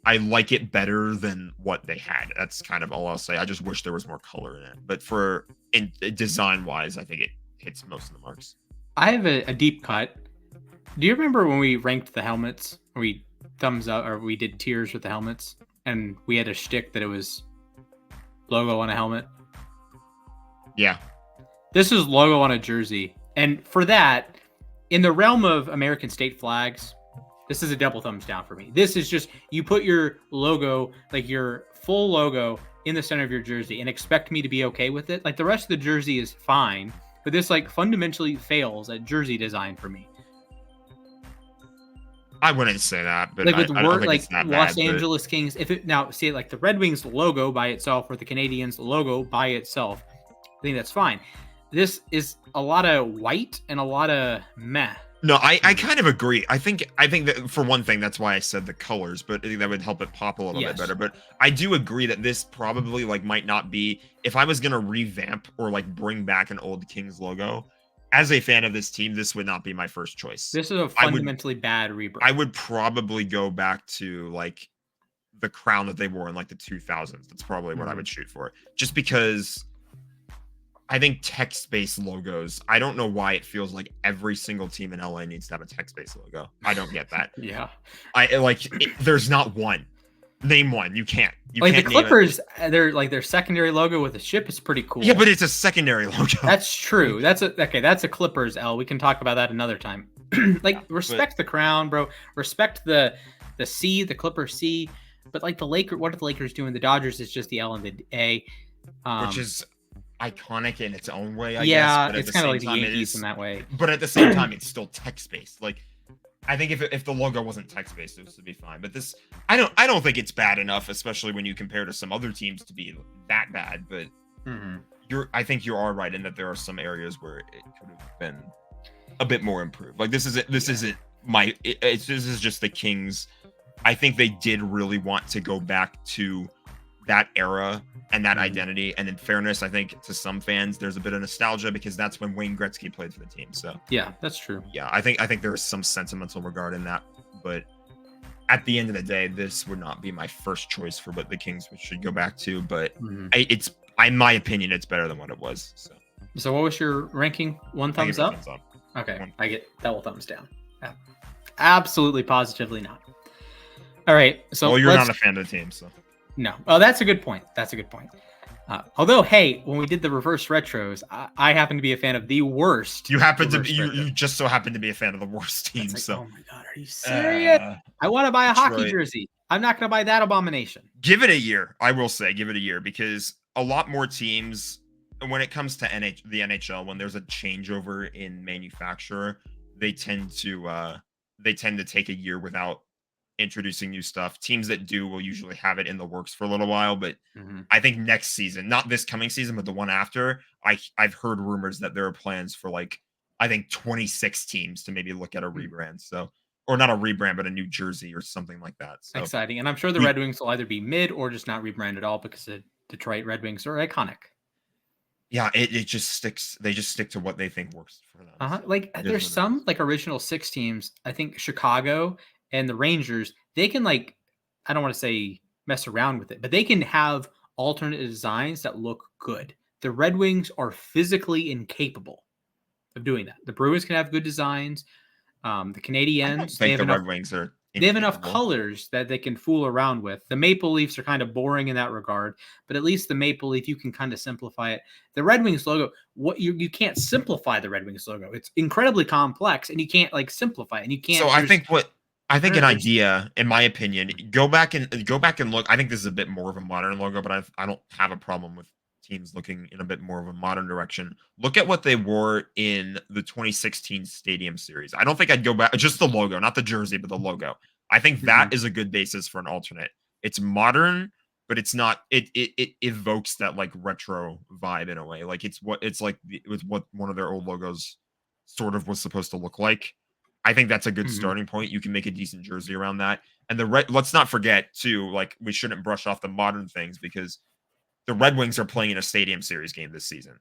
I like it better than what they had. That's kind of all I'll say. I just wish there was more color in it, but for in design wise, I think it hits most of the marks. I have a deep cut. Do you remember when we ranked the helmets? Or we thumbs up, or we did tiers with the helmets, and we had a shtick that it was logo on a helmet. Yeah, This is logo on a jersey, and for that, in the realm of American state flags, this is a double thumbs down for me. This is just you put your logo, like your full logo, in the center of your jersey, and expect me to be okay with it. Like the rest of the jersey is fine, but this like fundamentally fails at jersey design for me. I wouldn't say that, but Like with I don't word think like it's that Los bad, but- Angeles Kings, if it now see like the Red Wings logo by itself or the Canadiens logo by itself, I think that's fine. This is a lot of white and a lot of meh. No, I kind of agree. I think that for one thing, that's why I said the colors, but I think that would help it pop a little Yes. bit better. But I do agree that this probably like might not be, if I was gonna revamp or like bring back an old Kings logo, as a fan of this team, this would not be my first choice. This is a fundamentally bad rebrand. I would probably go back to like the crown that they wore in like the 2000s. That's probably what I would shoot for, just because I think text-based logos. I don't know why it feels like every single team in LA needs to have a text-based logo. I don't get that. Yeah. There's not one. Name one. You can't. You Like can't the name it. Clippers, their secondary logo with a ship is pretty cool. Yeah, but it's a secondary logo. that's true. That's a Clippers L. We can talk about that another time. Like respect the crown, bro. Respect the C, the Clipper C. But like what are the Lakers doing? The Dodgers is just the L and the A. Which is iconic in its own way, I yeah, guess. But it's kind of like the it Yankees is- in that way. But at the same time, it's still text-based. Like, I think if the logo wasn't text-based, this would be fine. But this, I don't think it's bad enough, especially when you compare to some other teams to be that bad. But I think you are right in that there are some areas where it could have been a bit more improved. Like this isn't this is just the Kings. I think they did really want to go back to that era and that identity. And in fairness, I think to some fans, there's a bit of nostalgia because that's when Wayne Gretzky played for the team. So Yeah, that's true. yeah, I think there is some sentimental regard in that. But at the end of the day, this would not be my first choice for what the Kings should go back to. But Mhm. in my opinion, it's better than what it was. So So what was your ranking? One I give thumbs it a up? thumbs up. Okay, I get double thumbs down. Yeah. Absolutely, positively not. All right, so Well, you're not a fan of the team, so. No. Oh, that's a good point. That's a good point. Although, hey, when we did the reverse retros, I happen to be a fan of the worst. You happen to reverse be, retro. you just so happen to be a fan of the worst team. Like, So, oh my god, are you serious? I want to buy a hockey Detroit. jersey. I'm not going to buy that abomination. Give it a year. I will say, give it a year, because a lot more teams, when it comes to the NHL, when there's a changeover in manufacturer, they tend to take a year without introducing new stuff. Teams that do will usually have it in the works for a little while, but I think next season, not this coming season, but the one after, I've heard rumors that there are plans for like, I think 26 teams to maybe look at a rebrand. So, or not a rebrand, but a new jersey or something like that. So exciting. And I'm sure the Red Wings will either be mid or just not rebrand at all, because the Detroit Red Wings are iconic. Yeah, it just sticks. They just stick to what they think works for them. So like there's some like original 6 teams. I think Chicago and the Rangers, they can like, I don't want to say mess around with it, but they can have alternate designs that look good. The Red Wings are physically incapable of doing that. The Bruins can have good designs. The Canadiens, the Red Wings are. They have enough colors that they can fool around with. The Maple Leafs are kind of boring in that regard, but at least the Maple Leaf, you can kind of simplify it. The Red Wings logo, you can't simplify the Red Wings logo. It's incredibly complex, and you can't like simplify it. And you can't. So I think an idea, in my opinion, go back and look. I think this is a bit more of a modern logo, but I don't have a problem with teams looking in a bit more of a modern direction. Look at what they wore in the 2016 Stadium Series. I don't think I'd go back, just the logo, not the jersey, but the logo. I think that is a good basis for an alternate. It's modern, but it's not. It evokes that like retro vibe in a way. Like it was what one of their old logos sort of was supposed to look like. I think that's a good starting point. You can make a decent jersey around that. And let's not forget too, like we shouldn't brush off the modern things, because the Red Wings are playing in a Stadium Series game this season.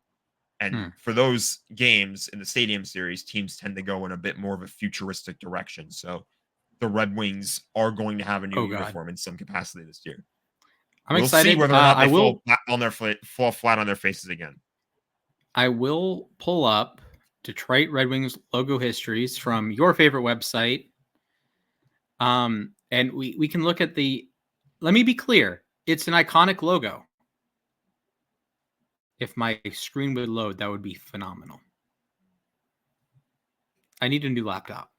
And for those games in the Stadium Series, teams tend to go in a bit more of a futuristic direction. So the Red Wings are going to have a new uniform in some capacity this year. I'm excited. See whether or not they fall flat on their faces again. I will pull up Detroit Red Wings logo histories from your favorite website. And we can look at let me be clear. It's an iconic logo. If my screen would load, that would be phenomenal. I need a new laptop.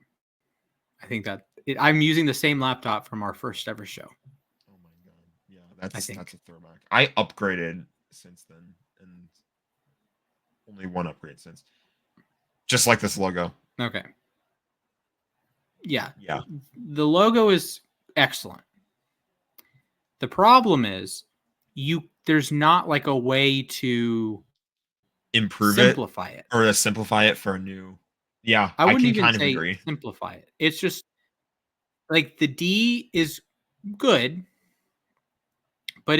I think I'm using the same laptop from our first ever show. Oh my god. Yeah, that's a throwback. I upgraded since then, and only one upgrade since. Just like this logo. Okay. Yeah. Yeah. The logo is excellent. The problem is there's not like a way to simplify it. Or to simplify it for a new. Yeah, I wouldn't even kind say of agree. Simplify it. It's just like the D is good, but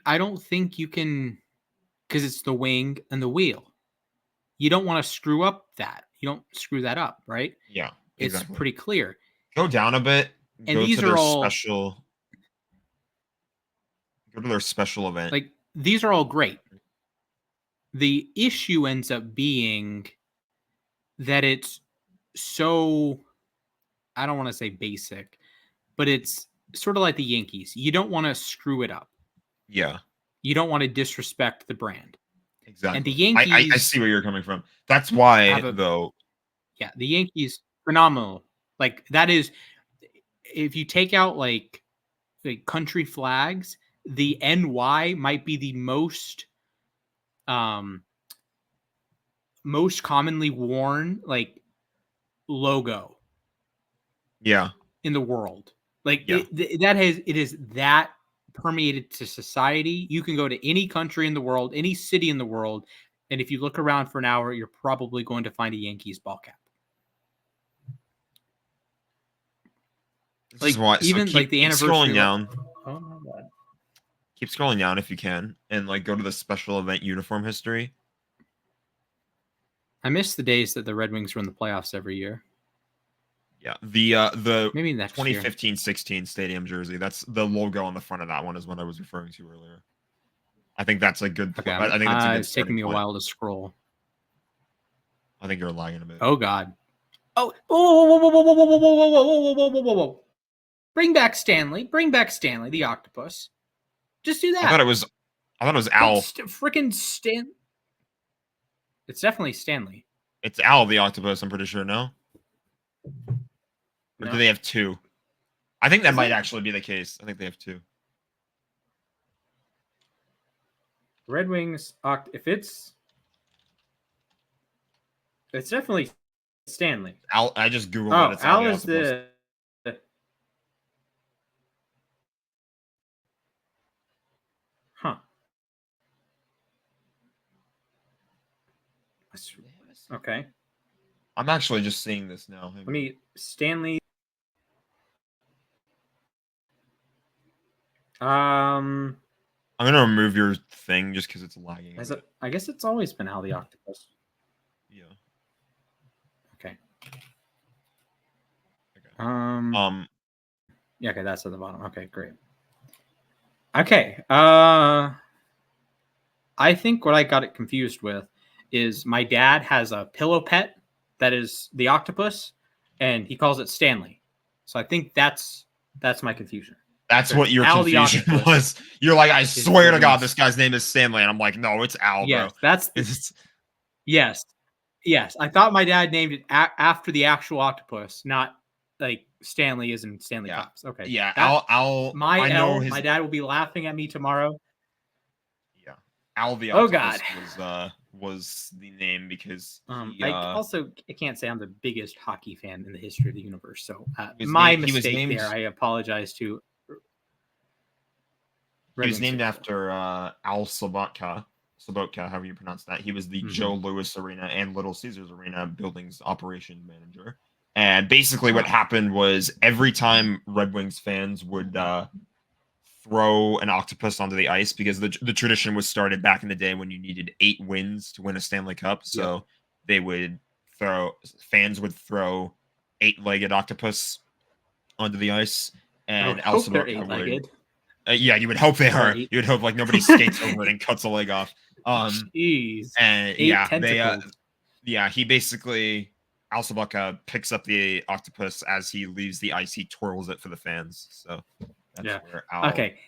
I don't think you can, because it's the wing and the wheel. You don't want to screw up that. You don't screw that up, right? Yeah, exactly. It's pretty clear. Go down a bit. And go these to are their all special. Go to their special event. Like these are all great. The issue ends up being that it's so, I don't want to say basic, but it's sort of like the Yankees. You don't want to screw it up. Yeah. You don't want to disrespect the brand. Exactly. And the Yankees, I see where you're coming from. That's why, though. Yeah, the Yankees, phenomenal. Like that is, if you take out like country flags, the NY might be the most commonly worn like logo. Yeah. In the world, like it is that permeated to society. You can go to any country in the world, any city in the world, and if you look around for an hour, you're probably going to find a Yankees ball cap. This is why, even so like the anniversary. Scrolling down. Oh my god. Keep scrolling down if you can, and like go to the special event uniform history. I miss the days that the Red Wings were in the playoffs every year. Yeah, the maybe next 2015-16 stadium jersey. That's the logo on the front of that one is what I was referring to earlier. I think that's a good. Okay, I think that's a good. It's taking me a while to scroll. I think you're lagging a bit. Oh God. Oh, whoa, whoa, whoa, whoa, whoa, whoa, whoa, whoa, whoa, whoa, whoa, whoa, whoa. Bring back Stanley. Bring back Stanley, the octopus. Just do that. I thought it was Al. Freaking Stan. It's definitely Stanley. It's Al the octopus, I'm pretty sure, no? Or No. do they have two? I think that Is might it? actually be the case. I think they have two. Red Wings. If it's definitely Stanley. Al, I just Googled Oh, it. It's Al Al the is octopus. the. Huh. Okay. I'm actually just seeing this now. Let me Stanley. I'm gonna remove your thing just because it's lagging. I guess it's always been Al the octopus. Yeah. Okay. Okay. Yeah. Okay, that's at the bottom. Okay, great. Okay. I think what I got it confused with is my dad has a pillow pet that is the octopus, and he calls it Stanley. So I think that's my confusion. That's what your Al the confusion octopus was. You're like, I swear to God, Wings. this guy's name is Stanley, and I'm like, no, it's Al, Yes, bro. that's It's yes. I thought my dad named it after the actual octopus, not like Stanley is in Stanley Yeah. Cups. Okay. yeah, That- Al. My I know L. his. My dad will be laughing at me tomorrow. Yeah, Al the Oh, octopus God. was the name because he, I can't say I'm the biggest hockey fan in the history of the universe. So was my named- he was mistake named- there. I apologize to. he was named after Al Sobotka, however you pronounce that. He was the Mhm. Joe Louis Arena and Little Caesars Arena buildings operations manager. And basically, what happened was every time Red Wings fans would throw an octopus onto the ice, because the tradition was started back in the day when you needed 8 wins to win a Stanley Cup. So fans would throw 8-legged octopus onto the ice, and Al hope they're Sobotka would. 8-legged. Yeah, you would hope they are. Right. You would hope like nobody skates over it and cuts a leg off. Jeez. And 8 yeah, tentacles. he basically Al Sobotka picks up the octopus as he leaves the ice. He twirls it for the fans. So that's Yeah. where Al. Okay.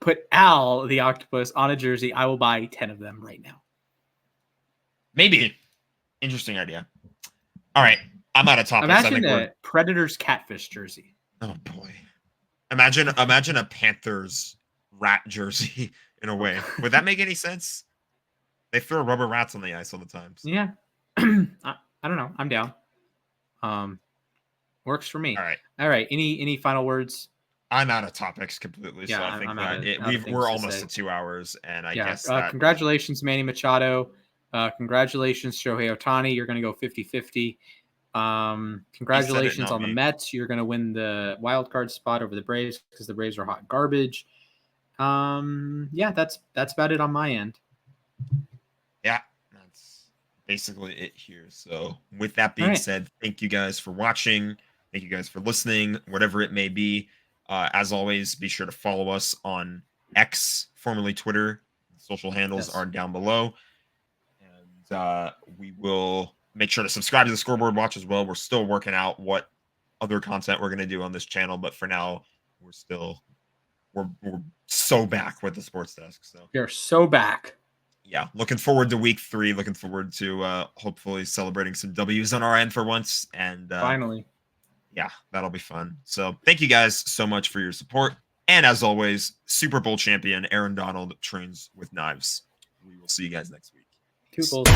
Put Al the octopus on a jersey. I will buy 10 of them right now. Maybe. Interesting idea. All right, I'm out of topics. Imagine a Predators catfish jersey. Oh boy. Imagine a Panthers rat jersey in a way. Would that make any sense? They throw rubber rats on the ice all the time. So. Yeah. I don't know. I'm down. Works for me. All right. Any final words? I'm out of topics completely. Yeah, so I think I'm out that of things we're to almost say. at 2 hours, and I Yeah. guess that Congratulations, Manny Machado. Congratulations, Shohei Ohtani. You're going to go 50-50. Congratulations not on the me. Mets. You're going to win the wild card spot over the Braves because the Braves are hot garbage. Yeah, that's about it on my end. Yeah, that's basically it here. So with that being All right. said, thank you guys for watching. Thank you guys for listening, whatever it may be. As always, be sure to follow us on X, formerly Twitter. The social handles Yes. are down below. And we will make sure to subscribe to the Scoreboard Watch as well. We're still working out what other content we're going to do on this channel, but for now, we're so back with the Sports Desk. So You're so back. yeah, looking forward to week 3. Looking forward to hopefully celebrating some W's on our end for once. And Finally. yeah, that'll be fun. So thank you guys so much for your support. And as always, Super Bowl champion Aaron Donald trains with knives. We will see you guys next week. Toodles.